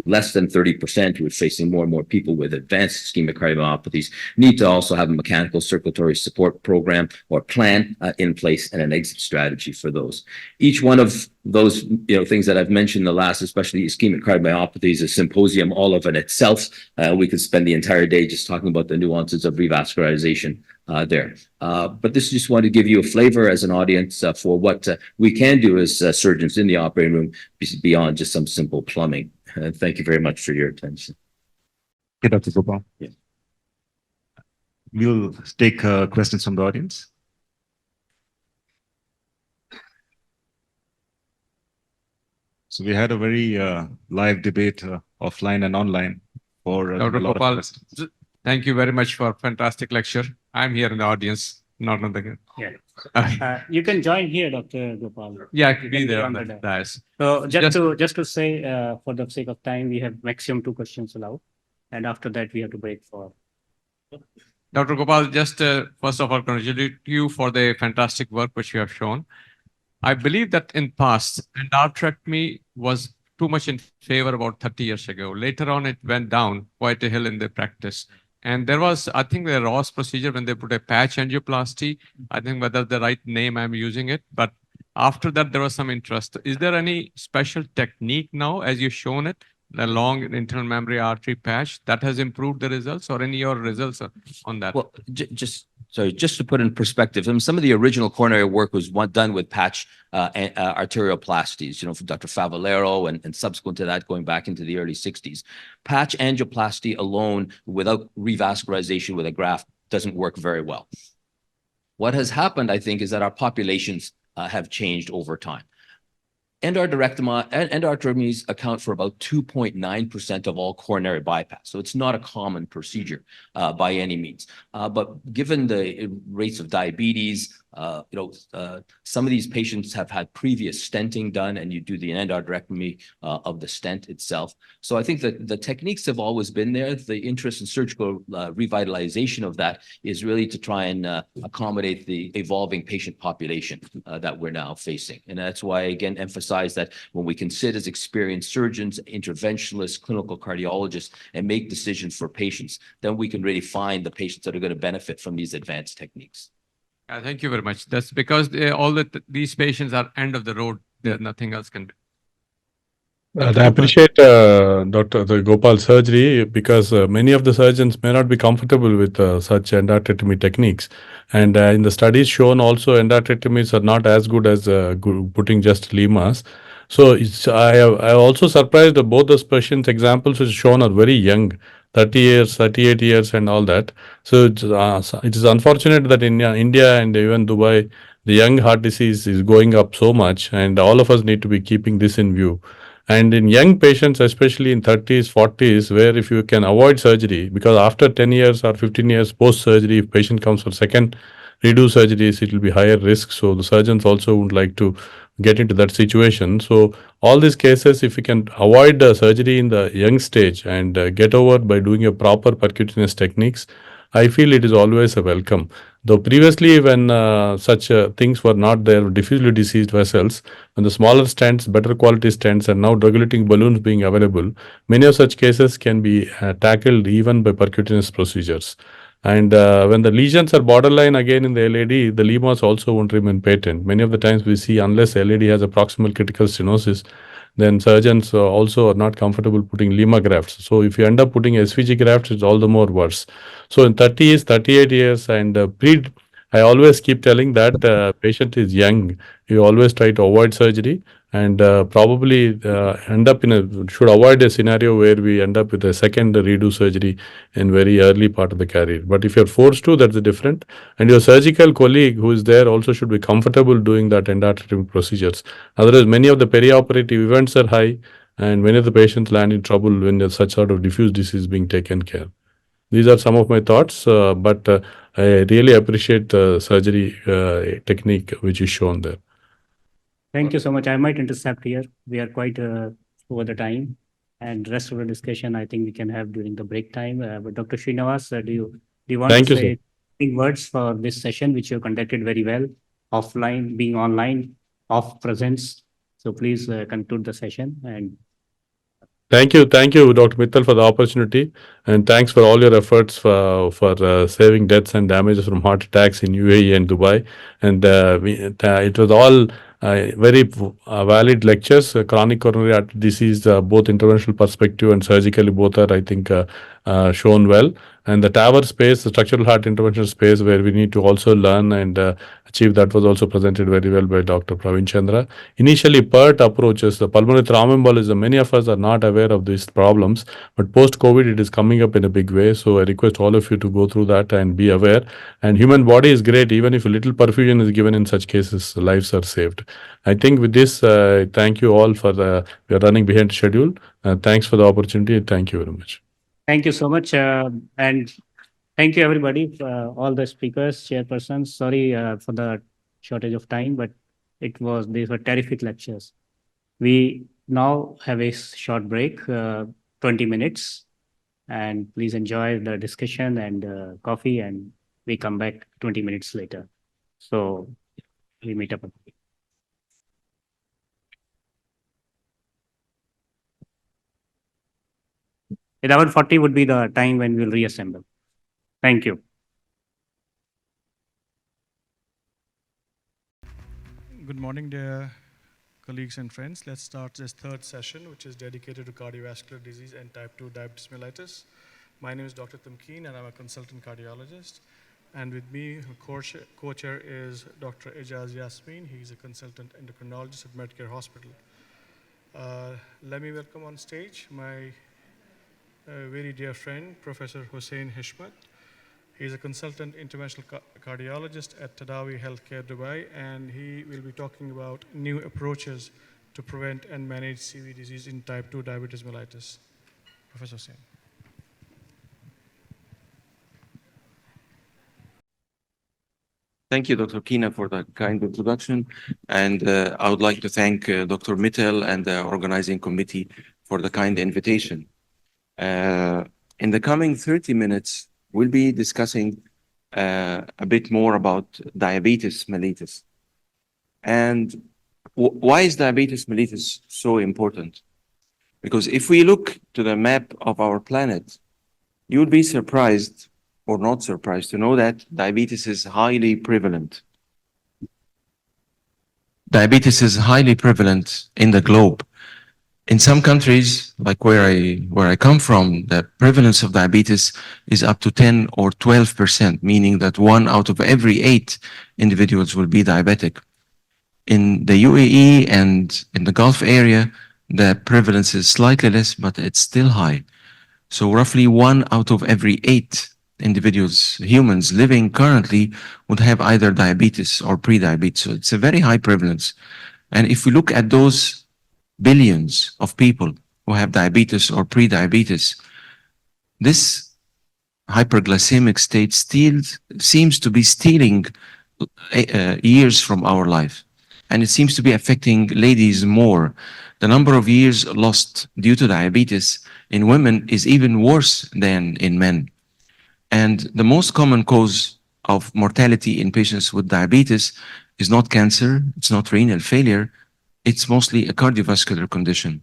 less than 30%, who are facing more and more people with advanced ischemic cardiomyopathies, need to also have a mechanical circulatory support program or plan in place and an exit strategy for those. Each one of those things that I've mentioned, the last, especially ischemic cardiomyopathy, is a symposium all of in itself. We could spend the entire day just talking about the nuances of revascularization there. But this just wanted to give you a flavor as an audience for what we can do as surgeons in the operating room beyond just some simple plumbing. Thank you very much for your attention. Okay, Dr. Gopal. Yeah. We'll take questions from the audience. So we had a very live debate offline and online for a Dr. lot of Gopal, questions. thank you very much for a fantastic lecture. I'm here in the audience, not on the. Yeah. You can join here, Dr. Gopal. Yeah, I You could can be there on the the dais. So just to say, for the sake of time, we have maximum 2 questions allowed, and after that we have to break for. Dr. Gopal, just first of all, congratulate you for the fantastic work which you have shown. I believe that in past, endarterectomy was too much in favor about 30 years ago. Later on, it went down quite a hill in the practice. And there was, I think, the Ross procedure when they put a patch angioplasty. I think whether the right name I'm using it, but after that, there was some interest. Is there any special technique now, as you've shown it, the long internal memory artery patch that has improved the results, or any of your results on that? Well, just to put in perspective, some of the original coronary work was done with patch arterioplasties, you know, for Dr. Favalero and subsequent to that, going back into the early 60s. Patch angioplasty alone without revascularization with a graft doesn't work very well. What has happened, I think, is that our populations have changed over time. Endarterectomies account for about 2.9% of all coronary bypass. So it's not a common procedure by any means. But given the rates of diabetes, some of these patients have had previous stenting done, and you do the endarterectomy of the stent itself. So I think that the techniques have always been there. The interest in surgical revitalization of that is really to try and accommodate the evolving patient population that we're now facing. And that's why, again, emphasize that when we can sit as experienced surgeons, interventionalists, clinical cardiologists, and make decisions for patients, then we can really find the patients that are going to benefit from these advanced techniques. Thank you very much. That's because these patients are end of the road. There's nothing else can be. I appreciate Dr. Gopal surgery because many of the surgeons may not be comfortable with such endarterectomy techniques. And in the studies shown also, endarterectomies are not as good as putting just limas. So I also surprised that both the patients examples which shown are very young, 30 years, 38 years and all that. So it is unfortunate that in India and even Dubai, the young heart disease is going up so much, and all of us need to be keeping this in view. And in young patients, especially in 30s, 40s, where if you can avoid surgery, because after 10 years or 15 years post-surgery, if patient comes for second redo surgeries, it will be higher risk. So the surgeons also would like to get into that situation. So all these cases, if we can avoid surgery in the young stage and get over by doing a proper percutaneous techniques, I feel it is always a welcome. Though previously when such things were not there, diffusely diseased vessels, when the smaller stents, better quality stents, and now drug-eluting balloons being available, many of such cases can be tackled even by percutaneous procedures. And when the lesions are borderline again in the LAD, the limas also won't remain patent. Many of the times we see unless LAD has a proximal critical stenosis, then surgeons also are not comfortable putting lima grafts. So if you end up putting SVG grafts, it's all the more worse. So in 30s, 38 years, and I always keep telling that patient is young. You always try to avoid surgery, and probably should avoid a scenario where we end up with a second redo surgery in very early part of the career. But if you're forced to, that's different. And your surgical colleague who is there also should be comfortable doing that endarterectomy procedures. Otherwise, many of the perioperative events are high, and many of the patients land in trouble when there's such sort of diffuse disease being taken care. These are some of my thoughts, but I really appreciate the surgery technique which is shown there. Thank you so much. I might intercept here. We are quite over the time, and rest of the discussion I think we can have during the break time. But Dr. Srinivas, do you want to say words for this session, which you conducted very well, offline, being online, off presence? So please conclude the session. And Thank you, Dr. Mittal, for the opportunity, and thanks for all your efforts for saving deaths and damages from heart attacks in UAE and Dubai. And it was all very valid lectures. Chronic coronary artery disease, both interventional perspective and surgically, both are, I think, shown well. And the TAVR space, the structural heart intervention space, where we need to also learn and achieve, that was also presented very well by Dr. Praveen Chandra. Initially, PERT approaches, the pulmonary thromboembolism, many of us are not aware of these problems, but post-COVID, it is coming up in a big way. So I request all of you to go through that and be aware. And human body is great. Even if a little perfusion is given in such cases, lives are saved. I think with this, thank you all for we are running behind schedule. Thanks for the opportunity. Thank you very much. Thank you so much. And thank you, everybody, all the speakers, chairpersons. Sorry for the shortage of time, but these were terrific lectures. We now have a short break, 20 minutes, and please enjoy the discussion and coffee, and we come back 20 minutes later. So we meet up. 11:40 would be the time when we'll reassemble. Thank you. Good morning, dear colleagues and friends. Let's start this third session, which is dedicated to cardiovascular disease and type 2 diabetes mellitus. My name is Dr. Tamkeen, and I'm a consultant cardiologist. And with me, co-chair is Dr. Ijaz Yasmin. He's a consultant endocrinologist at Medcare Hospital. Let me welcome on stage my very dear friend, Professor Hussein Hishmat. He's a consultant interventional cardiologist at Tadawi Healthcare Dubai, and he will be talking about new approaches to prevent and manage CV disease in type 2 diabetes mellitus. Professor Hussein. Thank you, Dr. Kina, for the kind introduction. And I would like to thank Dr. Mittal and the organizing committee for the kind invitation. In the coming 30 minutes, we'll be discussing a bit more about diabetes mellitus. And why is diabetes mellitus so important? Because if we look to the map of our planet, you would be surprised or not surprised to know that diabetes is highly prevalent. Diabetes is highly prevalent in the globe. In some countries, like where I come from, the prevalence of diabetes is up to 10 or 12%, meaning that 1 out of every 8 individuals will be diabetic. In the UAE and in the Gulf area, the prevalence is slightly less, but it's still high. So roughly 1 out of every 8 individuals, humans living currently, would have either diabetes or pre-diabetes. So it's a very high prevalence. And if we look at those billions of people who have diabetes or pre-diabetes, this hyperglycemic state seems to be stealing years from our life. And it seems to be affecting ladies more. The number of years lost due to diabetes in women is even worse than in men. And the most common cause of mortality in patients with diabetes is not cancer, it's not renal failure, it's mostly a cardiovascular condition.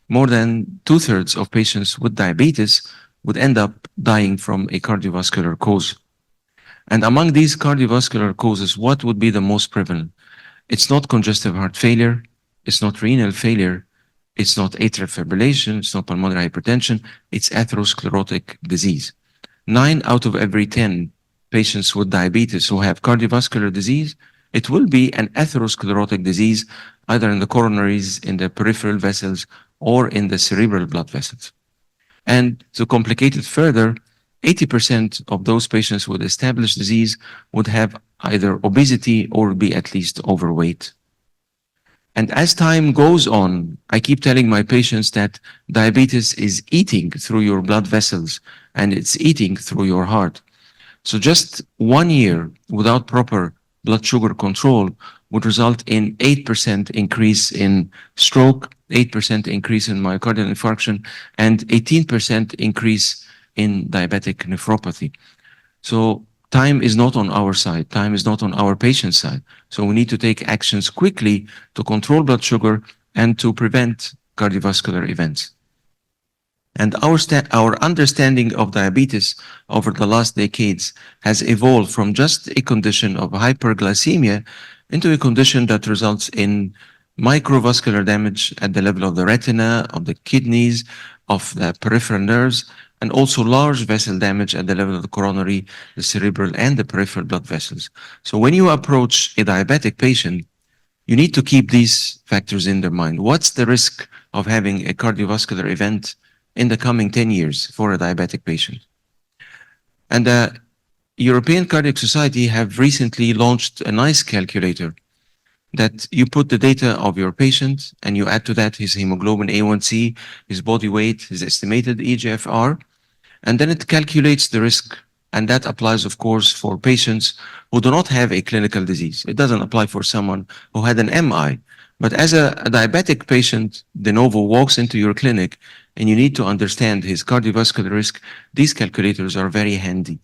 More than 2/3 of patients with diabetes would end up dying from a cardiovascular cause. And among these cardiovascular causes, what would be the most prevalent? It's not congestive heart failure, it's not renal failure, it's not atrial fibrillation, it's not pulmonary hypertension, it's atherosclerotic disease. 9 out of every 10 patients with diabetes who have cardiovascular disease, it will be an atherosclerotic disease, either in the coronaries, in the peripheral vessels, or in the cerebral blood vessels. And to complicate it further, 80% of those patients with established disease would have either obesity or be at least overweight. And as time goes on, I keep telling my patients that diabetes is eating through your blood vessels and it's eating through your heart. So just 1 year without proper blood sugar control would result in 8% increase in stroke, 8% increase in myocardial infarction, and 18% increase in diabetic nephropathy. So time is not on our side. Time is not on our patient's side. So we need to take actions quickly to control blood sugar and to prevent cardiovascular events. And our understanding of diabetes over the last decades has evolved from just a condition of hyperglycemia into a condition that results in microvascular damage at the level of the retina, of the kidneys, of the peripheral nerves, and also large vessel damage at the level of the coronary, the cerebral, and the peripheral blood vessels. So when you approach a diabetic patient, you need to keep these factors in their mind. What's the risk of having a cardiovascular event in the coming 10 years for a diabetic patient? And the European Cardiac Society have recently launched a nice calculator that you put the data of your patient and you add to that his hemoglobin A1C, his body weight, his estimated EGFR, and then it calculates the risk. And that applies, of course, for patients who do not have a clinical disease. It doesn't apply for someone who had an MI. But as a diabetic patient, de novo walks into your clinic and you need to understand his cardiovascular risk, these calculators are very handy.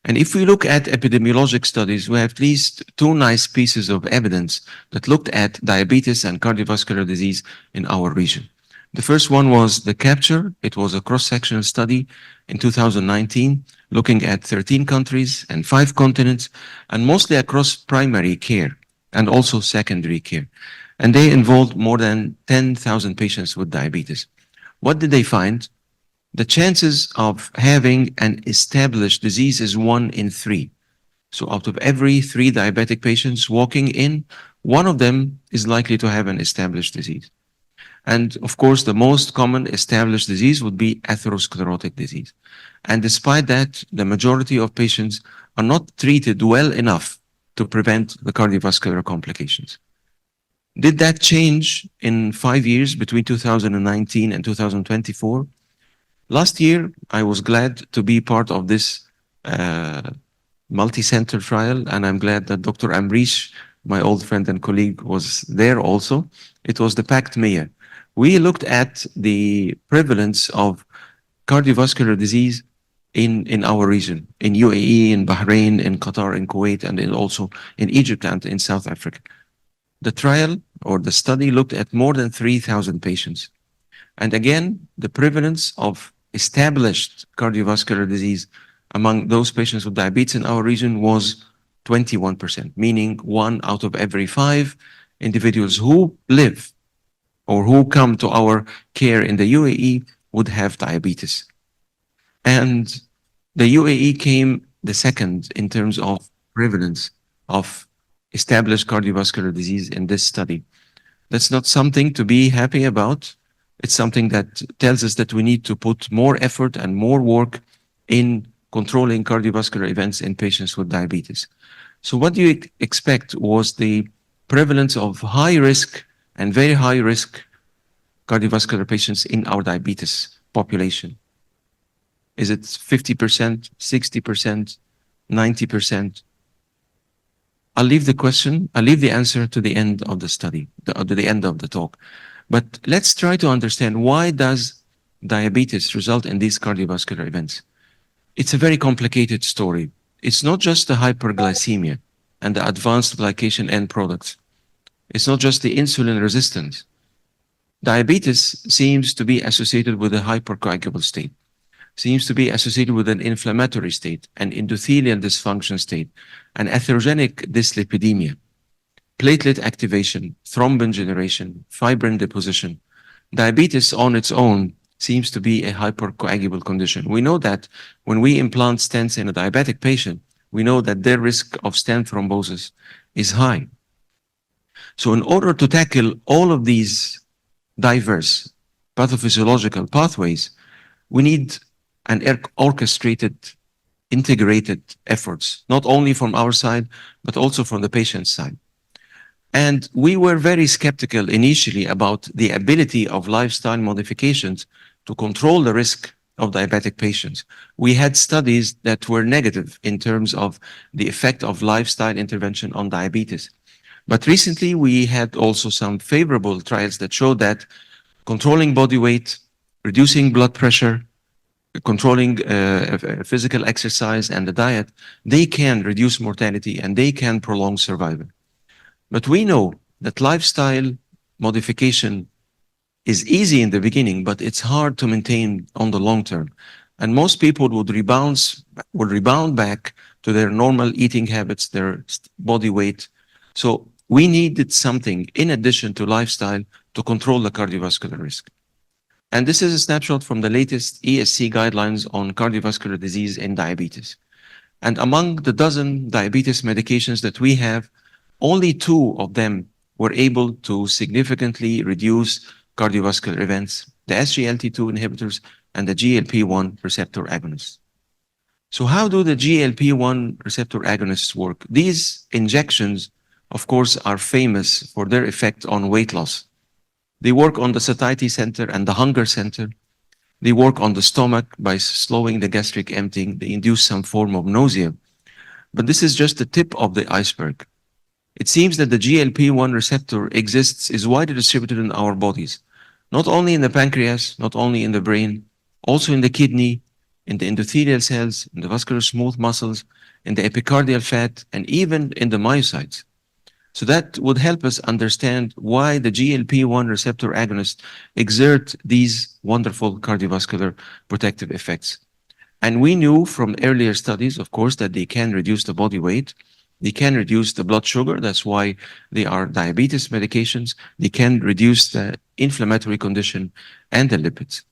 And if we look at epidemiologic studies, we have at least two nice pieces of evidence that looked at diabetes and cardiovascular disease in our region. The first one was the CAPTURE. It was a cross-sectional study in 2019, looking at 13 countries and 5 continents, and mostly across primary care and also secondary care. And they involved more than 10,000 patients with diabetes. What did they find? The chances of having an established disease is 1 in 3. So out of every 3 diabetic patients walking in, 1 of them is likely to have an established disease. And of course, the most common established disease would be atherosclerotic disease. And despite that, the majority of patients are not treated well enough to prevent the cardiovascular complications. Did that change in 5 years between 2019 and 2024? Last year, I was glad to be part of this multi-center trial, and I'm glad that Dr. Amrish, my old friend and colleague, was there also. It was the PACT-MEA. We looked at the prevalence of cardiovascular disease in our region, in UAE, in Bahrain, in Qatar, in Kuwait, and also in Egypt and in South Africa. The trial or the study looked at more than 3,000 patients. And again, the prevalence of established cardiovascular disease among those patients with diabetes in our region was 21%, meaning 1 out of every 5 individuals who live or who come to our care in the UAE would have diabetes. And the UAE came the second in terms of prevalence of established cardiovascular disease in this study. That's not something to be happy about. It's something that tells us that we need to put more effort and more work in controlling cardiovascular events in patients with diabetes. So what do you expect was the prevalence of high risk and very high risk cardiovascular patients in our diabetes population? Is it 50%, 60%, 90%? I'll leave the answer to the end of the study, to the end of the talk. But let's try to understand, why does diabetes result in these cardiovascular events? It's a very complicated story. It's not just the hyperglycemia and the advanced glycation end products. It's not just the insulin resistance. Diabetes seems to be associated with a hypercoagulable state, seems to be associated with an inflammatory state, an endothelial dysfunction state, an atherogenic dyslipidemia, platelet activation, thrombin generation, fibrin deposition. Diabetes on its own seems to be a hypercoagulable condition. We know that when we implant stents in a diabetic patient, we know that their risk of stent thrombosis is high. So in order to tackle all of these diverse pathophysiological pathways, we need an orchestrated, integrated efforts, not only from our side, but also from the patient's side. And we were very skeptical initially about the ability of lifestyle modifications to control the risk of diabetic patients. We had studies that were negative in terms of the effect of lifestyle intervention on diabetes. But recently, we had also some favorable trials that showed that controlling body weight, reducing blood pressure, controlling physical exercise and the diet, they can reduce mortality and they can prolong survival. But we know that lifestyle modification is easy in the beginning, but it's hard to maintain on the long term. And most people would rebound back to their normal eating habits, their body weight. So we needed something in addition to lifestyle to control the cardiovascular risk. And this is a snapshot from the latest ESC guidelines on cardiovascular disease and diabetes. And among the dozen diabetes medications that we have, only 2 of them were able to significantly reduce cardiovascular events, the SGLT2 inhibitors and the GLP-1 receptor agonists. So how do the GLP-1 receptor agonists work? These injections, of course, are famous for their effect on weight loss. They work on the satiety center and the hunger center. They work on the stomach by slowing the gastric emptying. They induce some form of nausea. But this is just the tip of the iceberg. It seems that the GLP-1 receptor is widely distributed in our bodies, not only in the pancreas, not only in the brain, also in the kidney, in the endothelial cells, in the vascular smooth muscles, in the epicardial fat, and even in the myocytes. So that would help us understand why the GLP-1 receptor agonists exert these wonderful cardiovascular protective effects. And we knew from earlier studies, of course, that they can reduce the body weight. They can reduce the blood sugar. That's why they are diabetes medications. They can reduce the inflammatory condition and the lipids.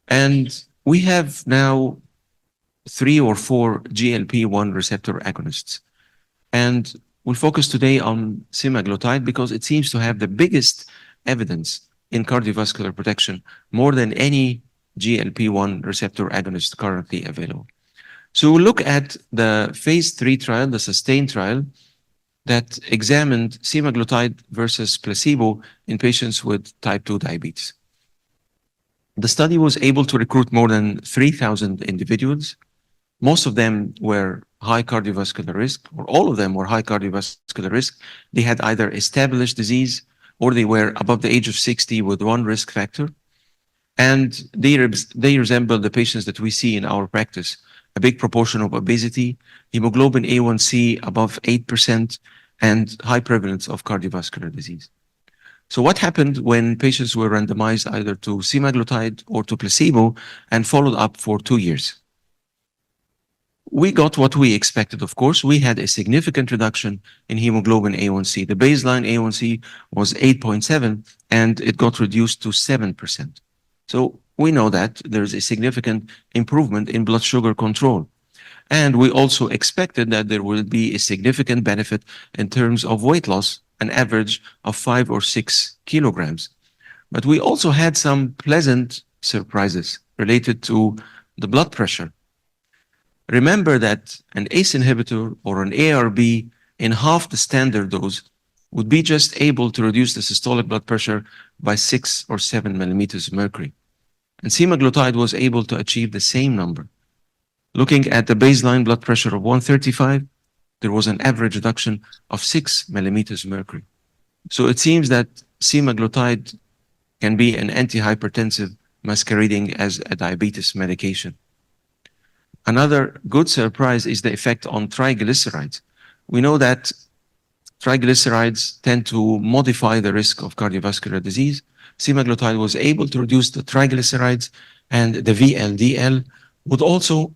And we have now 3 or 4 GLP-1 receptor agonists. And we'll focus today on semaglutide because it seems to have the biggest evidence in cardiovascular protection, more than any GLP-1 receptor agonist currently available. So we'll look at the phase 3 trial, the SUSTAIN trial, that examined semaglutide versus placebo in patients with type 2 diabetes. The study was able to recruit more than 3,000 individuals. Most of them were high cardiovascular risk, or all of them were high cardiovascular risk. They had either established disease or they were above the age of 60 with 1 risk factor. And they resemble the patients that we see in our practice. A big proportion of obesity, hemoglobin A1C above 8%, and high prevalence of cardiovascular disease. So what happened when patients were randomized either to semaglutide or to placebo and followed up for 2 years? We got what we expected, of course. We had a significant reduction in hemoglobin A1C. The baseline A1C was 8.7, and it got reduced to 7%. So we know that there's a significant improvement in blood sugar control. And we also expected that there will be a significant benefit in terms of weight loss, an average of 5 or 6 kilograms. But we also had some pleasant surprises related to the blood pressure. Remember that an ACE inhibitor or an ARB in half the standard dose would be just able to reduce the systolic blood pressure by 6 or 7 millimeters of mercury. And semaglutide was able to achieve the same number. Looking at the baseline blood pressure of 135, there was an average reduction of 6 millimeters of mercury. So it seems that semaglutide can be an antihypertensive masquerading as a diabetes medication. Another good surprise is the effect on triglycerides. We know that triglycerides tend to modify the risk of cardiovascular disease. Semaglutide was able to reduce the triglycerides and the VLDL, with also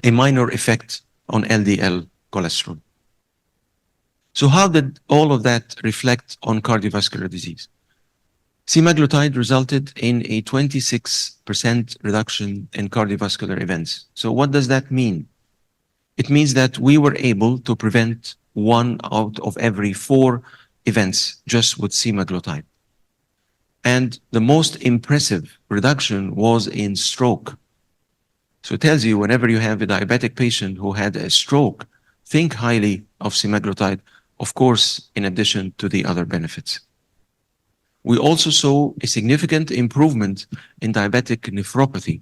a minor effect on LDL cholesterol. So how did all of that reflect on cardiovascular disease? Semaglutide resulted in a 26% reduction in cardiovascular events. So what does that mean? It means that we were able to prevent 1 out of every 4 events just with semaglutide. And the most impressive reduction was in stroke. So it tells you whenever you have a diabetic patient who had a stroke, think highly of semaglutide, of course, in addition to the other benefits. We also saw a significant improvement in diabetic nephropathy.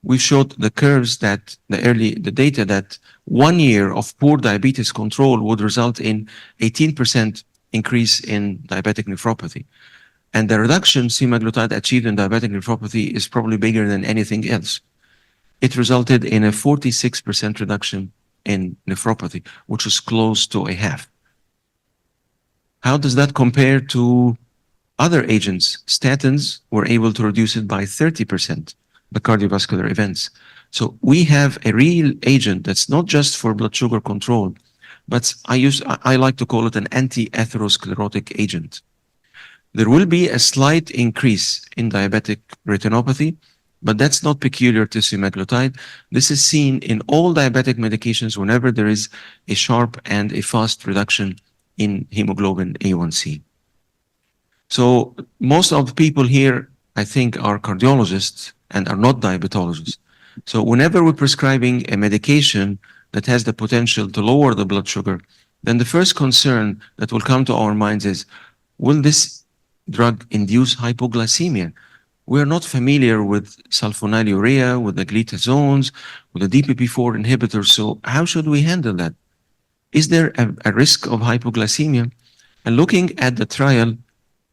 We showed the curves that the data that 1 year of poor diabetes control would result in 18% increase in diabetic nephropathy. And the reduction semaglutide achieved in diabetic nephropathy is probably bigger than anything else. It resulted in a 46% reduction in nephropathy, which is close to a half. How does that compare to other agents? Statins were able to reduce it by 30%, the cardiovascular events. So we have a real agent that's not just for blood sugar control, but I like to call it an anti-atherosclerotic agent. There will be a slight increase in diabetic retinopathy, but that's not peculiar to semaglutide. This is seen in all diabetic medications whenever there is a sharp and a fast reduction in hemoglobin A1C. So most of the people here, I think, are cardiologists and are not diabetologists. So whenever we're prescribing a medication that has the potential to lower the blood sugar, then the first concern that will come to our minds is, will this drug induce hypoglycemia? We're not familiar with sulfonylurea, with the glitazones, with the DPP-4 inhibitors. So how should we handle that? Is there a risk of hypoglycemia? And looking at the trial,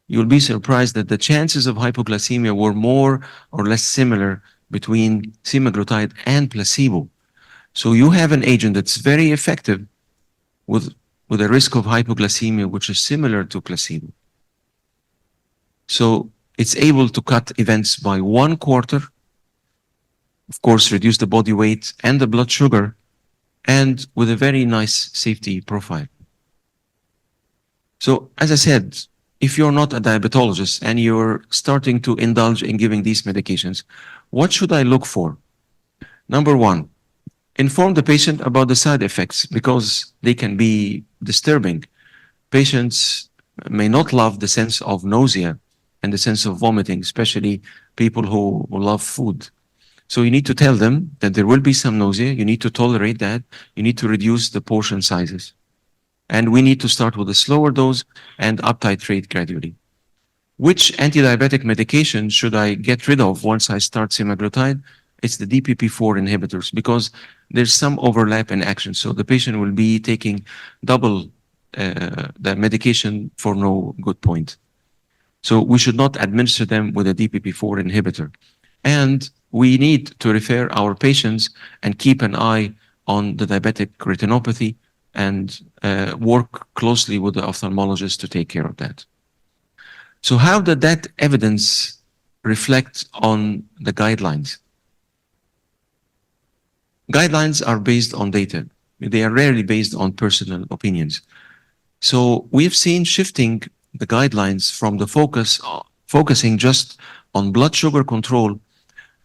you'll be surprised that the chances of hypoglycemia were more or less similar between semaglutide and placebo. So you have an agent that's very effective with a risk of hypoglycemia, which is similar to placebo. So it's able to cut events by 1/4, of course, reduce the body weight and the blood sugar, and with a very nice safety profile. So as I said, if you're not a diabetologist and you're starting to indulge in giving these medications, what should I look for? Number one, inform the patient about the side effects because they can be disturbing. Patients may not love the sense of nausea and the sense of vomiting, especially people who love food. So you need to tell them that there will be some nausea, you need to tolerate that, you need to reduce the portion sizes. And we need to start with a slower dose and up titrate gradually. Which anti-diabetic medication should I get rid of once I start semaglutide? It's the DPP-4 inhibitors because there's some overlap in action. So the patient will be taking double the medication for no good point. So we should not administer them with a DPP-4 inhibitor. And we need to refer our patients and keep an eye on the diabetic retinopathy and work closely with the ophthalmologist to take care of that. So how did that evidence reflect on the guidelines? Guidelines are based on data. They are rarely based on personal opinions. So we've seen shifting the guidelines from the focusing just on blood sugar control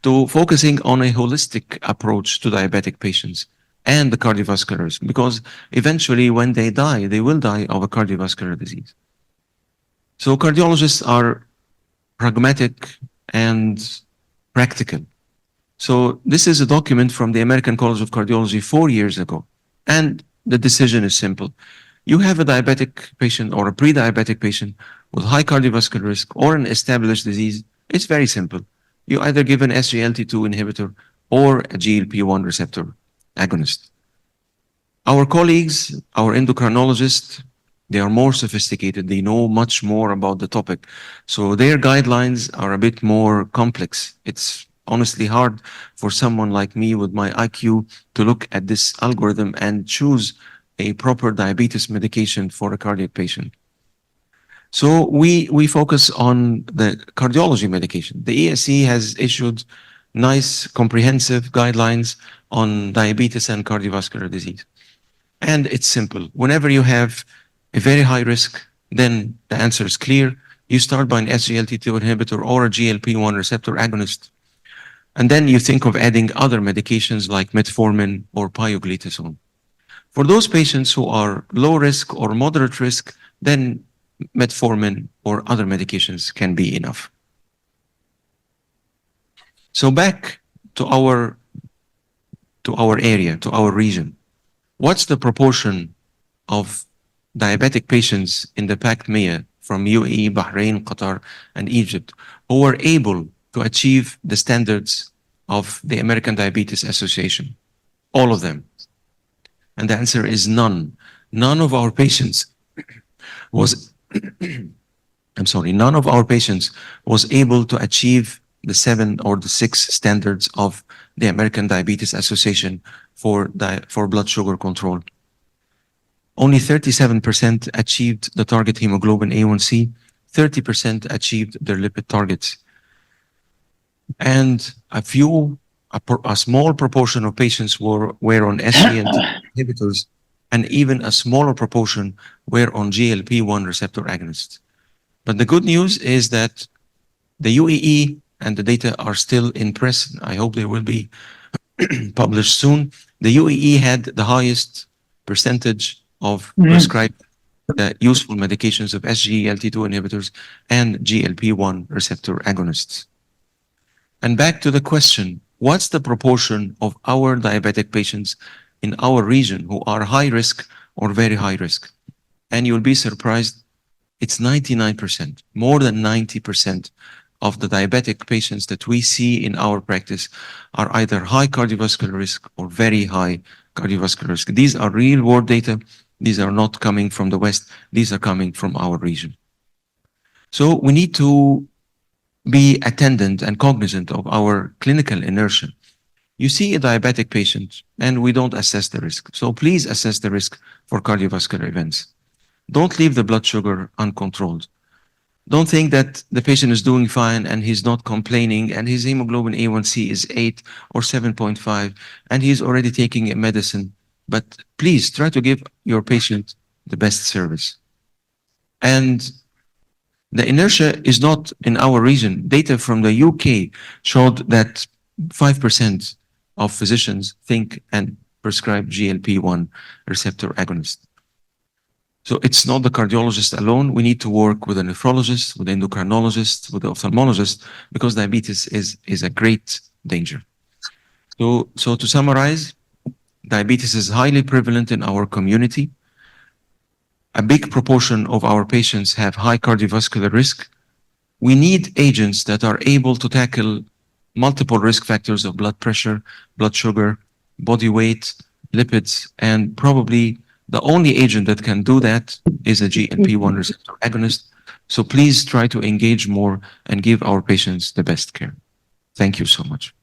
to focusing on a holistic approach to diabetic patients and the cardiovascular risk, because eventually when they die, they will die of a cardiovascular disease. So cardiologists are pragmatic and practical. So this is a document from the American College of Cardiology 4 years ago. And the decision is simple. You have a diabetic patient or a pre-diabetic patient with high cardiovascular risk or an established disease. It's very simple. You either give an SGLT2 inhibitor or a GLP-1 receptor agonist. Our colleagues, our endocrinologists, they are more sophisticated. They know much more about the topic. So their guidelines are a bit more complex. It's honestly hard for someone like me with my IQ to look at this algorithm and choose a proper diabetes medication for a cardiac patient. So we focus on the cardiology medication. The ESC has issued nice comprehensive guidelines on diabetes and cardiovascular disease. And it's simple. Whenever you have a very high risk, then the answer is clear. You start by an SGLT2 inhibitor or a GLP-1 receptor agonist. And then you think of adding other medications like metformin or pioglitazone. For those patients who are low risk or moderate risk, then metformin or other medications can be enough. So back to our area, to our region. What's the proportion of diabetic patients in the packed MEA from UAE, Bahrain, Qatar, and Egypt who were able to achieve the standards of the American Diabetes Association? All of them. And the answer is none. None of our patients was, none of our patients was able to achieve the 7 or the 6 standards of the American Diabetes Association for blood sugar control. Only 37% achieved the target hemoglobin A1C, 30% achieved their lipid targets. And a small proportion of patients were on SGLT inhibitors, and even a smaller proportion were on GLP-1 receptor agonists. But the good news is that the UAE and the data are still in press. I hope they will be published soon. The UAE had the highest percentage of prescribed useful medications of SGLT2 inhibitors and GLP-1 receptor agonists. And back to the question, what's the proportion of our diabetic patients in our region who are high risk or very high risk? And you'll be surprised, it's 99%, more than 90% of the diabetic patients that we see in our practice are either high cardiovascular risk or very high cardiovascular risk. These are real world data. These are not coming from the West. These are coming from our region. So we need to be attendant and cognizant of our clinical inertia. You see a diabetic patient and we don't assess the risk. So please assess the risk for cardiovascular events. Don't leave the blood sugar uncontrolled. Don't think that the patient is doing fine and he's not complaining and his hemoglobin A1C is 8 or 7.5 and he's already taking a medicine. But please try to give your patient the best service. And the inertia is not in our region. Data from the UK showed that 5% of physicians think and prescribe GLP-1 receptor agonist. So it's not the cardiologist alone. We need to work with a nephrologist, with an endocrinologist, with the ophthalmologist, because diabetes is a great danger. So to summarize, diabetes is highly prevalent in our community. A big proportion of our patients have high cardiovascular risk. We need agents that are able to tackle multiple risk factors of blood pressure, blood sugar, body weight, lipids, and probably the only agent that can do that is a GLP-1 receptor agonist. So please try to engage more and give our patients the best care. Thank you so much.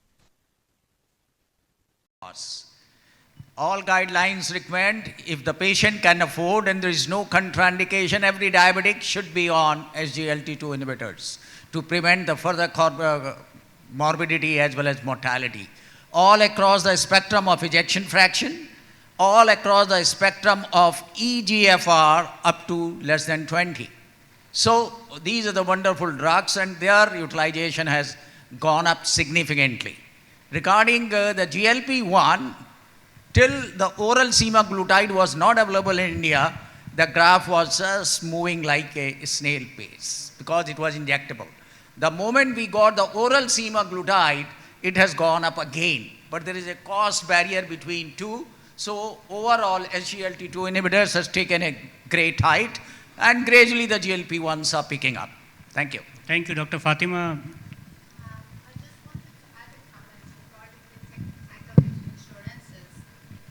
All guidelines recommend if the patient can afford and there is no contraindication, every diabetic should be on SGLT2 inhibitors to prevent the further morbidity as well as mortality. All across the spectrum of ejection fraction, all across the spectrum of eGFR up to less than 20. So these are the wonderful drugs and their utilization has gone up significantly. Regarding the GLP-1, till the oral semaglutide was not available in India, the graph was just moving like a snail pace because it was injectable. The moment we got the oral semaglutide, it has gone up again. But there is a cost barrier between two. So overall, SGLT2 inhibitors has taken a great height and gradually the GLP-1s are picking up. Thank you. Thank you, Dr. Fatima.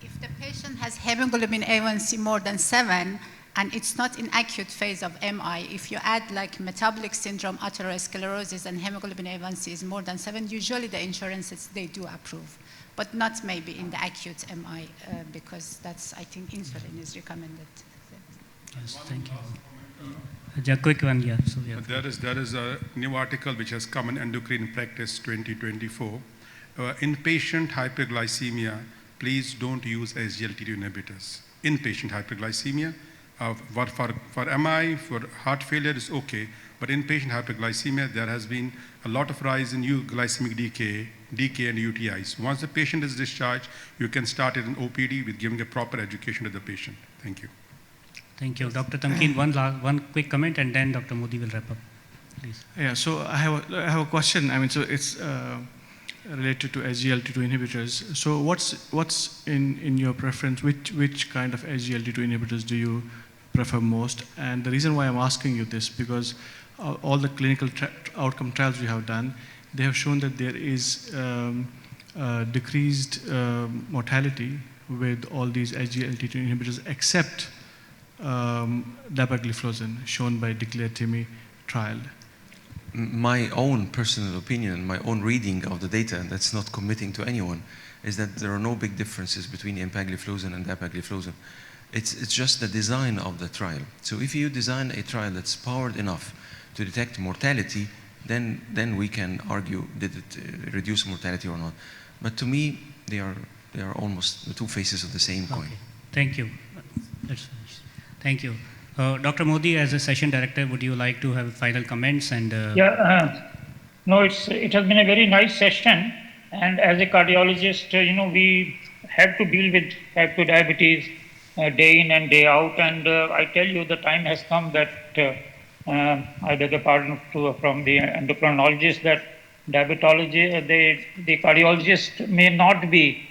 If the patient has hemoglobin A1C more than 7 and it's not in acute phase of MI, if you add like metabolic syndrome, atherosclerosis, and hemoglobin A1C is more than 7, usually the insurances, they do approve, but not maybe in the acute MI because that's, I think, insulin is recommended. Yes, thank you. A quick one, yeah. So, yeah. There is a new article which has come in Endocrine Practice 2024. Inpatient hyperglycemia, please don't use SGLT2 inhibitors. Inpatient hyperglycemia, for MI, for heart failure is okay, but inpatient hyperglycemia, there has been a lot of rise in euglycemic decay and UTIs. Once the patient is discharged, you can start it in OPD with giving a proper education to the patient. Thank you. Thank you. Dr. Tamkeen, one quick comment and then Dr. Modi will wrap up. Please. Yeah, so I have a question. I mean, so it's related to SGLT2 inhibitors. So what's in your preference? Which kind of SGLT2 inhibitors do you prefer most? And the reason why I'm asking you this, because all the clinical outcome trials we have done, they have shown that there is decreased mortality with all these SGLT2 inhibitors except dapagliflozin, shown by Declare-TIMI trial. My own personal opinion, my own reading of the data, and that's not committing to anyone, is that there are no big differences between empagliflozin and dapagliflozin. It's just the design of the trial. So if you design a trial that's powered enough to detect mortality, then we can argue did it reduce mortality or not. But to me, they are almost the two faces of the same coin. Okay. Thank you. That's finished. Thank you. Dr. Modi, as a session director, would you like to have final comments and? No, it has been a very nice session, and as a cardiologist, we have to deal with type 2 diabetes day in and day out, and I tell you, the time has come that I beg a pardon from the endocrinologist that diabetology, the cardiologist may not be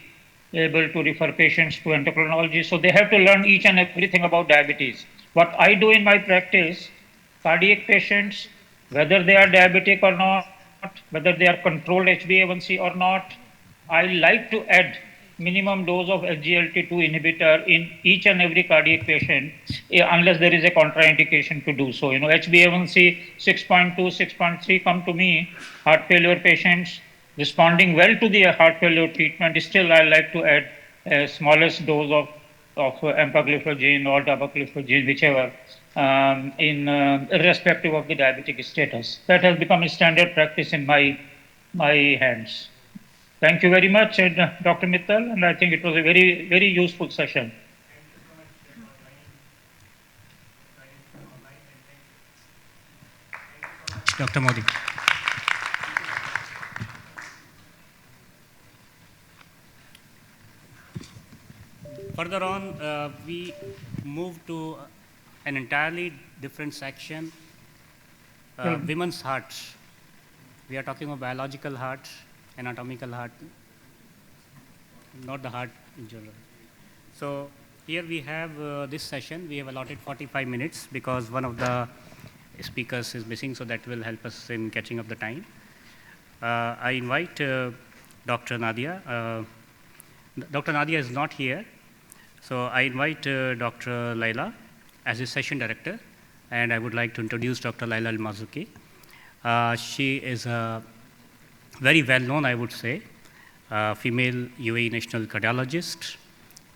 able to refer patients to endocrinology, so they have to learn each and everything about diabetes. What I do in my practice, cardiac patients, whether they are diabetic or not, whether they are controlled HbA1c or not, I like to add minimum dose of SGLT2 inhibitor in each and every cardiac patient, unless there is a contraindication to do so. HbA1c 6.2, 6.3 come to me, heart failure patients responding well to the heart failure treatment. Still, I like to add a smallest dose of empagliflozin or dapagliflozin, whichever, irrespective of the diabetic status. That has become a standard practice in my hands. Thank you very much, Dr. Mittal, and I think it was a very, very useful session. Dr. Modi. Further on, we move to an entirely different section, women's heart. We are talking about biological heart, anatomical heart, not the heart in general. So here we have this session. We have allotted 45 minutes because one of the speakers is missing, so that will help us in catching up the time. I invite Dr. Nadia. Dr. Nadia is not here, so I invite Dr. Laila as a session director, and I would like to introduce Dr. Laila Al-Mazuki. She is a very well known, I would say, female UAE national cardiologist,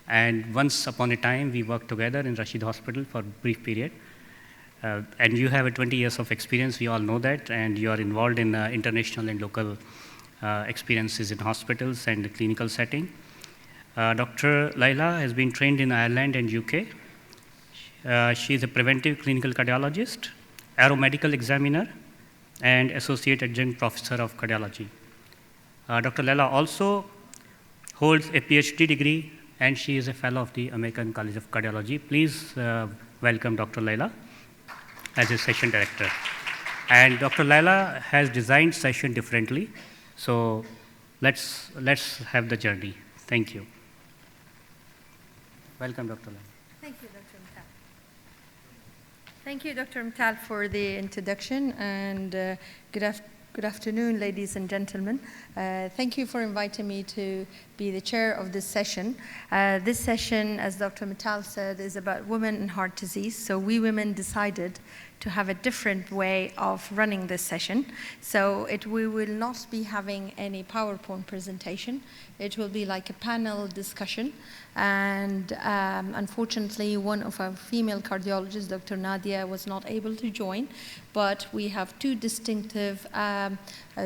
and once upon a time we worked together in Rashid Hospital for a brief period. And you have 20 years of experience, we all know that, and you are involved in international and local experiences in hospitals and the clinical setting. Dr. Laila has been trained in Ireland and UK. She is a preventive clinical cardiologist, aeromedical examiner, and associate adjunct professor of cardiology. Dr. Laila also holds a PhD degree, and she is a fellow of the American College of Cardiology. Please welcome Dr. Laila as a session director. And Dr. Laila has designed session differently, so let's have the journey. Thank you. Welcome, Dr. Laila. Thank you, Dr. Mittal. Thank you, Dr. Mittal, for the introduction, and good afternoon, ladies and gentlemen. Thank you for inviting me to be the chair of this session. This session, as Dr. Mittal said, is about women and heart disease. So we women decided to have a different way of running this session. So we will not be having any PowerPoint presentation. It will be like a panel discussion. And unfortunately, one of our female cardiologists, Dr. Nadia, was not able to join. But we have two distinctive,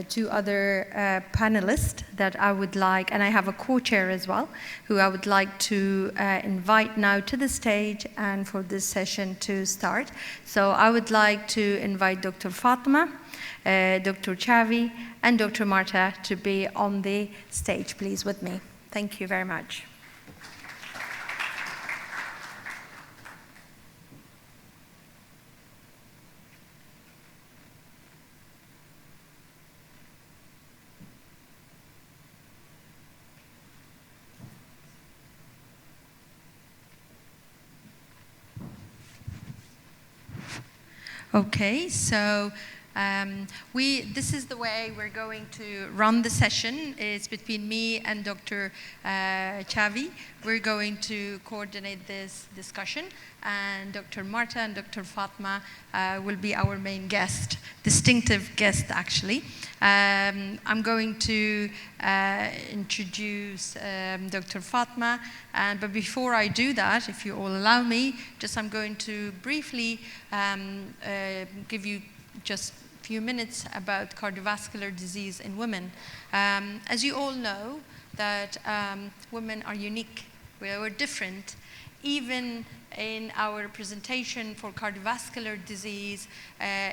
two other panelists that I would like, and I have a co-chair as well, who I would like to invite now to the stage and for this session to start. So I would like to invite Dr. Fatma, Dr. Chavi, and Dr. Marta to be on the stage, please, with me. Thank you very much. Okay, so this is the way we're going to run the session. It's between me and Dr. Chavi. We're going to coordinate this discussion, and Dr. Marta and Dr. Fatma will be our main guest, distinctive guest actually. I'm going to introduce Dr. Fatma, but before I do that, if you all allow me, I'm going to briefly give you just a few minutes about cardiovascular disease in women. As you all know, that women are unique. We're different even in our presentation for cardiovascular disease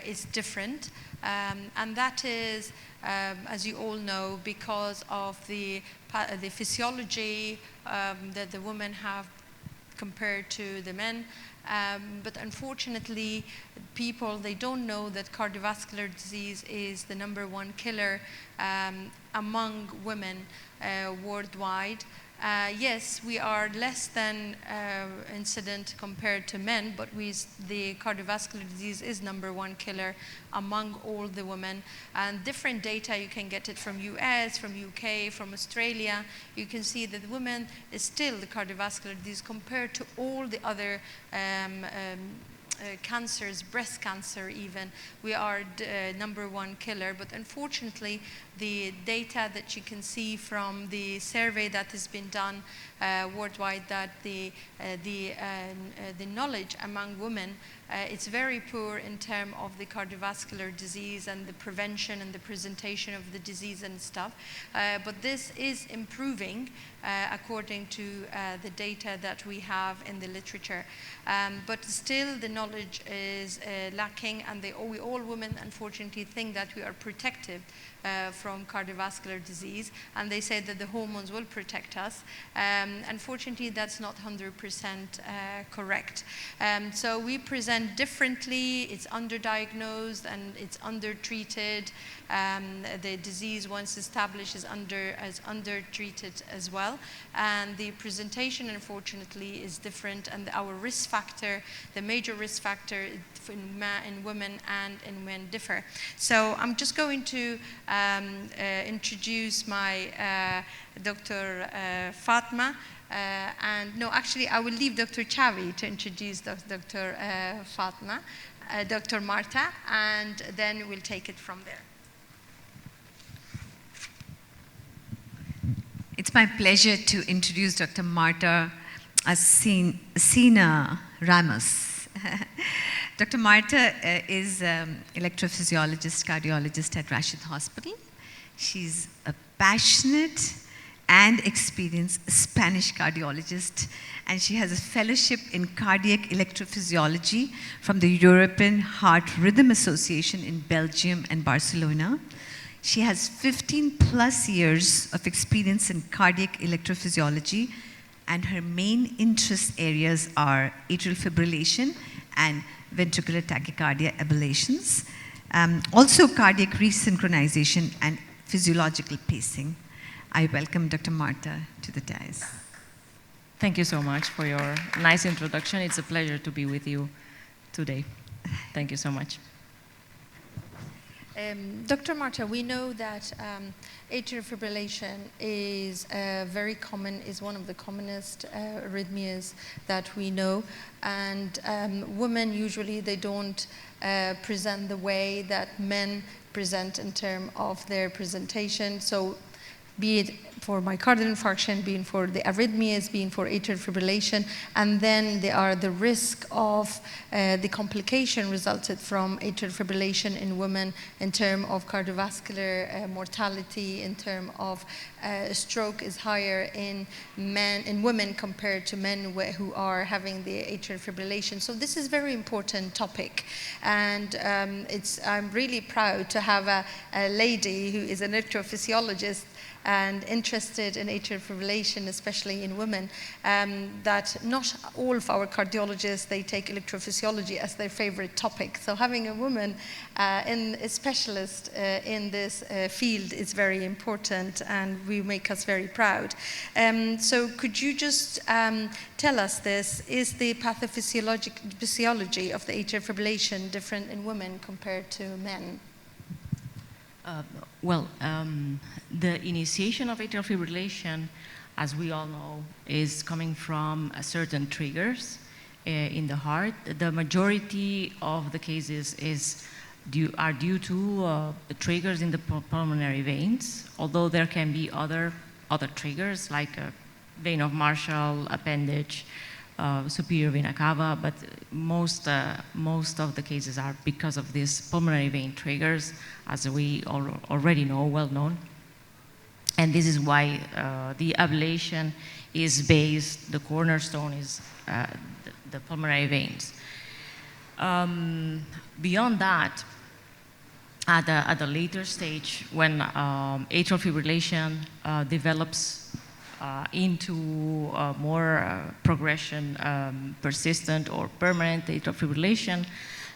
is different. And that is, as you all know, because of the physiology that the women have compared to the men. But unfortunately, people, they don't know that cardiovascular disease is the #1 killer among women worldwide. Yes, we are less than incident compared to men, but the cardiovascular disease is #1 killer among all the women. And different data, you can get it from US, from UK, from Australia. You can see that women is still the cardiovascular disease compared to all the other cancers, breast cancer even, we are #1 killer. But unfortunately, the data that you can see from the survey that has been done worldwide, that the knowledge among women, it's very poor in terms of the cardiovascular disease and the prevention and the presentation of the disease and stuff. But this is improving according to the data that we have in the literature. But still the knowledge is lacking, and all women unfortunately think that we are protective from cardiovascular disease, and they say that the hormones will protect us. Unfortunately, that's not 100% correct. So we present differently, it's underdiagnosed and it's undertreated. The disease, once established, is undertreated as well. And the presentation, unfortunately, is different, and our risk factor, the major risk factor in women and in men differ. So I'm just going to introduce my Dr. Fatma. And no, actually, I will leave Dr. Chavi to introduce Dr. Fatma, Dr. Marta, and then we'll take it from there. It's my pleasure to introduce Dr. Marta Asina Ramos. Dr. Marta is electrophysiologist, cardiologist at Rashid Hospital. She's a passionate and experienced Spanish cardiologist, and she has a fellowship in cardiac electrophysiology from the European Heart Rhythm Association in Belgium and Barcelona. She has 15+ years of experience in cardiac electrophysiology, and her main interest areas are atrial fibrillation and ventricular tachycardia ablations, also cardiac resynchronization and physiological pacing. I welcome Dr. Marta to the dais. Thank you so much for your nice introduction. It's a pleasure to be with you today. Thank you so much. Dr. Marta, we know that atrial fibrillation is very common, is one of the commonest arrhythmias that we know. And women usually, they don't present the way that men present in terms of their presentation. So be it for myocardial infarction, being for the arrhythmias, being for atrial fibrillation, and then there are the risk of the complication resulted from atrial fibrillation in women in terms of cardiovascular mortality, in terms of stroke is higher in women compared to men who are having the atrial fibrillation. So this is a very important topic, and I'm really proud to have a lady who is an electrophysiologist and interested in atrial fibrillation, especially in women, that not all of our cardiologists, they take electrophysiology as their favorite topic. So having a woman a specialist in this field is very important, and will make us very proud. So could you just tell us this, is the pathophysiology of the atrial fibrillation different in women compared to men? The initiation of atrial fibrillation, as we all know, is coming from certain triggers in the heart. The majority of the cases are due to the triggers in the pulmonary veins, although there can be other triggers like a vein of Marshall, appendage, superior vena cava, but most of the cases are because of these pulmonary vein triggers, as we already know, well known. And this is why the ablation is based, the cornerstone is the pulmonary veins. Beyond that, at a later stage, when atrial fibrillation develops into more progression, persistent or permanent atrial fibrillation,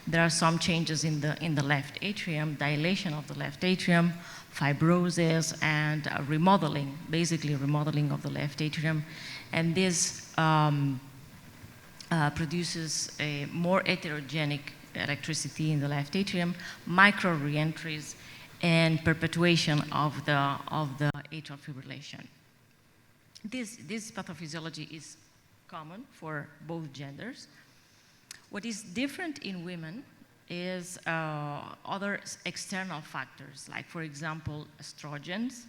there are some changes in the left atrium, dilation of the left atrium, fibrosis, and remodeling, basically remodeling of the left atrium. And this produces a more heterogenic electricity in the left atrium, micro reentries, and perpetuation of the atrial fibrillation. This pathophysiology is common for both genders. What is different in women is other external factors, like, for example, estrogens.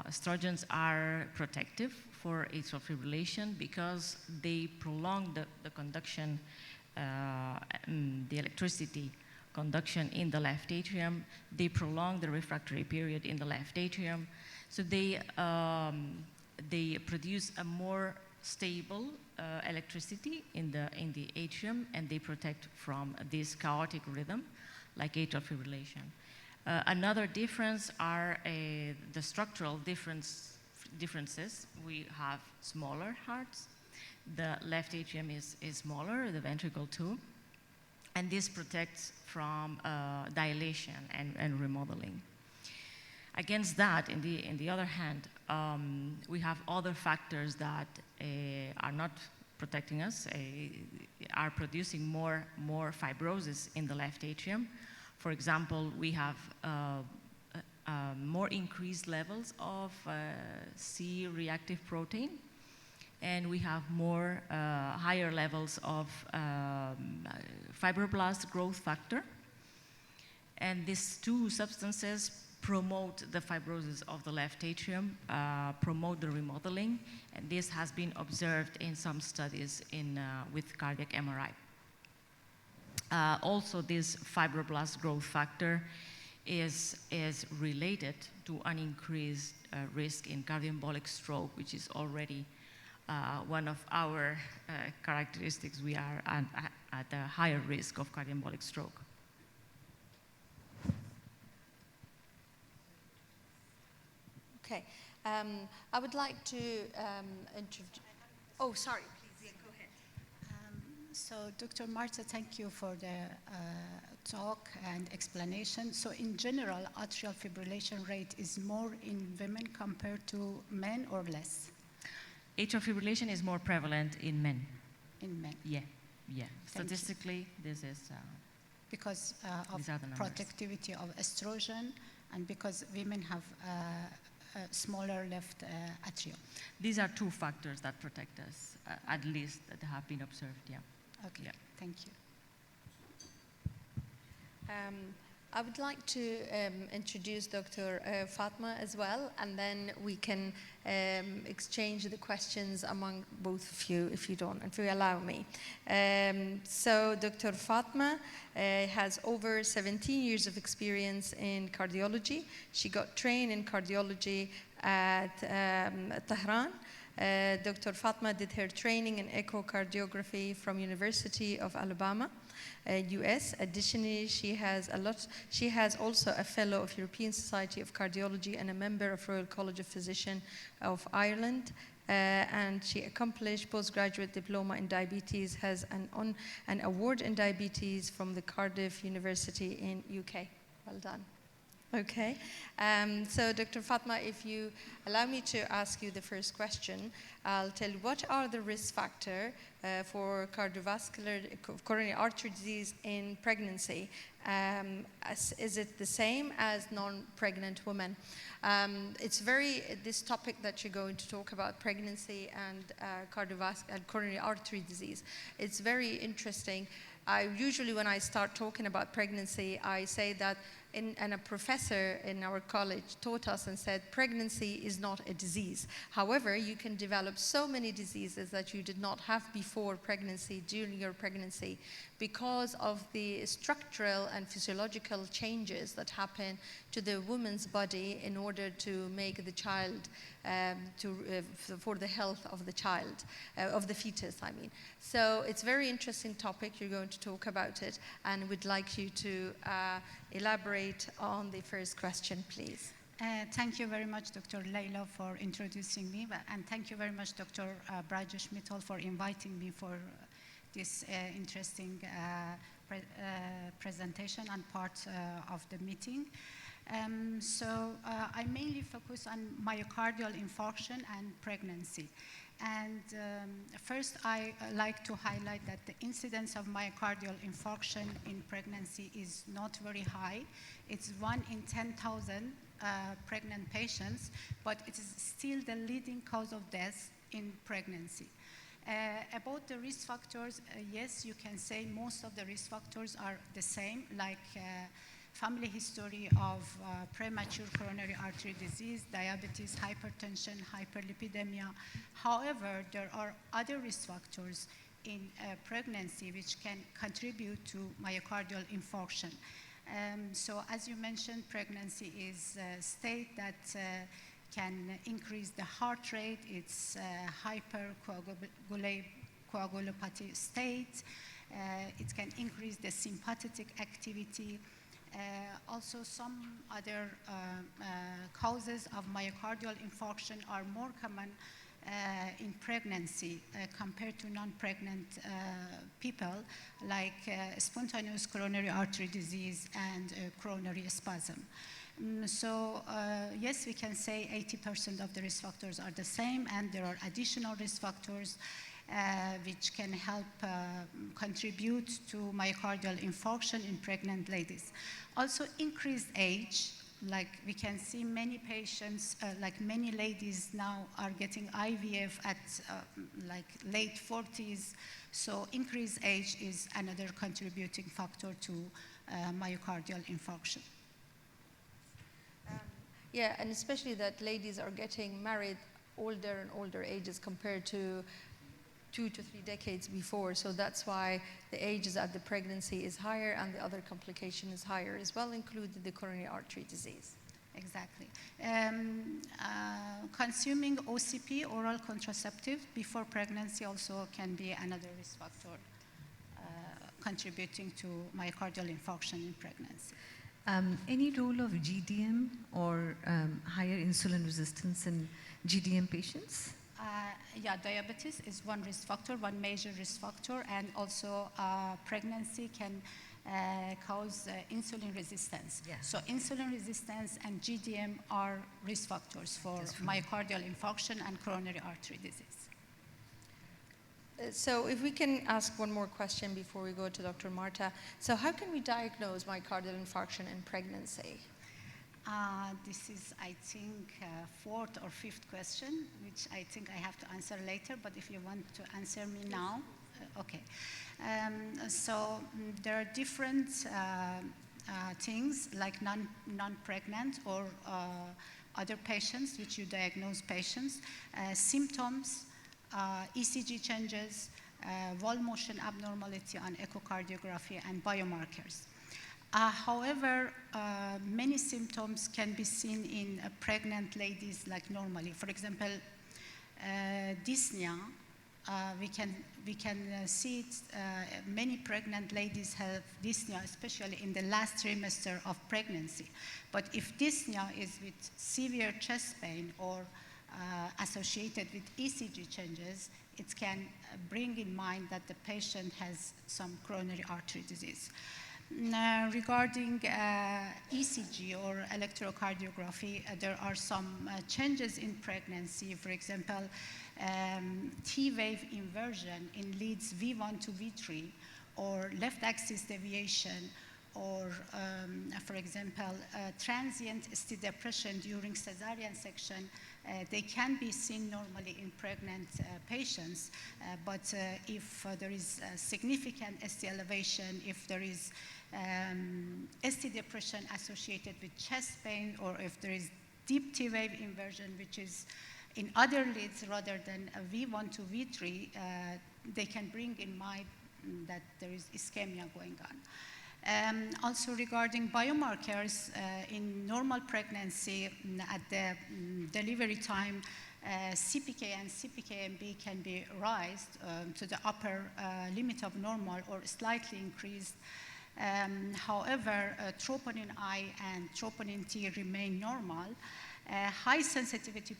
Estrogens are protective for atrial fibrillation because they prolong the conduction, the electricity conduction in the left atrium. They prolong the refractory period in the left atrium. So they produce a more stable electricity in the atrium, and they protect from this chaotic rhythm, like atrial fibrillation. Another difference are the structural differences. We have smaller hearts. The left atrium is smaller, the ventricle too, and this protects from dilation and remodeling. Against that, in the other hand, we have other factors that are not protecting us, are producing more fibrosis in the left atrium. For example, we have more increased levels of C-reactive protein, and we have more higher levels of fibroblast growth factor. And these two substances promote the fibrosis of the left atrium, promote the remodeling, and this has been observed in some studies with cardiac MRI. Also, this fibroblast growth factor is related to an increased risk in cardioembolic stroke, which is already one of our characteristics. We are at a higher risk of cardioembolic stroke. Okay, I would like to introduce. Oh, sorry, please, go ahead. So, Dr. Marta, thank you for the talk and explanation. So, in general, atrial fibrillation rate is more in women compared to men or less? Atrial fibrillation is more prevalent in men. In men? Yeah. Statistically, this is... because of protectivity of estrogen and because women have a smaller left atrium. These are two factors that protect us, at least that have been observed, yeah. Okay, yeah. Thank you. I would like to introduce Dr. Fatma as well, and then we can exchange the questions among both of you, if you allow me. So Dr. Fatma has over 17 years of experience in cardiology. She got trained in cardiology at Tehran. Dr. Fatma did her training in echocardiography from University of Alabama, US. Additionally, she has also a fellow of European Society of Cardiology and a member of Royal College of Physicians of Ireland. And she accomplished postgraduate diploma in diabetes, has an award in diabetes from the Cardiff University in UK. Well done. Okay, so Dr. Fatma, if you allow me to ask you the first question, I'll tell you what are the risk factors for cardiovascular coronary artery disease in pregnancy? Is it the same as non-pregnant women? This topic that you're going to talk about, pregnancy and cardiovascular and coronary artery disease, it's very interesting. Usually when I start talking about pregnancy, I say that and a professor in our college taught us and said, pregnancy is not a disease. However, you can develop so many diseases that you did not have before pregnancy, during your pregnancy, because of the structural and physiological changes that happen to the woman's body in order to make the child for the health of the child, of the fetus, I mean. So it's a very interesting topic. You're going to talk about it, and we'd like you to elaborate on the first question, please. Thank you very much, Dr. Leila, for introducing me, and thank you very much, Dr. Brajesh Mittal, for inviting me for this interesting presentation and part of the meeting. I mainly focus on myocardial infarction and pregnancy. And first, I like to highlight that the incidence of myocardial infarction in pregnancy is not very high. It's 1 in 10,000 pregnant patients, but it is still the leading cause of death in pregnancy. About the risk factors, yes, you can say most of the risk factors are the same, like family history of premature coronary artery disease, diabetes, hypertension, hyperlipidemia. However, there are other risk factors in pregnancy which can contribute to myocardial infarction. So as you mentioned, pregnancy is a state that can increase the heart rate. It's hypercoagulopathy state. It can increase the sympathetic activity. Also, some other causes of myocardial infarction are more common in pregnancy compared to non-pregnant people, like spontaneous coronary artery disease and coronary spasm. Yes, we can say 80% of the risk factors are the same, and there are additional risk factors which can help contribute to myocardial infarction in pregnant ladies. Also, increased age, like we can see many patients, like many ladies now are getting IVF at like late 40s. So increased age is another contributing factor to myocardial infarction. Yeah, and especially that ladies are getting married older and older ages compared to 2 to 3 decades before. So that's why the ages at the pregnancy is higher and the other complication is higher as well, including the coronary artery disease. Exactly. Consuming OCP, oral contraceptive, before pregnancy also can be another risk factor contributing to myocardial infarction in pregnancy. Any role of GDM or higher insulin resistance in GDM patients? Yeah, diabetes is one risk factor, one major risk factor, and also pregnancy can cause insulin resistance. Yeah. So insulin resistance and GDM are risk factors for myocardial infarction and coronary artery disease. So if we can ask one more question before we go to Dr. Marta. So how can we diagnose myocardial infarction in pregnancy? This is, I think, fourth or fifth question, which I think I have to answer later, but if you want to answer me now, okay. There are different things like non-pregnant or other patients which you diagnose patients, symptoms, ECG changes, wall motion abnormality on echocardiography, and biomarkers. However, many symptoms can be seen in pregnant ladies like normally. For example, dyspnea, we can see it, many pregnant ladies have dyspnea, especially in the last trimester of pregnancy. But if dyspnea is with severe chest pain or associated with ECG changes, it can bring in mind that the patient has some coronary artery disease. Now, regarding ECG or electrocardiography, there are some changes in pregnancy. For example, T-wave inversion in leads V1 to V3, or left axis deviation, or for example, transient ST depression during cesarean section. They can be seen normally in pregnant patients, but if there is significant ST elevation, if there is ST depression associated with chest pain, or if there is deep T-wave inversion, which is in other leads rather than a V1 to V3, they can bring in mind that there is ischemia going on. Also regarding biomarkers in normal pregnancy at the delivery time, CPK and CPKMB can be raised to the upper limit of normal or slightly increased. However, troponin I and troponin T remain normal. High sensitivity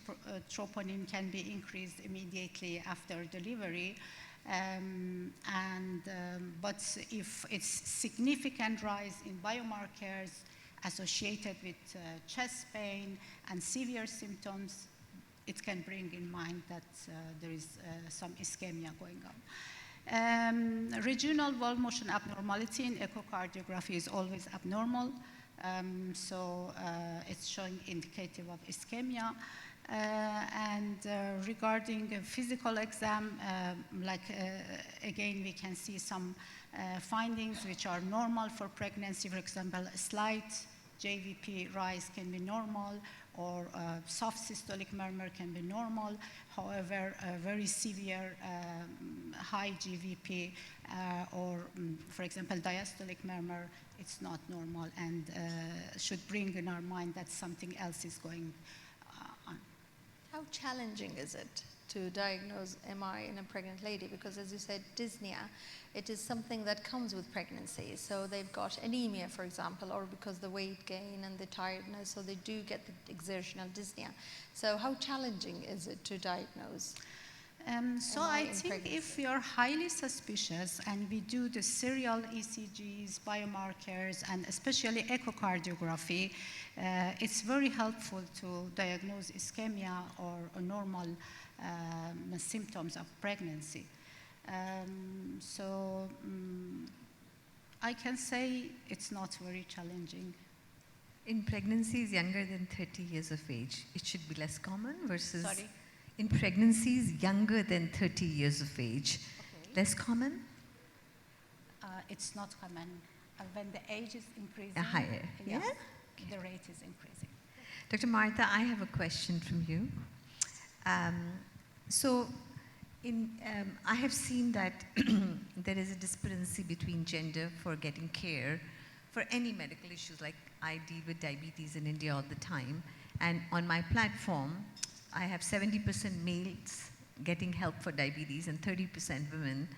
troponin can be increased immediately after delivery. But if it's significant rise in biomarkers associated with chest pain and severe symptoms, it can bring in mind that there is some ischemia going on. Regional wall motion abnormality in echocardiography is always abnormal. So it's showing indicative of ischemia. Regarding a physical exam, again, we can see some findings which are normal for pregnancy. For example, a slight JVP rise can be normal, or soft systolic murmur can be normal. However, a very severe high GVP or, for example, diastolic murmur, it's not normal and should bring in our mind that something else is going on. How challenging is it to diagnose MI in a pregnant lady? Because as you said, dyspnea, it is something that comes with pregnancy. So they've got anemia, for example, or because the weight gain and the tiredness, so they do get the exertional dyspnea. So how challenging is it to diagnose? So I think if we are highly suspicious and we do the serial ECGs, biomarkers, and especially echocardiography, it's very helpful to diagnose ischemia or normal symptoms of pregnancy. I can say it's not very challenging. In pregnancies younger than 30 years of age, it should be less common versus... Sorry? In pregnancies younger than 30 years of age, less common? It's not common. When the age is increasing, Higher, yeah? The rate is increasing. Dr. Martha, I have a question from you. I have seen that there is a disparity between gender for getting care for any medical issues. Like I deal with diabetes in India all the time, and on my platform, I have 70% males getting help for diabetes and 30% women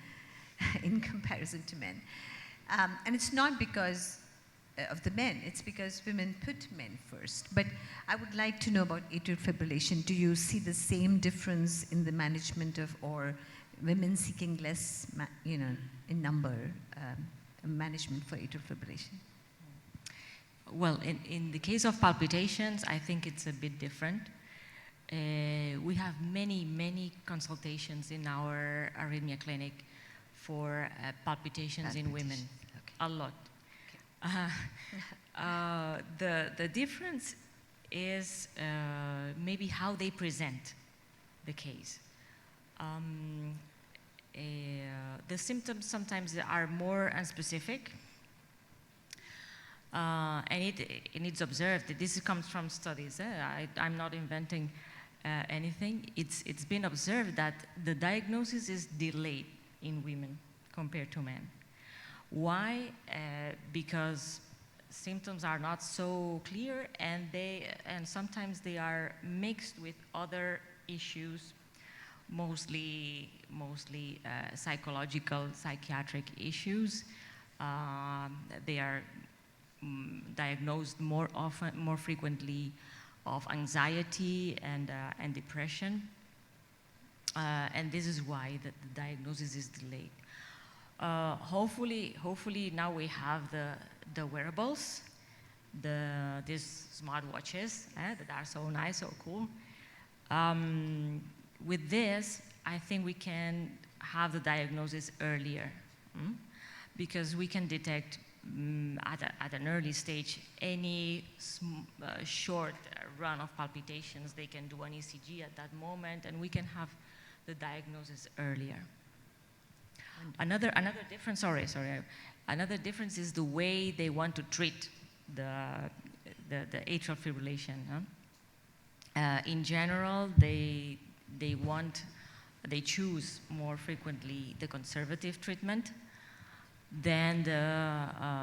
in comparison to men. And it's not because of the men, it's because women put men first. But I would like to know about atrial fibrillation. Do you see the same difference in the management of, or women seeking less, in number, management for atrial fibrillation? Well, in the case of palpitations, I think it's a bit different. We have many consultations in our arrhythmia clinic for palpitations in women, a lot. The difference is maybe how they present the case. The symptoms sometimes are more unspecific, and it's observed. This comes from studies. I'm not inventing anything. It's been observed that the diagnosis is delayed in women compared to men. Why? Because symptoms are not so clear, and sometimes they are mixed with other issues, mostly psychological, psychiatric issues. They are diagnosed more frequently of anxiety and depression, and this is why the diagnosis is delayed. Hopefully now we have the wearables, these smartwatches that are so nice, so cool. With this, I think we can have the diagnosis earlier, because we can detect at an early stage any short run of palpitations. They can do an ECG at that moment, and we can have the diagnosis earlier. Another difference, another difference is the way they want to treat the atrial fibrillation. In general, they choose more frequently the conservative treatment, then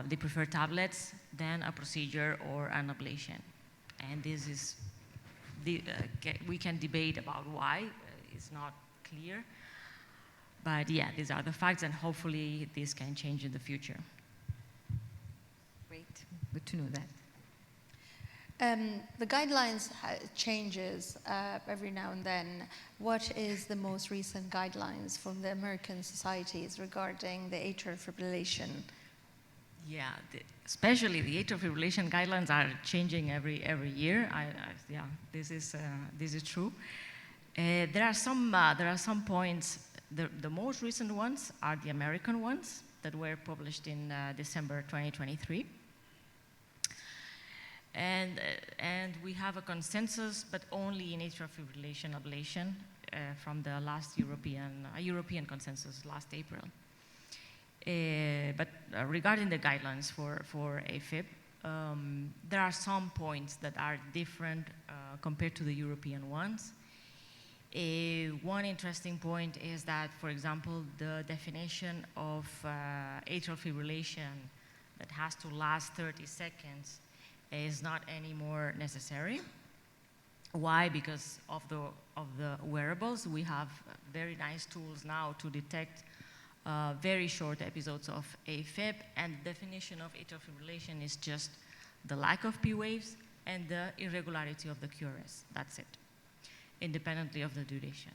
they prefer tablets, then a procedure or an ablation. And this is, we can debate about why, it's not clear. But yeah, these are the facts, and hopefully this can change in the future. Great, good to know that. The guidelines changes every now and then. What is the most recent guidelines from the American societies regarding the atrial fibrillation? Yeah, especially the atrial fibrillation guidelines are changing every year. Yeah, this is true. There are some points. The most recent ones are the American ones that were published in December 2023. And we have a consensus, but only in atrial fibrillation ablation from the last European consensus last April. But regarding the guidelines for AFib, there are some points that are different compared to the European ones. One interesting point is that, for example, the definition of atrial fibrillation that has to last 30 seconds is not anymore necessary. Why? Because of the wearables, we have very nice tools now to detect very short episodes of AFib, and the definition of atrial fibrillation is just the lack of P waves and the irregularity of the QRS. That's it, independently of the duration.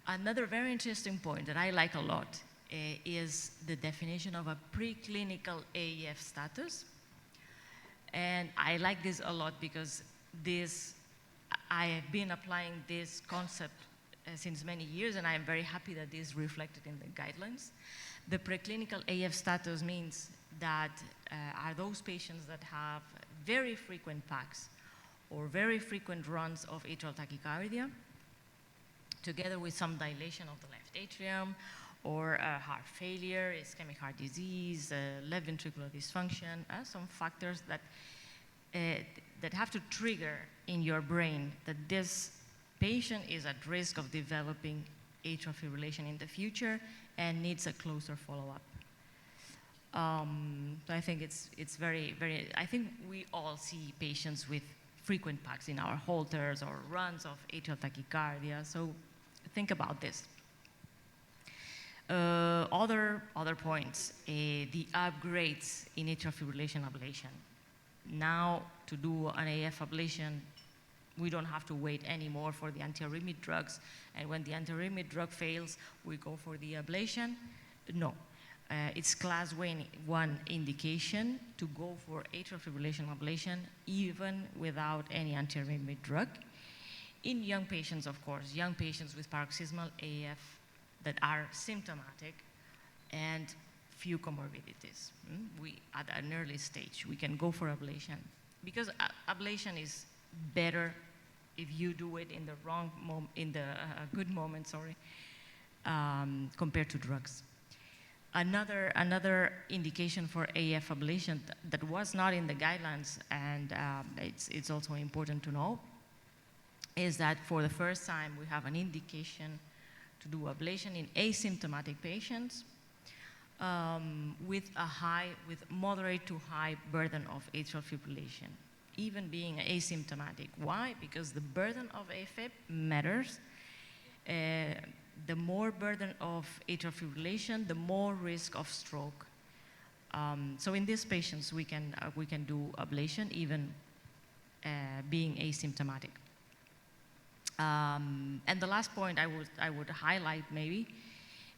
Another very interesting point that I like a lot is the definition of a preclinical AEF status. And I like this a lot because I have been applying this concept since many years, and I am very happy that this is reflected in the guidelines. The preclinical AF status means that are those patients that have very frequent PACs or very frequent runs of atrial tachycardia, together with some dilation of the left atrium, or heart failure, ischemic heart disease, left ventricular dysfunction, some factors that have to trigger in your brain that this patient is at risk of developing atrial fibrillation in the future and needs a closer follow-up. So I think it's very, very, I think we all see patients with frequent PACs in our holters or runs of atrial tachycardia, so think about this. Other points, the upgrades in atrial fibrillation ablation. Now, to do an AF ablation, we don't have to wait anymore for the antiarrhythmic drugs, and when the antiarrhythmic drug fails, we go for the ablation. No, it's class 1 indication to go for atrial fibrillation ablation even without any antiarrhythmic drug. In young patients, of course, young patients with paroxysmal AF that are symptomatic and few comorbidities. At an early stage, we can go for ablation because ablation is better if you do it in the good moment, compared to drugs. Another indication for AF ablation that was not in the guidelines, and it's also important to know, is that for the first time we have an indication to do ablation in asymptomatic patients with moderate to high burden of atrial fibrillation, even being asymptomatic. Why? Because the burden of AFib matters. The more burden of atrial fibrillation, the more risk of stroke. So in these patients, we can do ablation even being asymptomatic. And the last point I would highlight maybe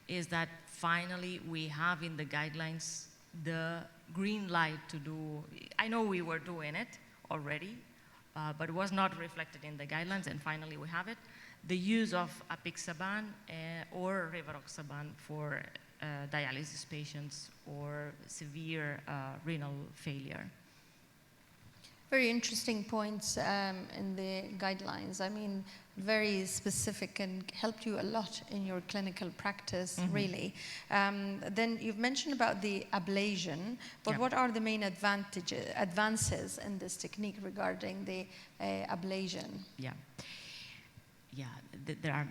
is that finally we have in the guidelines the green light to do, I know we were doing it already, but it was not reflected in the guidelines, and finally we have it, the use of apixaban or rivaroxaban for dialysis patients or severe renal failure. Very interesting points in the guidelines. I mean, very specific and helped you a lot in your clinical practice, really. Then you've mentioned about the ablation, but what are the main advances in this technique regarding the ablation? There are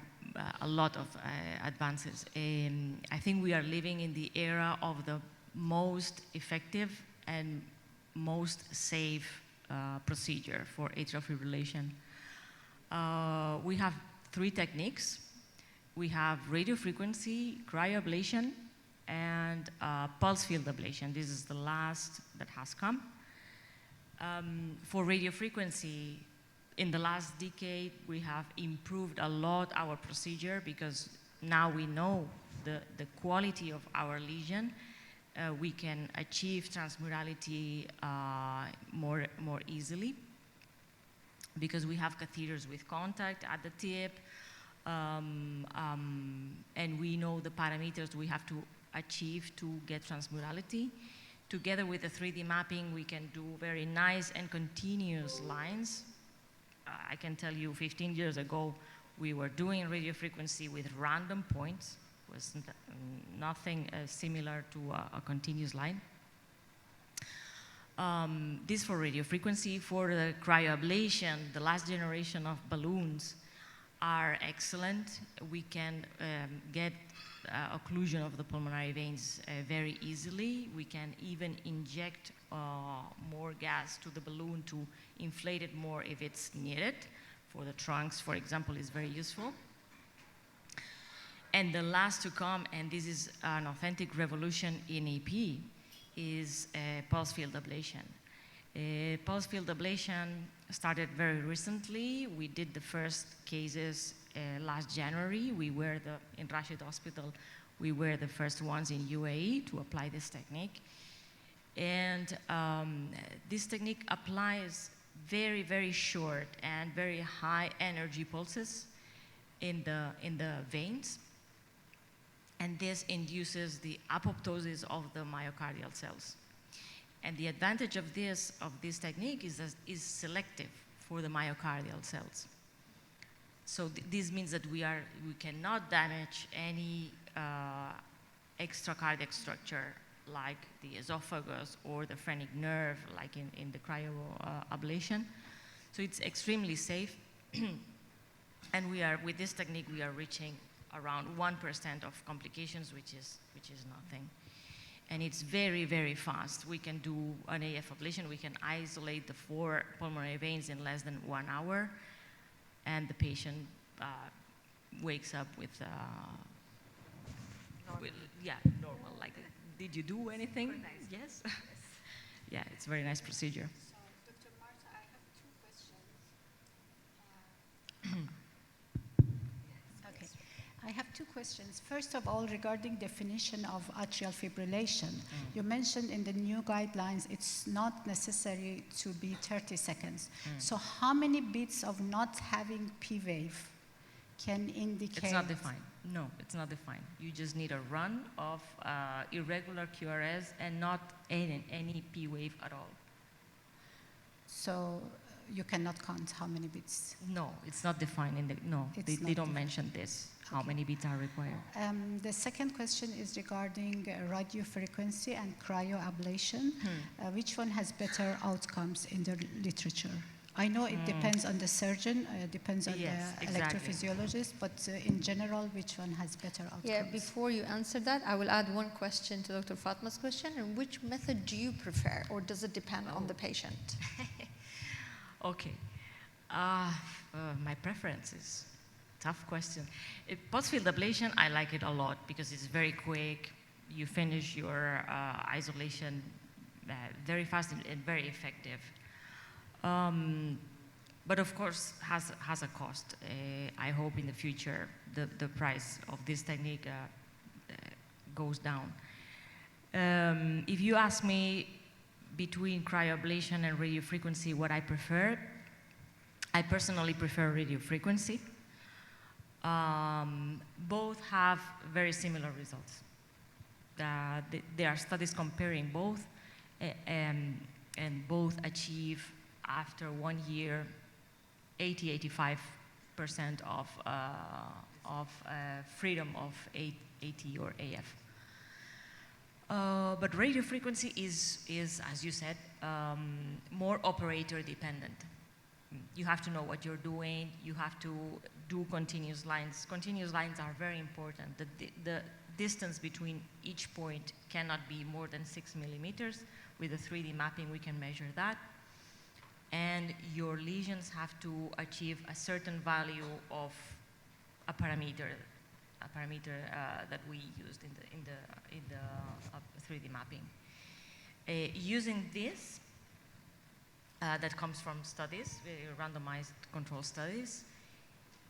a lot of advances. I think we are living in the era of the most effective and most safe procedure for atrial fibrillation. We have 3 techniques. We have radiofrequency, cryoablation, and pulse field ablation. This is the last that has come. For radiofrequency, in the last decade, we have improved a lot our procedure because now we know the quality of our lesion. We can achieve transmurality more easily because we have catheters with contact at the tip, and we know the parameters we have to achieve to get transmurality. Together with the 3D mapping, we can do very nice and continuous lines. I can tell you 15 years ago, we were doing radiofrequency with random points. It was nothing similar to a continuous line. This for radiofrequency. For the cryoablation, the last generation of balloons are excellent. We can get occlusion of the pulmonary veins very easily. We can even inject more gas to the balloon to inflate it more if it's needed. For the trunks, for example, is very useful. And the last to come, and this is an authentic revolution in EP, is pulse field ablation. Pulse field ablation started very recently. We did the first cases last January. We were in Rashid Hospital, we were the first ones in UAE to apply this technique. And this technique applies very, very short and very high energy pulses in the veins. And this induces the apoptosis of the myocardial cells. And the advantage of this technique is that it's selective for the myocardial cells. So this means that we cannot damage any extracardiac structure like the esophagus or the phrenic nerve, like in the cryoablation. So it's extremely safe. And with this technique, we are reaching around 1% of complications, which is nothing. And it's very, very fast. We can do an AF ablation. We can isolate the 4 pulmonary veins in less than 1 hour. And the patient wakes up with normal. Like, did you do anything? Nice. Yes. Yeah, it's a very nice procedure. So, Dr. Marta, I have 2 questions. Okay, I have 2 questions. First of all, regarding definition of atrial fibrillation, you mentioned in the new guidelines it's not necessary to be 30 seconds. So how many beats of not having P wave can indicate? It's not defined. No, it's not defined. You just need a run of irregular QRS and not any P wave at all. So you cannot count how many beats? No, it's not defined in the, no, they don't mention this, how many beats are required. The second question is regarding radiofrequency and cryoablation. Which one has better outcomes in the literature? I know it depends on the surgeon, depends on the electrophysiologist, but in general, which one has better outcomes? Yeah, before you answer that, I will add one question to Dr. Fatma's question. And which method do you prefer, or does it depend on the patient? Okay. My preference is tough question. Pulse field ablation, I like it a lot because it's very quick. You finish your isolation very fast and very effective. But of course, has a cost. I hope in the future the price of this technique goes down. If you ask me between cryoablation and radiofrequency what I prefer, I personally prefer radiofrequency. Both have very similar results. There are studies comparing both, and both achieve after 1 year 80–85% of freedom of AT or AF. But radiofrequency is, as you said, more operator dependent. You have to know what you're doing. You have to do continuous lines. Continuous lines are very important. The distance between each point cannot be more than 6 millimeters. With a 3D mapping, we can measure that. And your lesions have to achieve a certain value of a parameter that we used in the 3D mapping. Using this, that comes from studies, randomized control studies,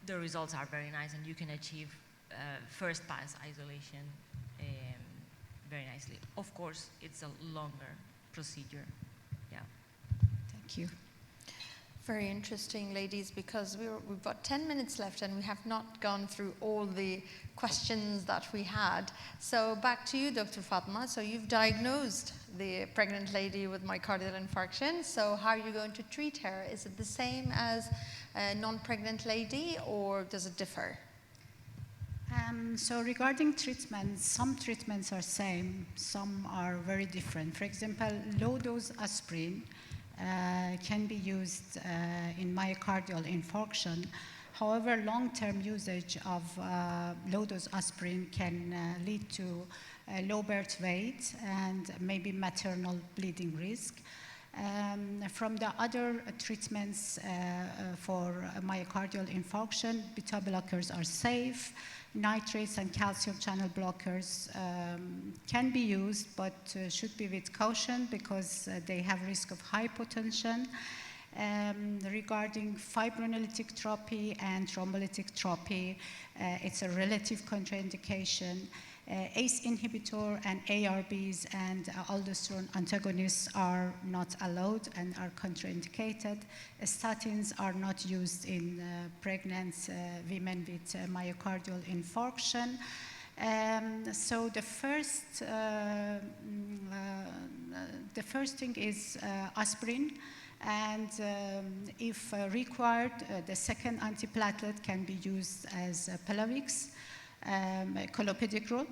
the results are very nice, and you can achieve first pass isolation very nicely. Of course, it's a longer procedure. Yeah. Thank you. Very interesting, ladies, because we've got 10 minutes left and we have not gone through all the questions that we had. So back to you, Dr. Fatma. So you've diagnosed the pregnant lady with myocardial infarction. So how are you going to treat her? Is it the same as a non-pregnant lady, or does it differ? So regarding treatments, some treatments are same, some are very different. For example, low-dose aspirin can be used in myocardial infarction. However, long-term usage of low-dose aspirin can lead to low birth weight and maybe maternal bleeding risk. From the other treatments for myocardial infarction, beta blockers are safe. Nitrates and calcium channel blockers can be used, but should be with caution because they have risk of hypotension. Regarding fibrinolytic therapy and thrombolytic therapy, it's a relative contraindication. ACE inhibitor and ARBs and aldosterone antagonists are not allowed and are contraindicated. Statins are not used in pregnant women with myocardial infarction. So the first thing is aspirin, and if required, the second antiplatelet can be used as Plavix, clopidogrel,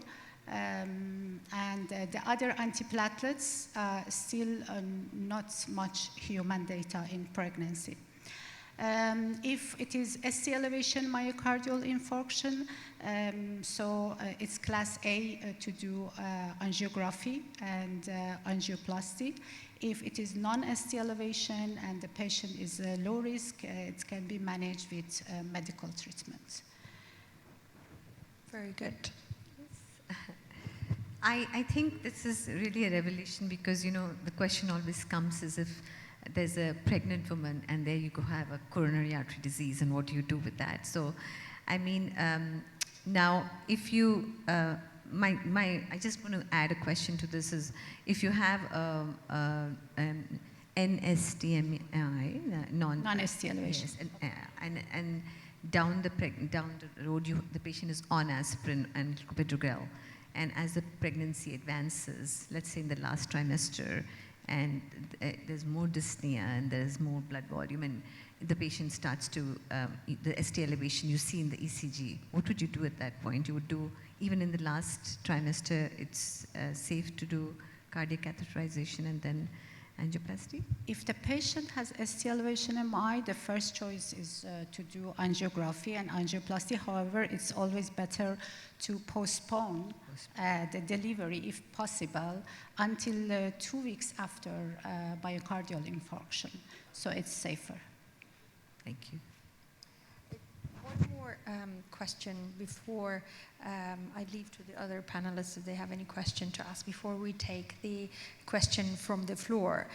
and the other antiplatelets still not much human data in pregnancy. If it is ST elevation myocardial infarction, it's class A to do angiography and angioplasty. If it is non-ST elevation and the patient is low risk, it can be managed with medical treatment. Very good. I think this is really a revelation because, you know, the question always comes as if there's a pregnant woman and there you go have a coronary artery disease, and what do you do with that? So, I mean, now if you, I just want to add a question to this is, if you have NSTMI, non-ST elevation, yes, and down the road, the patient is on aspirin and clopidogrel, and as the pregnancy advances, let's say in the last trimester, and there's more dyspnea and there's more blood volume, and the patient starts to, the ST elevation you see in the ECG, what would you do at that point? You would do, even in the last trimester, it's safe to do cardiac catheterization and then angioplasty? If the patient has ST elevation MI, the first choice is to do angiography and angioplasty. However, it's always better to postpone the delivery, if possible, until 2 weeks after myocardial infarction. So it's safer. Thank you. One more question before I leave to the other panelists if they have any question to ask before we take the question from the floor.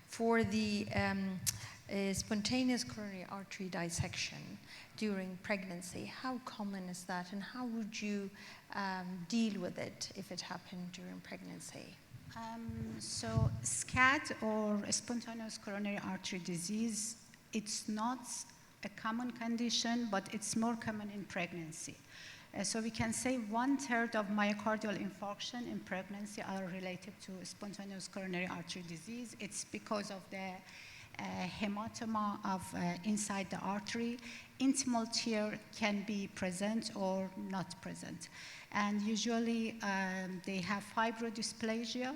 For the spontaneous coronary artery dissection during pregnancy, how common is that, and how would you deal with it if it happened during pregnancy? So SCAD, or spontaneous coronary artery disease, it's not a common condition, but it's more common in pregnancy. So we can say 1/3 of myocardial infarction in pregnancy are related to spontaneous coronary artery disease. It's because of the hematoma of inside the artery. Intimal tear can be present or not present. And usually they have fibrodysplasia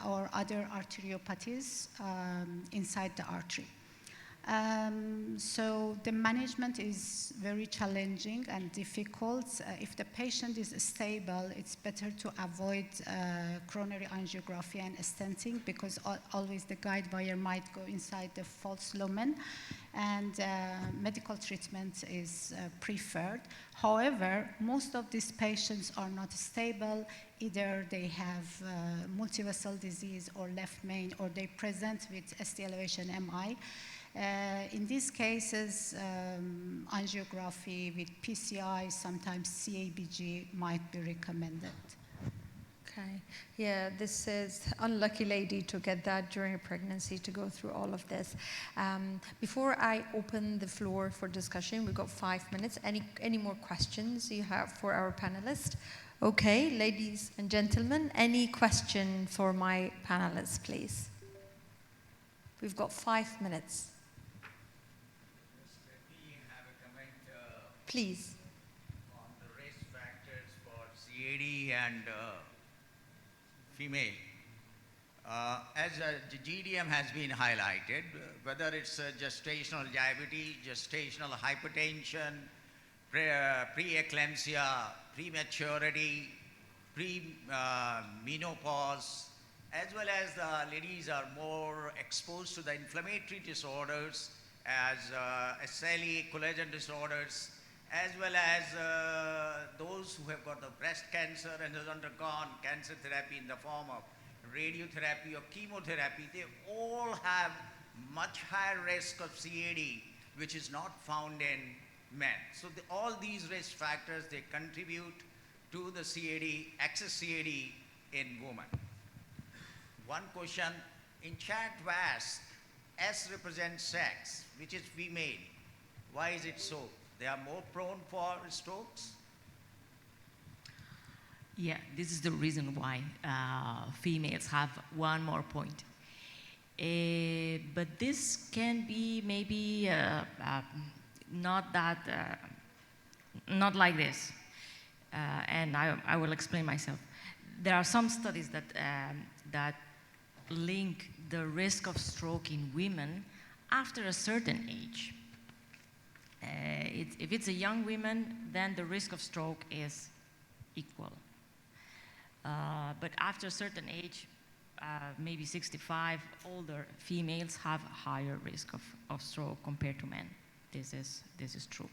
or other arteriopathies inside the artery. So the management is very challenging and difficult. If the patient is stable, it's better to avoid coronary angiography and stenting, because always the guide wire might go inside the false lumen, and medical treatment is preferred. However, most of these patients are not stable. Either they have multivessel disease or left main, or they present with ST elevation MI. In these cases, angiography with PCI, sometimes CABG might be recommended. Okay. Yeah, this is unlucky lady to get that during a pregnancy, to go through all of this. Before I open the floor for discussion, we've got 5 minutes. Any more questions you have for our panelists? Okay, ladies and gentlemen, any question for my panelists, please? We've got 5 minutes. Please. On the risk factors for CAD and female. As the GDM has been highlighted, whether it's gestational diabetes, gestational hypertension, pre-eclampsia, prematurity, pre-menopause, as well as the ladies are more exposed to the inflammatory disorders as SLE, collagen disorders, as well as those who have got the breast cancer and has undergone cancer therapy in the form of radiotherapy or chemotherapy, they all have much higher risk of CAD, which is not found in men. So all these risk factors, they contribute to the CAD, excess CAD in women. One question, in chart VAS, S represents sex, which is female. Why is it so? They are more prone for strokes? Yeah, this is the reason why females have one more point. But this can be maybe not like this. And I will explain myself. There are some studies that link the risk of stroke in women after a certain age. If it's a young woman, then the risk of stroke is equal. But after a certain age, maybe 65, older females have higher risk of stroke compared to men. This is true.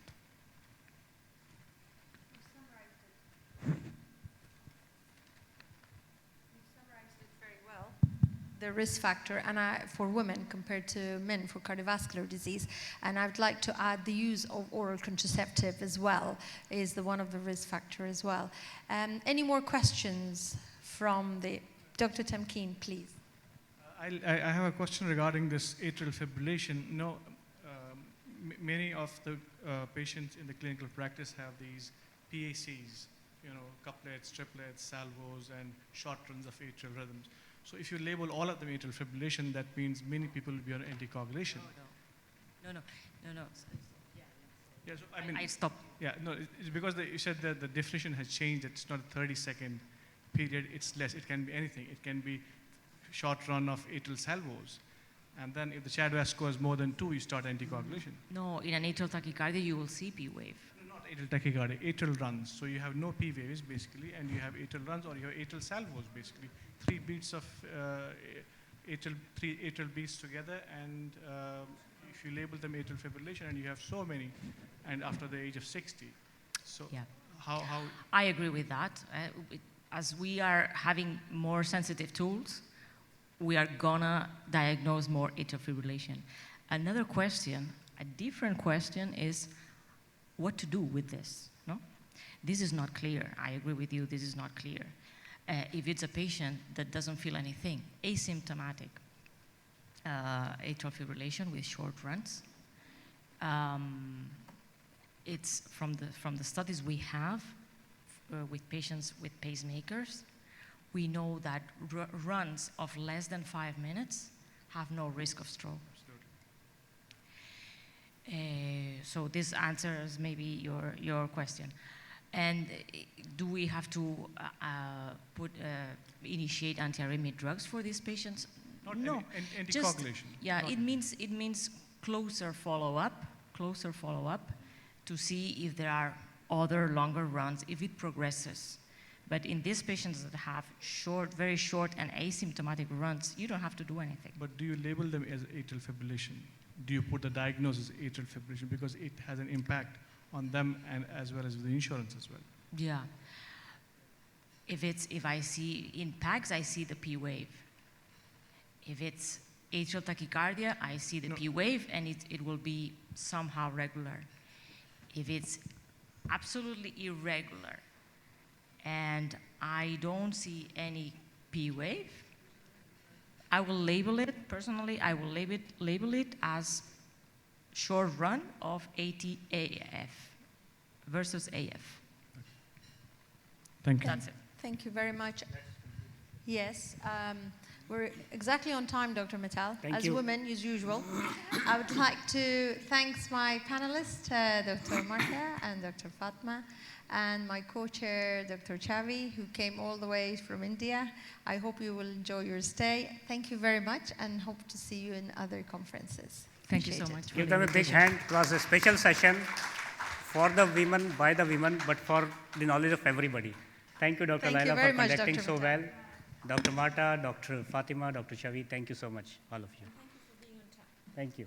The risk factor for women compared to men for cardiovascular disease, and I'd like to add the use of oral contraceptive as well is one of the risk factor as well. Any more questions from Dr. Tamkeen, please? I have a question regarding this atrial fibrillation. Many of the patients in the clinical practice have these PACs, couplets, triplets, salvos, and short runs of atrial rhythms. So if you label all of them atrial fibrillation, that means many people will be on anticoagulation. No. Yeah, so I mean, I stopped. Yeah, no, it's because you said that the definition has changed. It's not a 30-second period. It's less. It can be anything. It can be short run of atrial salvos. And then if the CHA2DS score is more than 2, you start anticoagulation. No, in an atrial tachycardia, you will see P wave. Not atrial tachycardia, atrial runs. So you have no P waves, basically, and you have atrial runs, or you have atrial salvos, basically. 3 beats of three atrial beats together, and if you label them atrial fibrillation, and you have so many, and after the age of 60. So yeah. How? I agree with that. As we are having more sensitive tools, we are gonna diagnose more atrial fibrillation. Another question, a different question, is what to do with this, no? This is not clear. I agree with you, this is not clear. If it's a patient that doesn't feel anything, asymptomatic atrial fibrillation with short runs, it's from the studies we have with patients with pacemakers, we know that runs of less than 5 minutes have no risk of stroke. So this answers maybe your question. And do we have to initiate antiarrhythmic drugs for these patients? Not no. Anticoagulation. Yeah, it means closer follow-up to see if there are other longer runs, if it progresses. But in these patients that have short, very short and asymptomatic runs, you don't have to do anything. But do you label them as atrial fibrillation? Do you put the diagnosis atrial fibrillation because it has an impact on them and as well as with the insurance as well? Yeah. If I see in PAGs, I see the P wave. If it's atrial tachycardia, I see the P wave, and it will be somehow regular. If it's absolutely irregular and I don't see any P wave, I will label it, personally, I will label it as short run of AF versus AF. Thank you. That's it. Thank you very much. Yes, we're exactly on time, Dr. Mittal. Thank you. Women, as usual. I would like to thank my panelists, Dr. Marta and Dr. Fatma, and my co-chair, Dr. Chavi, who came all the way from India. I hope you will enjoy your stay. Thank you very much, and hope to see you in other conferences. Thank you so Appreciate much. it. Give them a big hand. It was a special session for the women, by the women, but for the knowledge of everybody. Thank you, Dr. Thank you Laila, very for much, conducting Dr. so Mittal. well. Dr. Marta, Dr. Fatima, Dr. Shavi, thank you so much, all of you. Thank you for being on time. Thank you.